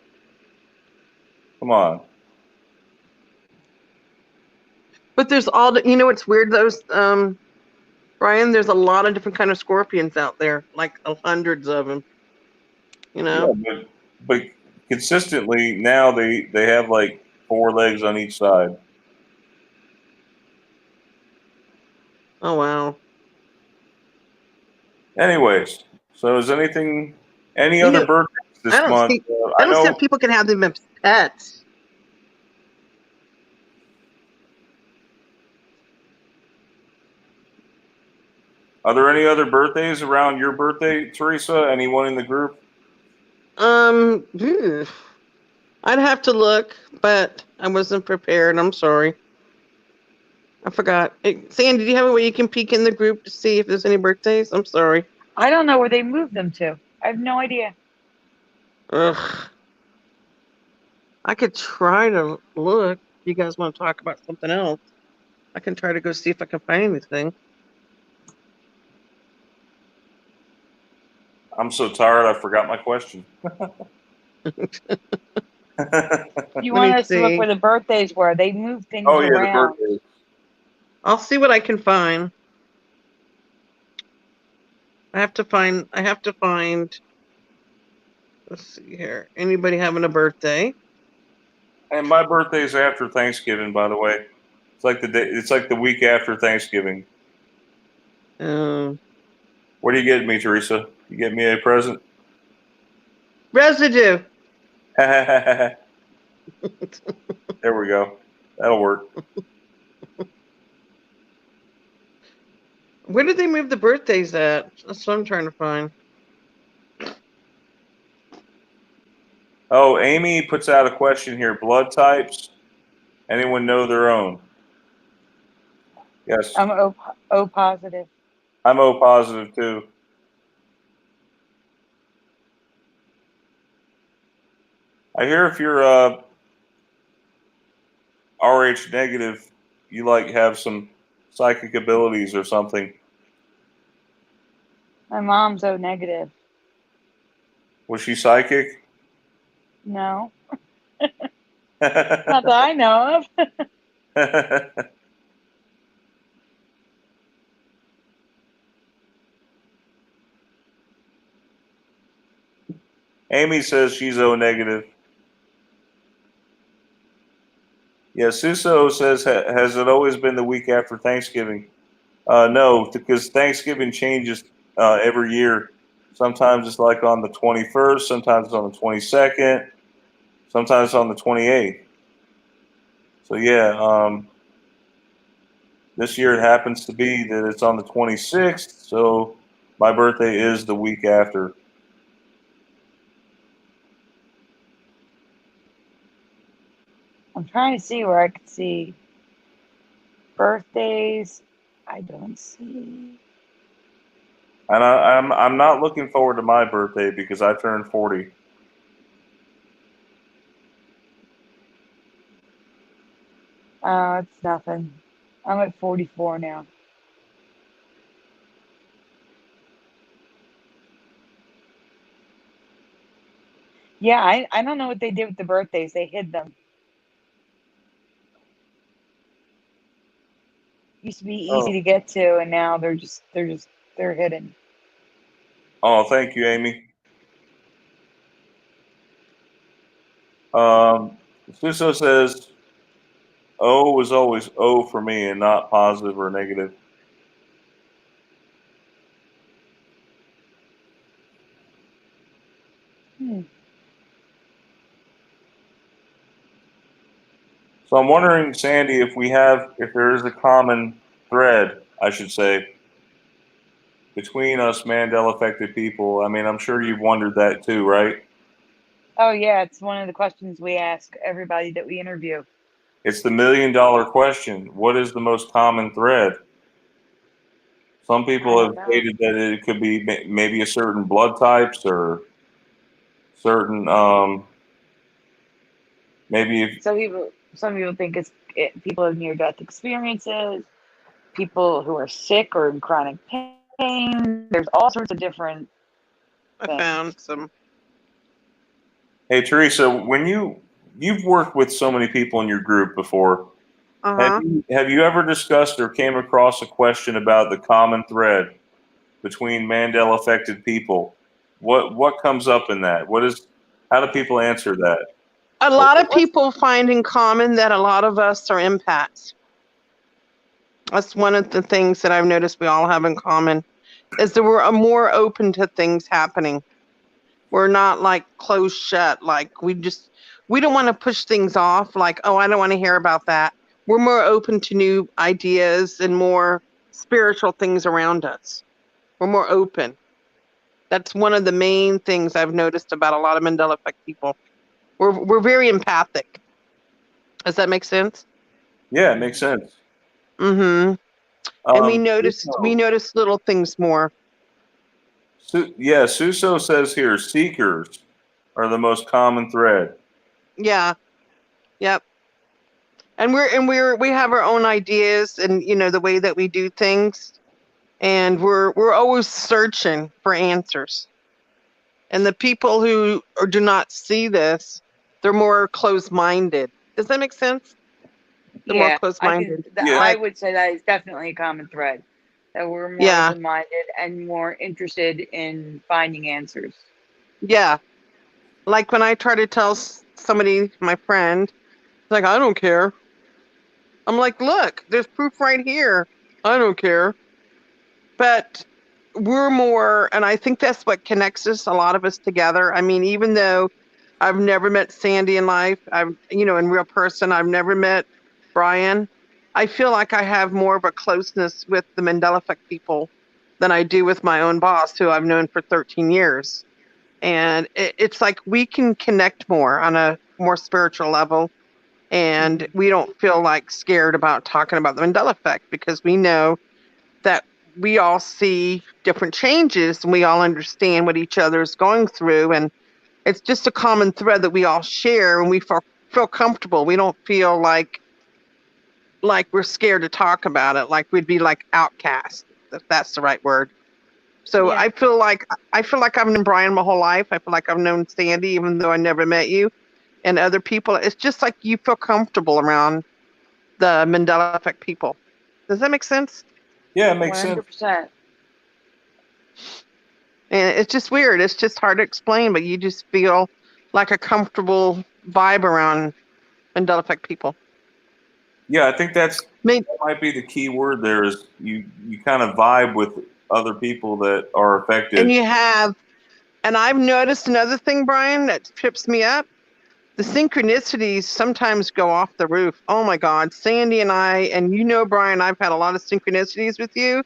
Come on. But there's all the, you know, it's weird. Those Brian, there's a lot of different kind of scorpions out there, like hundreds of them. You know. Yeah, but consistently now they have like 4 legs on each side. Oh wow. Anyways, so is any You other know, birthdays this I don't month? see. I don't see how people can have them as pets. Are there any other birthdays around your birthday, Teresa? Anyone in the group? I'd have to look, but I wasn't prepared. I'm sorry. I forgot. Hey, Sandy, do you have a way you can peek in the group to see if there's any birthdays? I'm sorry. I don't know where they moved them to. I have no idea. Ugh. I could try to look. If you guys want to talk about something else, I can try to go see if I can find anything. I'm so tired, I forgot my question. You Let me want us to look see. where the birthdays were? They moved things Oh yeah, the around. birthdays. I'll see what I can find. I have to find. Let's see here. Anybody having a birthday? And my birthday's after Thanksgiving, by the way. It's like the day. It's like the week after Thanksgiving. Um, What are you getting me, Teresa? You get me a present? residue. There we go. That'll work. Where did they move the birthdays at? That's what I'm trying to find. Oh, Amy puts out a question here. Blood types. Anyone know their own? Yes. I'm O positive. I'm O positive too. I hear if you're RH negative, you like have some psychic abilities or something. My mom's O negative. Was she psychic? No, not that I know of. Amy says she's O negative. Yeah, Suso says, has it always been the week after Thanksgiving? No, because Thanksgiving changes every year. Sometimes it's like on the 21st, sometimes it's on the 22nd, sometimes on the 28th. So yeah, this year it happens to be that it's on the 26th, so my birthday is the week after. I'm trying to see where I could see birthdays. I don't see. And I'm not looking forward to my birthday because I turned 40. It's nothing. I'm at 44 now. Yeah, I don't know what they did with the birthdays. They hid them. Used to be easy to get to, and now they're hidden. Oh, thank you, Amy. Suso says O was always O for me and not positive or negative. So I'm wondering, Sandy, if there is a common thread, I should say, between us Mandela affected people. I mean, I'm sure you've wondered that too, right? Oh yeah, it's one of the questions we ask everybody that we interview. It's the $1 million question. What is the most common thread? Some people have stated that it could be maybe a certain blood types or certain maybe if some people think people have near-death experiences, people who are sick or in chronic pain. There's all sorts of different I things. found some. Hey Teresa, when you've worked with so many people in your group before, have you ever discussed or came across a question about the common thread between Mandela affected people? What comes up in that? How do people answer that? A lot of people find in common that a lot of us are empaths. That's one of the things that I've noticed we all have in common, is that we're more open to things happening. We're not like closed shut. Like we don't want to push things off. Like, oh, I don't want to hear about that. We're more open to new ideas and more spiritual things around us. We're more open. That's one of the main things I've noticed about a lot of Mandela effect people. We're very empathic. Does that make sense? Yeah, it makes sense. Mm-hmm. And we notice little things more. Yeah, Suso says here, seekers are the most common thread. Yeah. Yep. And we have our own ideas and the way that we do things. And we're always searching for answers. And the people who do not see this, they're more closed-minded. Does that make sense? They're more closed-minded. I would say that is definitely a common thread. That we're more open-minded and more interested in finding answers. Yeah. Like when I try to tell somebody, my friend, like, I don't care. I'm like, look, there's proof right here. I don't care. But we're more, and I think that's what connects us, a lot of us together. I mean, even though I've never met Sandy in life, in real person, I've never met Brian, I feel like I have more of a closeness with the Mandela Effect people than I do with my own boss, who I've known for 13 years. And it's like we can connect more on a more spiritual level. And we don't feel like scared about talking about the Mandela Effect because we know that we all see different changes and we all understand what each other is going through. And it's just a common thread that we all share and we feel comfortable. We don't feel like we're scared to talk about it, like we'd be like outcast, if that's the right word. So I feel like I've known Brian my whole life. I feel like I've known Sandy, even though I never met you, and other people. It's just like you feel comfortable around the Mandela Effect people. Does that make sense? Yeah, it makes 100%. sense. And it's just weird. It's just hard to explain, but you just feel like a comfortable vibe around Mandela Effect people. Yeah, I think that might be the key word there is you kind of vibe with other people that are affected. And I've noticed another thing, Brian, that trips me up. The synchronicities sometimes go off the roof. Oh my God, Sandy and I, and Brian, I've had a lot of synchronicities with you.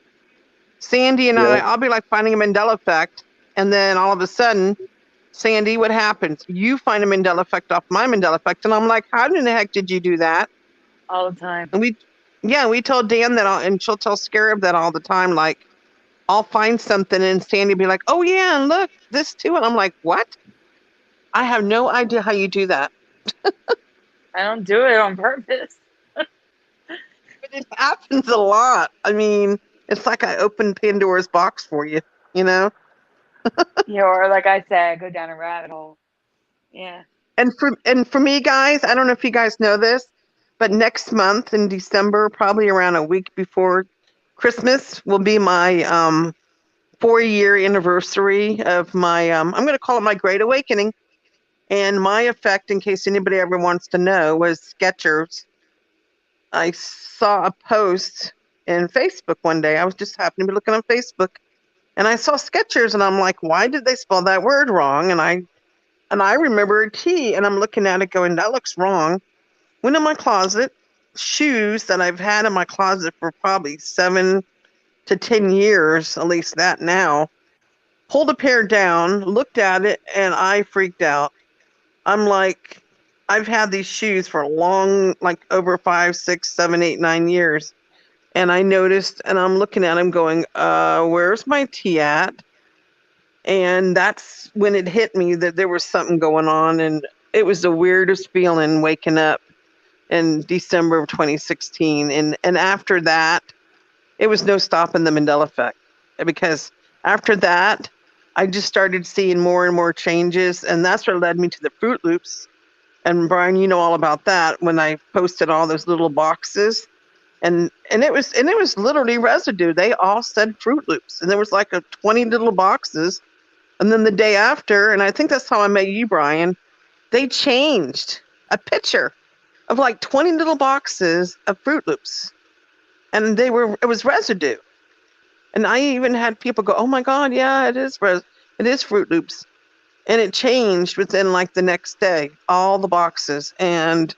Sandy and I'll be like finding a Mandela effect, and then all of a sudden, Sandy, what happens? You find a Mandela effect off my Mandela effect, and I'm like, how in the heck did you do that? All the time. And we told Dan that, and she'll tell Scarab that all the time. Like, I'll find something, and Sandy be like, "Oh yeah, and look, this too," and I'm like, "What? I have no idea how you do that." I don't do it on purpose. But it happens a lot. I mean, it's like I opened Pandora's box for you, or like I said, go down a rabbit hole. Yeah. And for me, guys, I don't know if you guys know this, but next month in December, probably around a week before Christmas, will be my 4-year anniversary of my I'm going to call it my Great Awakening. And my effect, in case anybody ever wants to know, was Skechers. I saw a post in Facebook one day. I was just happening to be looking on Facebook, and I saw Skechers, and I'm like, why did they spell that word wrong? And I remember a T, and I'm looking at it going, that looks wrong. Went in my closet, shoes that I've had in my closet for probably 7 to 10 years, at least that now. Pulled a pair down, looked at it, and I freaked out. I'm like, I've had these shoes for a long, like over 5, 6, 7, 8, 9 years. And I noticed, and I'm looking at them going, where's my T at? And that's when it hit me that there was something going on. And it was the weirdest feeling waking up in December of 2016. And after that, it was no stopping the Mandela effect. Because after that, I just started seeing more and more changes. And that's what led me to the Fruit Loops. And Brian, you know all about that when I posted all those little boxes. And it was literally residue. They all said Fruit Loops. And there was like 20 little boxes. And then the day after, and I think that's how I met you, Brian, they changed a picture of like 20 little boxes of Fruit Loops. And it was residue. And I even had people go, oh my God, yeah, it is Fruit Loops. And it changed within like the next day, all the boxes. And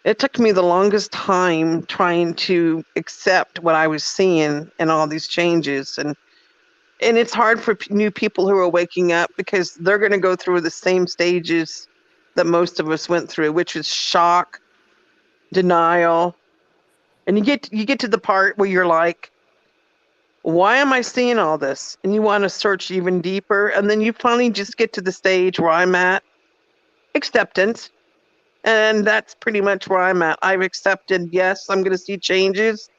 it took me the longest time trying to accept what I was seeing and all these changes. And it's hard for new people who are waking up because they're going to go through the same stages that most of us went through, which is shock, denial. And you get to the part where you're like, why am I seeing all this? And you want to search even deeper. And then you finally just get to the stage where I'm at, acceptance. And that's pretty much where I'm at. I've accepted, yes, I'm going to see changes.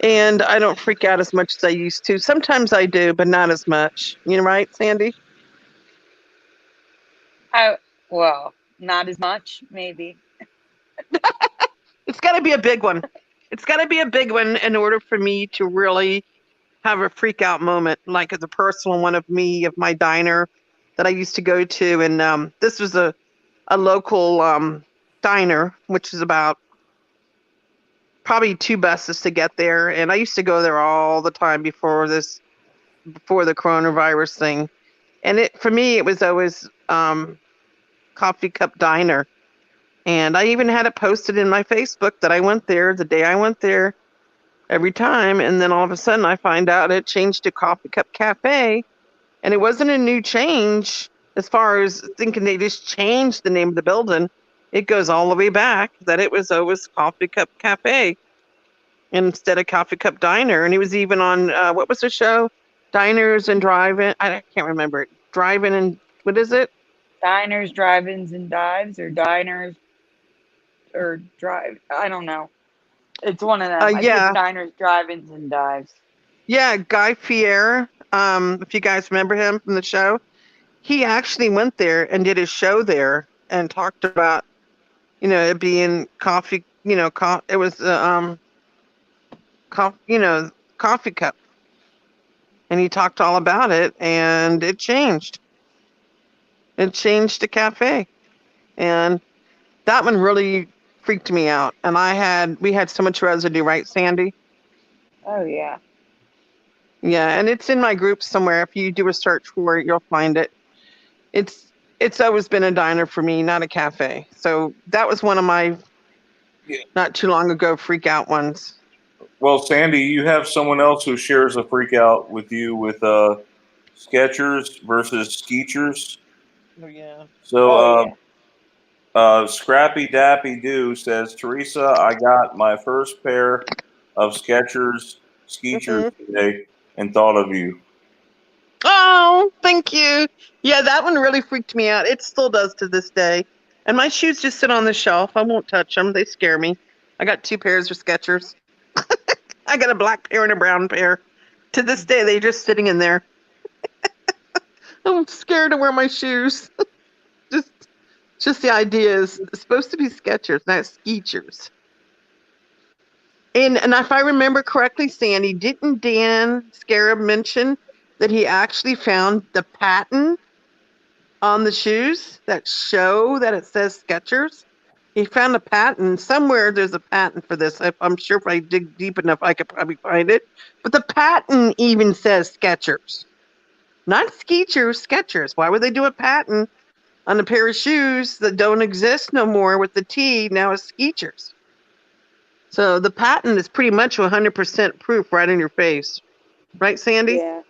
And I don't freak out as much as I used to. Sometimes I do, but not as much. You know, right, Sandy? Well, not as much, maybe. It's got to be a big one. It's got to be a big one in order for me to really have a freak out moment, like as a personal one of my diner that I used to go to. And this was a local diner, which is about probably 2 buses to get there. And I used to go there all the time before the coronavirus thing. And for me, it was always Coffee Cup Diner. And I even had it posted in my Facebook that I went there the day I went there every time. And then all of a sudden I find out it changed to Coffee Cup Cafe. And it wasn't a new change as far as thinking they just changed the name of the building. It goes all the way back that it was always Coffee Cup Cafe instead of Coffee Cup Diner. And he was even on, what was the show? Diners and Drive-In. I can't remember it. Drive-In and, what is it? Diners, drive-ins, and dives, or diners, or drive. I don't know. It's one of them. I think it's diners, drive-ins, and dives. Yeah, Guy Fieri. If you guys remember him from the show, he actually went there and did his show there and talked about, it being coffee. It was Coffee Cup, and he talked all about it, and it changed. It changed to cafe, and that one really freaked me out. And we had so much residue, right, Sandy? Oh yeah. Yeah, and it's in my group somewhere. If you do a search for it, you'll find it. It's always been a diner for me, not a cafe. So that was one of my not too long ago freak out ones. Well, Sandy, you have someone else who shares a freak out with you with Skechers versus Skeechers. Oh yeah. So Scrappy Dappy Doo says, Teresa, I got my first pair of Skeechers today and thought of you. Oh, thank you. Yeah, that one really freaked me out. It still does to this day. And my shoes just sit on the shelf. I won't touch them. They scare me. I got 2 pairs of Skechers. I got a black pair and a brown pair. To this day, they're just sitting in there. I'm scared to wear my shoes. just the idea is it's supposed to be Skechers, not Skeechers. And if I remember correctly, Sandy, didn't Dan Scarab mention that he actually found the patent on the shoes that show that it says Skechers. He found a patent somewhere. There's a patent for this. I'm sure if I dig deep enough, I could probably find it. But the patent even says Skechers, not Skeechers. Skechers. Why would they do a patent on a pair of shoes that don't exist no more with the T? Now it's Skeechers. So the patent is pretty much 100% proof right in your face, right, Sandy? Yeah.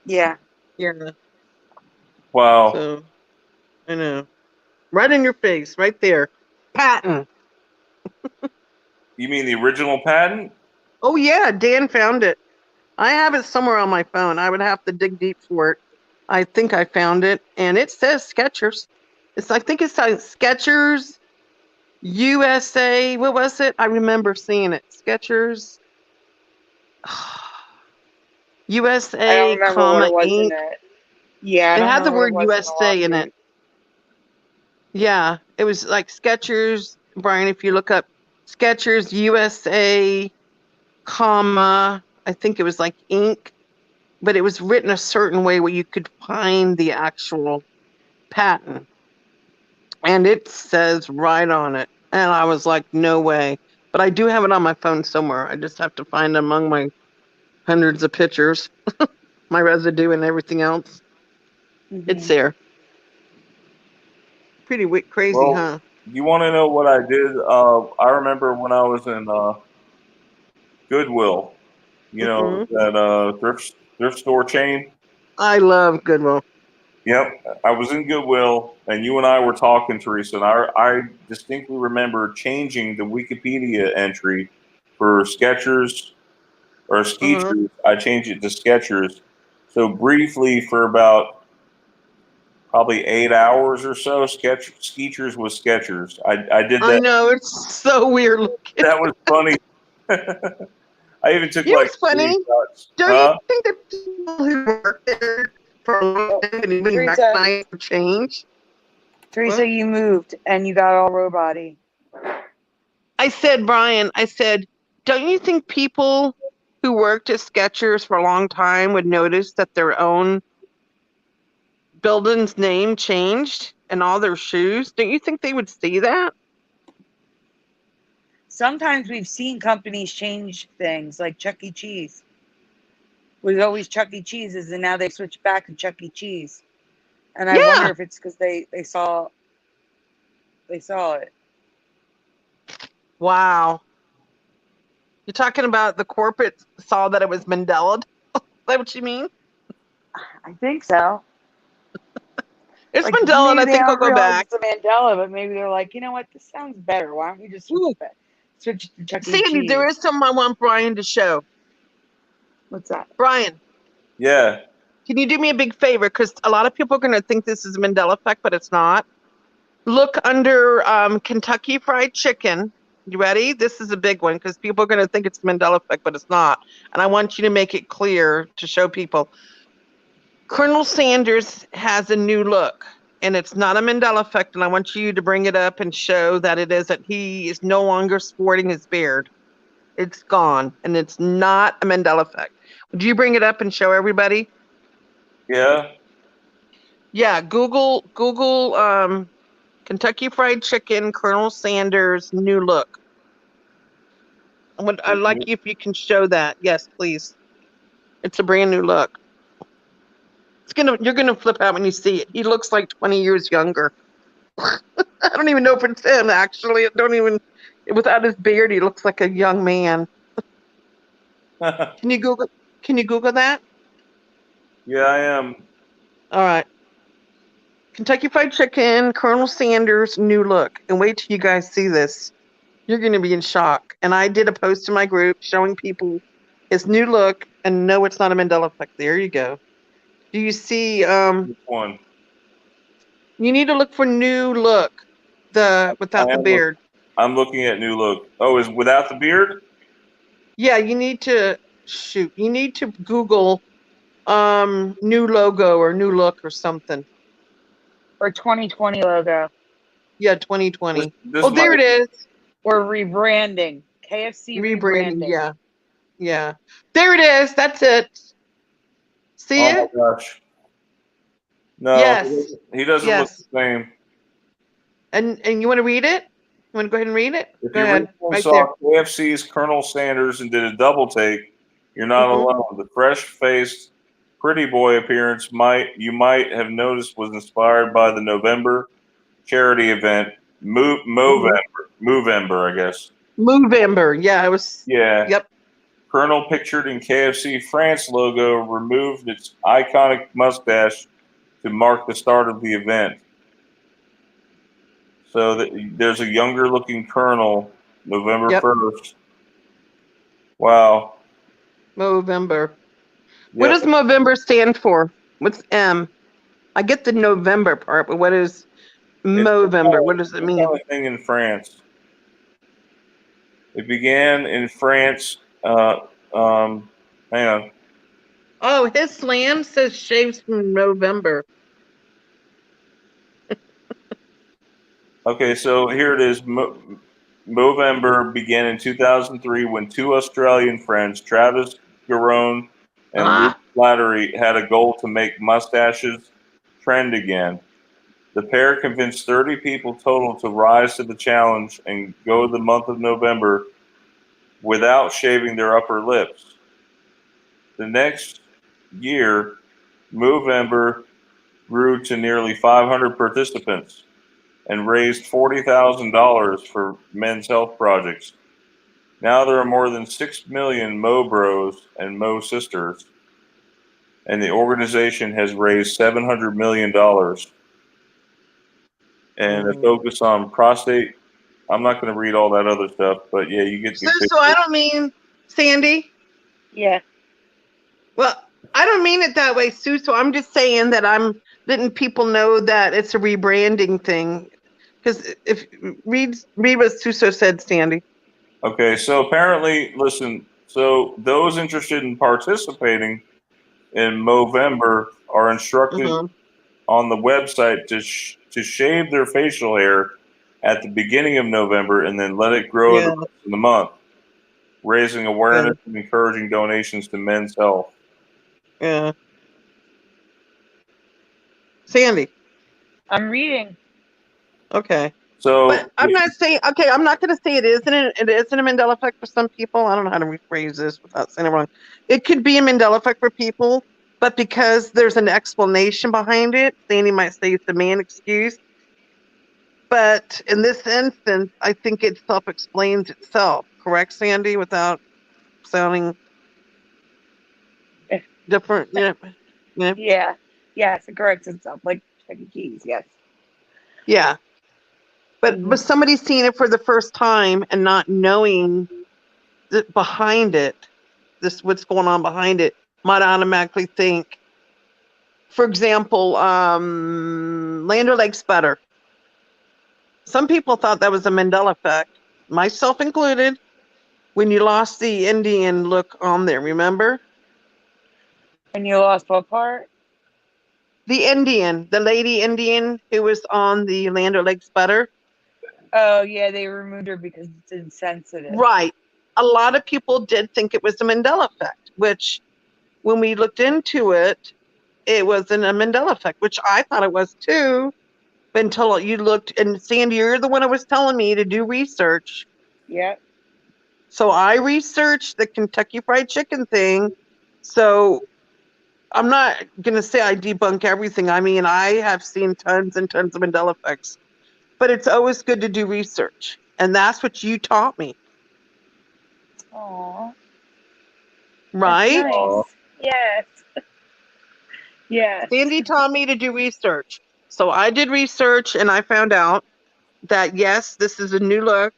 Yeah. Yeah. Wow. So I know, right in your face, right there, patent. You mean the original patent? Oh yeah, Dan found it. I have it somewhere on my phone. I would have to dig deep for it. I think I found it, and it says Skechers. I think it's Skechers USA. What was it? I remember seeing it. Skechers I don't USA, remember what it was in Inc. it. Yeah, I It don't had the remember word what it was USA in it. Yeah, it was like Skechers, Brian. If you look up Skechers USA, comma, I think it was like Inc. But it was written a certain way where you could find the actual patent. And it says right on it. And I was like, no way. But I do have it on my phone somewhere. I just have to find among my hundreds of pictures, my residue and everything else. It's there. Pretty crazy, Well, huh? you want to know what I did? I remember when I was in Goodwill, that thrift store chain. I love Goodwill. Yep, I was in Goodwill, and you and I were talking, Teresa, and I distinctly remember changing the Wikipedia entry for Skechers or Skeechers. I changed it to Skechers. So briefly, for about probably 8 hours or so, Skeechers was Skechers. I did I that. know, it's so weird looking. That was funny. I even took You know like what's funny? screenshots. Don't you think that people who work there for a long time can even Teresa. recognize the change? Teresa, What? you moved and you got all robot-y. I said, Brian, don't you think people who worked at Skechers for a long time would notice that their own building's name changed and all their shoes? Don't you think they would see that? Sometimes we've seen companies change things, like Chuck E. Cheese. Was always Chuck E. Cheese's, and now they switched back to Chuck E. Cheese. And I wonder Yeah. if it's because they saw it. Wow. You're talking about the corporate saw that it was Mandela? Is that what you mean? I think so. It's Like, Mandela, and I maybe they think I'll don't go realize back. it's a Mandela, but maybe they're like, you know what, this sounds better. Why don't we just switch it to Chuck E. Sandy, Cheese? there is something I want Brian to show. What's that? Brian, Yeah. can you do me a big favor? Because a lot of people are going to think this is a Mandela effect, but it's not. Look under Kentucky Fried Chicken. You ready? This is a big one because people are going to think it's Mandela effect, but it's not. And I want you to make it clear to show people. Colonel Sanders has a new look, and it's not a Mandela effect. And I want you to bring it up and show that it is that he is no longer sporting his beard. It's gone, and it's not a Mandela effect. Would you bring it up and show everybody? Yeah. Yeah, Google Kentucky Fried Chicken, Colonel Sanders new look. I'd like you if you can show that. Yes, please. It's a brand new look. You're gonna flip out when you see it. He looks like 20 years younger. I don't even know if it's him actually. Without his beard, he looks like a young man. Can you Google that? Yeah, I am. All right. Kentucky Fried Chicken, Colonel Sanders new look. And wait till you guys see this. You're going to be in shock. And I did a post in my group showing people his new look, and no, it's not a Mandela effect. There you go. Do you see? Which one? You need to look for new look, without the beard. I'm looking at new look. Oh, is without the beard? Yeah, you need to You need to Google new logo or new look or something. Or 2020 logo. Yeah, 2020. This There it is. Or rebranding. KFC rebranding. Yeah. Yeah. There it is. That's it. See it? Oh my gosh. No, Yes. he doesn't look Yes. the same. And you want to read it? You want to go ahead and read it? If Go you ahead. recently Right saw there. KFC's Colonel Sanders and did a double take, you're not Mhm. alone. The fresh-faced, pretty boy appearance you might have noticed was inspired by the November charity event, Movember, I guess. Movember. Yeah, it was. Yeah. Yep. Colonel, pictured in KFC France logo, removed its iconic mustache to mark the start of the event. So there's a younger looking Colonel, November Yep. 1st. Wow. Movember. What Yep. does Movember stand for? What's M? I get the November part, but what is It's Movember? What does it some mean? kind of thing in France. It began in France. Hang on. Oh, his slam says shaves from November. Okay, so here it is. Movember began in 2003 when two Australian friends, Travis Garone and Luke Slattery, had a goal to make mustaches trend again. The pair convinced 30 people total to rise to the challenge and go the month of November without shaving their upper lips. The next year, Movember grew to nearly 500 participants and raised $40,000 for men's health projects. Now there are more than 6 million Mo Bros and Mo Sisters, and the organization has raised $700 million. And a focus on prostate. I'm not going to read all that other stuff, but yeah, you get the picture. So I don't mean Sandy. Yeah. Well, I don't mean it that way, Sue. So I'm just saying that I'm letting people know that it's a rebranding thing. Because if read what Suso said, Sandy. Okay, so apparently, listen, so those interested in participating in Movember are instructed on the website to shave their facial hair at the beginning of November and then let it grow the rest of the month, raising awareness and encouraging donations to men's health. Yeah. Sandy. I'm reading. Okay. So, but I'm not saying, okay, I'm not going to say it isn't a Mandela effect for some people. I don't know how to rephrase this without saying it wrong. It could be a Mandela effect for people, but because there's an explanation behind it, Sandy might say it's a man excuse. But in this instance, I think it self-explains itself. Correct, Sandy, without sounding different? Yeah. Yeah. Yes, it corrects itself. Like Chuck E. Cheese, yes. Yeah. But somebody seeing it for the first time and not knowing that behind it, what's going on behind it, might automatically think, for example, Land O'Lakes butter. Some people thought that was a Mandela effect, myself included, when you lost the Indian look on there, remember? And you lost what part? The lady Indian who was on the Land O'Lakes butter. Oh, yeah, they removed her because it's insensitive. Right. A lot of people did think it was the Mandela effect, which when we looked into it, it wasn't a Mandela effect, which I thought it was too, until you looked. And Sandy, you're the one who was telling me to do research. Yep. So I researched the Kentucky Fried Chicken thing. So I'm not going to say I debunk everything. I mean, I have seen tons and tons of Mandela effects, but it's always good to do research. And that's what you taught me. Aww. Right? That's nice. Yes. Yes. Sandy taught me to do research. So I did research and I found out that, yes, this is a new look.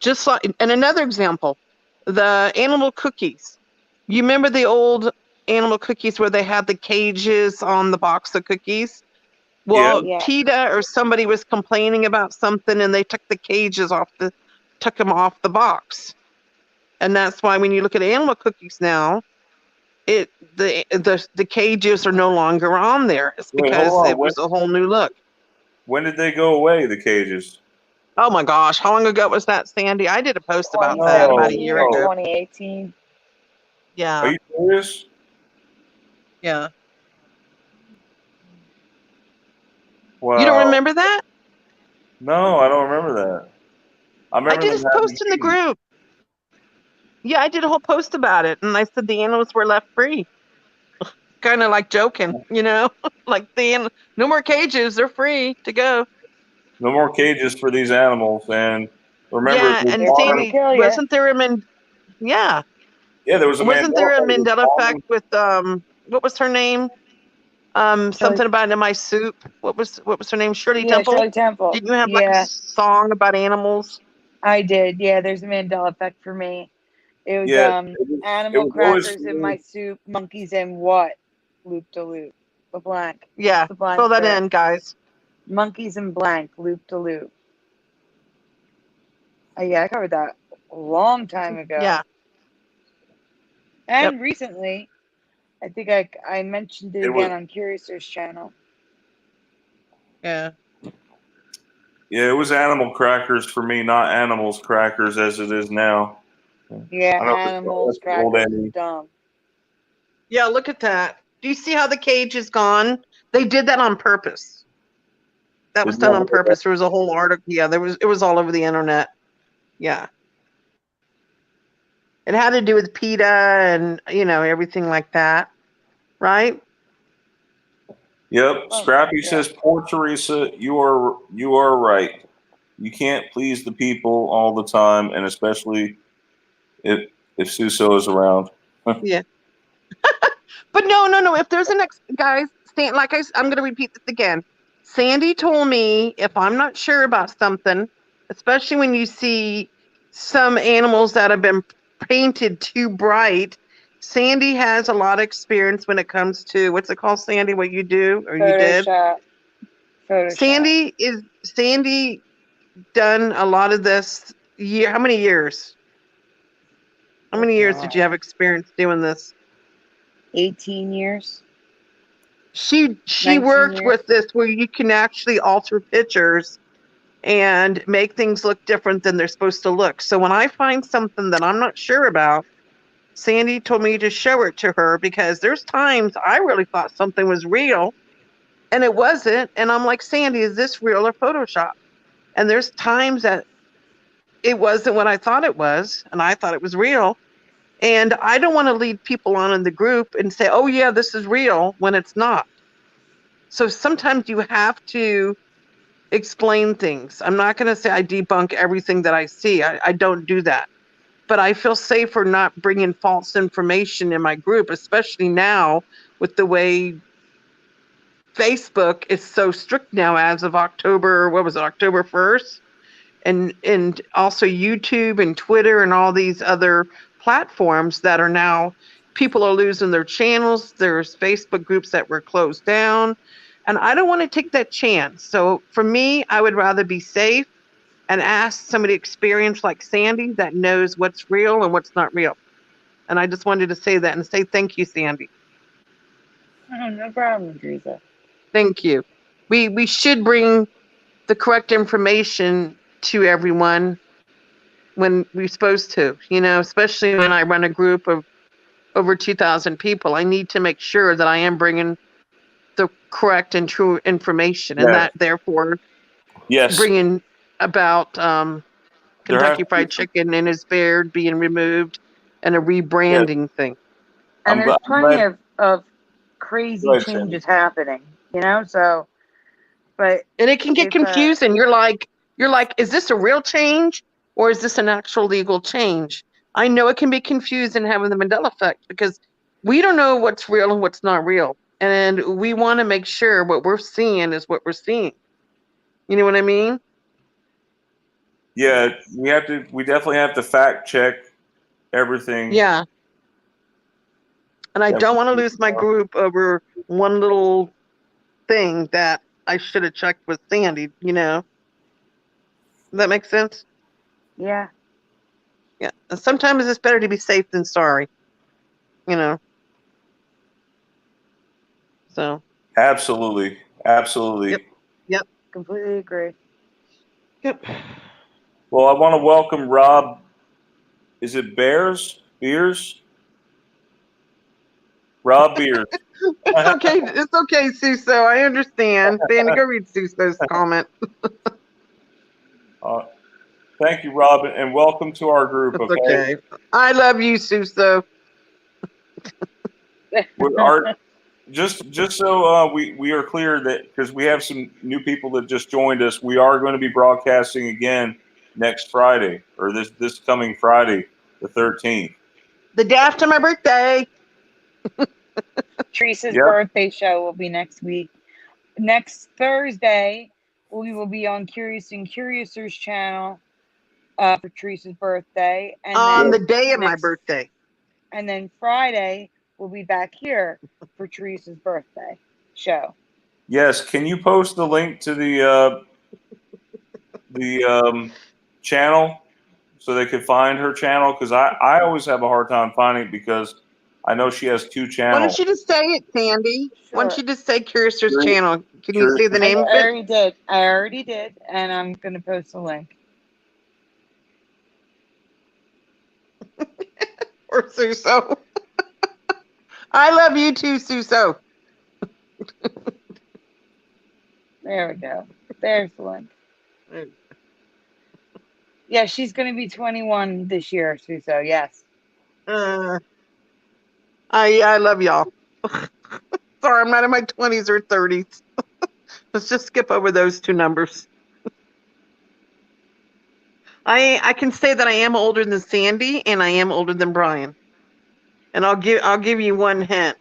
Just like, and another example, the animal cookies. You remember the old animal cookies where they had the cages on the box of cookies? Well, Yeah. PETA or somebody was complaining about something and they took the cages took them off the box. And that's why when you look at animal cookies now, the cages are no longer on there. It's because it was a whole new look. When did they go away, the cages? Oh my gosh, how long ago was that, Sandy? I did a post about that about a year ago. 2018. Yeah. Are you serious? Yeah. Wow. You don't remember that? No, I don't remember that. I I remember did them a having post in the meetings. group. Yeah, I did a whole post about it, and I said the animals were left free. Kind of like joking, like no more cages, they're free to go. No more cages for these animals. And remember, Yeah, and They're gonna Sandy, kill you. wasn't there yeah, yeah, there was a wasn't there a Mandela effect Mandela with what was her name? Something about in my soup. What was her name? Shirley Yeah, Temple. Shirley Temple. Didn't you have like a Yeah, song about animals? I did. Yeah, there's a Mandela effect for me. It was Yeah, it animal was always crackers in my soup, monkeys and what? Loop de loop. The blank. Yeah, The blank fill that there. in, guys. Monkeys and blank, loop de loop. Yeah, I covered that a long time ago. Yeah. And recently, I think I mentioned it again on Curious's channel. Yeah. Yeah, it was animal crackers for me, not animals crackers as it is now. Yeah, I know animals that's old crackers Andy. is dumb. Yeah, look at that. Do you see how the cage is gone? They did that on purpose. That was done on purpose. There was a whole article. Yeah, it was all over the internet. Yeah. It had to do with PETA and, everything like that. Right? Yep. Oh, Scrappy yeah. says, "Poor Teresa, you are right. You can't please the people all the time, and especially if Suso is around." Yeah. But no. If there's guys, I'm going to repeat this again. Sandy told me if I'm not sure about something, especially when you see some animals that have been painted too bright, Sandy has a lot of experience when it comes to what's it called, Sandy? What you do or you did? Photoshop. Sandy done a lot of this year? How many years? How many years did you have experience doing this? 18 years. She 19 worked years. with this where you can actually alter pictures and make things look different than they're supposed to look. So when I find something that I'm not sure about, Sandy told me to show it to her because there's times I really thought something was real and it wasn't. And I'm like, Sandy, is this real or Photoshop? And there's times that it wasn't what I thought it was, and I thought it was real. And I don't want to lead people on in the group and say, oh, yeah, this is real when it's not. So sometimes you have to explain things. I'm not going to say I debunk everything that I see. I don't do that. But I feel safer not bringing false information in my group, especially now with the way Facebook is so strict now as of October 1st? And also YouTube and Twitter and all these other platforms that are now, people are losing their channels. There's Facebook groups that were closed down. And I don't want to take that chance. So for me, I would rather be safe and ask somebody experienced like Sandy that knows what's real and what's not real. And I just wanted to say that and say thank you, Sandy. Oh, no problem, Teresa. Thank you. We should bring the correct information to everyone when we're supposed to, especially when I run a group of over 2,000 people. I need to make sure that I am bringing the correct and true information, and that therefore bringing about Kentucky Fried Chicken and his beard being removed and a rebranding thing. And there's plenty of crazy changes happening, so, but. And it can get confusing. You're like, is this a real change or is this an actual legal change? I know it can be confusing having the Mandela effect because we don't know what's real and what's not real. And we want to make sure what we're seeing is what we're seeing. You know what I mean? Yeah, we definitely have to fact check everything. Yeah. And I don't want to lose my group over one little thing that I should have checked with Sandy, Does that make sense? Yeah. Yeah. And sometimes it's better to be safe than sorry. So. Absolutely. Yep. Completely agree. Yep. Well, I want to welcome Rob. Is it Beers? Rob Beers. It's okay, Suso. I understand. Sandy, go read Suso's comment. Thank you, Rob, and welcome to our group. It's Okay. okay. I love you, Suso. Just so we are clear that because we have some new people that just joined us, we are going to be broadcasting again next Friday or this coming Friday, the 13th. The day after my birthday. Teresa's Yep. birthday show will be next week. Next Thursday, we will be on Curious and Curiouser's channel for Teresa's birthday. And On then the day of my next- birthday. And then Friday, we'll be back here for Teresa's birthday show. Yes. Can you post the link to the channel so they could find her channel? Because I always have a hard time finding it because I know she has 2 Why channels. don't you just say it, Sandy? Why don't Sure. you just say Curious's Curious- channel? Can you say the name of I it? already did. I already did. And I'm going to post a link. Or Suso. I love you too, Suso. There we go. There's the link. Yeah, she's going to be 21 this year, Suso. Yes. I love y'all. Sorry, I'm not in my 20s or 30s. Let's just skip over those 2 numbers. I can say that I am older than Sandy and I am older than Brian. And I'll give you one hint.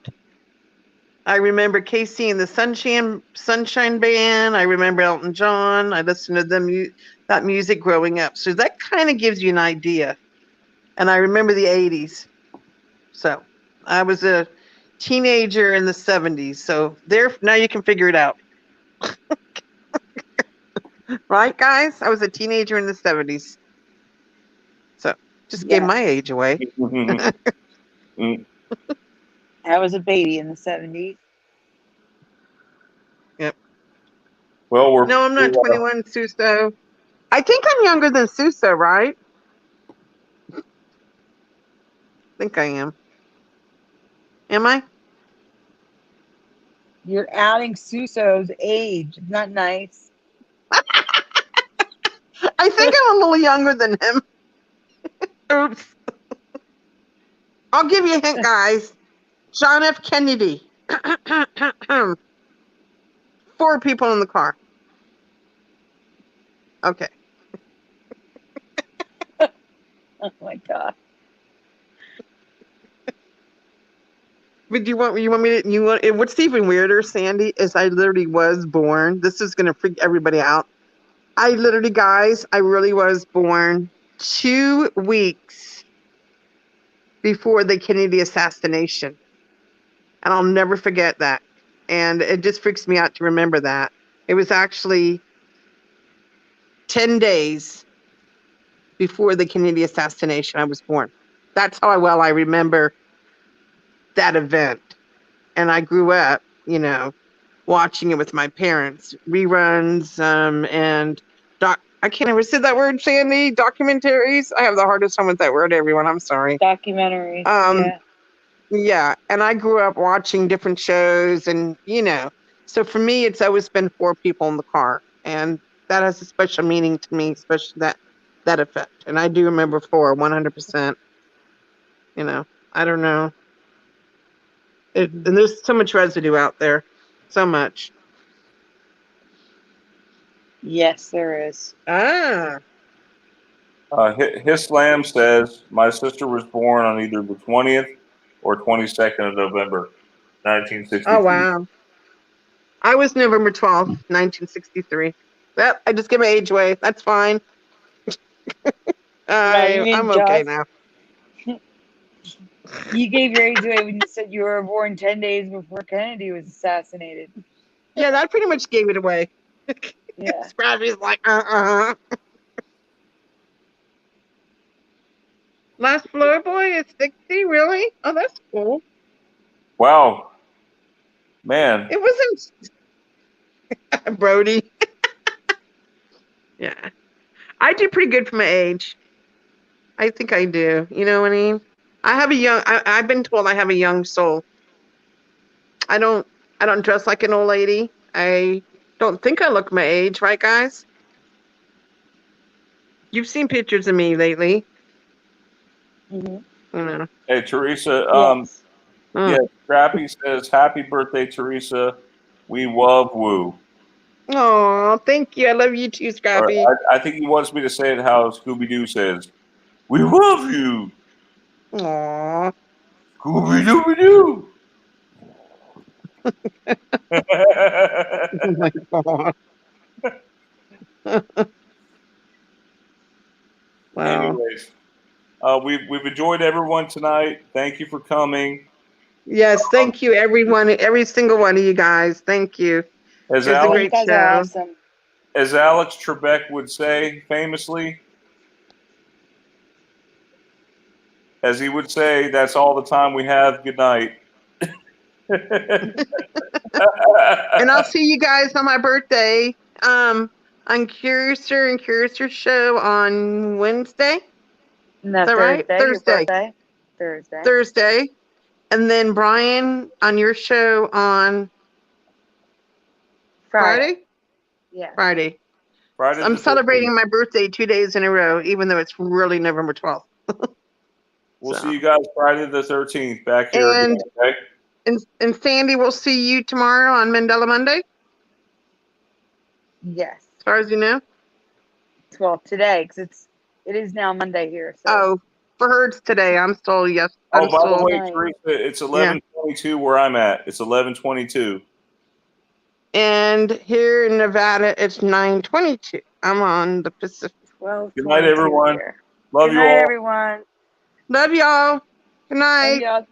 I remember Casey and the Sunshine Band. I remember Elton John. I listened to that music growing up. So that kind of gives you an idea. And I remember the 80s. So I was a teenager in the 70s. So now you can figure it out. Right, guys? I was a teenager in the 70s. So just gave my age away. I was a baby in the 70s. Yep. Well, No, I'm not 21, Suso. I think I'm younger than Suso, right? I think I am. Am I? You're outing Suso's age. It's not nice. I think I'm a little younger than him. Oops. I'll give you a hint, guys. John F. Kennedy. 4 people in the car. Okay. Oh my God. But what's even weirder, Sandy, is I literally was born. This is gonna freak everybody out. I really was born 2 weeks before the Kennedy assassination. And I'll never forget that. And it just freaks me out to remember that. It was actually 10 days before the Kennedy assassination I was born. That's how well I remember that event. And I grew up, watching it with my parents. Reruns, and I can't ever say that word, Sandy. Documentaries. I have the hardest time with that word, everyone. I'm sorry. Documentaries. Yeah. Yeah. And I grew up watching different shows and, so for me, it's always been 4 people in the car. And that has a special meaning to me, especially that effect. And I do remember 4, 100%. I don't know. And there's so much residue out there. So much. Yes, there is. Hislam says my sister was born on either the 20th or 22nd of November, 1963. Oh, wow. I was November 12th, 1963. Well, I just give my age away. That's fine. I'm okay now. You gave your age away when you said you were born 10 days before Kennedy was assassinated. Yeah, that pretty much gave it away. Yeah. Scrappy's like, Last Floor Boy is 60, really? Oh, that's cool. Wow. Man. It wasn't Brody. Yeah. I do pretty good for my age. I think I do. You know what I mean? I've been told I have a young soul. I don't dress like an old lady. I don't think I look my age, right, guys? You've seen pictures of me lately. Mhm. You know. Hey, Teresa. Yes. Yeah, Scrappy says, "Happy birthday, Teresa. We love Woo." Oh, thank you. I love you too, Or Scrappy. I think he wants me to say it how Scooby Doo says, "We love you, Aw. Scooby Dooby Doo." Oh my god. Wow. Anyways, we've enjoyed everyone tonight. Thank you for coming. Yes, thank you, everyone, every single one of you guys. Thank you. As It was a Alex, You great guys show. are awesome. as Alex Trebek would say famously, as he would say, "That's all the time we have. Good night." And I'll see you guys on my birthday. On Curiouser and Curiouser show on Wednesday. No, Is that right? Thursday. Your Thursday. birthday. Thursday. Thursday. And then Brian on your show on Friday? Yeah. Friday. Friday I'm the 13th. celebrating my birthday 2 days in a row, even though it's really November 12th. We'll So. see you guys Friday the 13th back here And- again, okay? And Sandy, we'll see you tomorrow on Mandela Monday, Yes. as far as you know. Well, today, because it is now Monday here. So. Oh, for her it's today. I'm still yes. Oh, I'm by still the way, Night. Teresa, it's 11:22 where I'm at. It's 11:22. and here in Nevada it's 9:22. I'm on the Pacific. 12. Good night, everyone. Here. Love Good you night, all. everyone. Love y'all. Good night. Love y'all.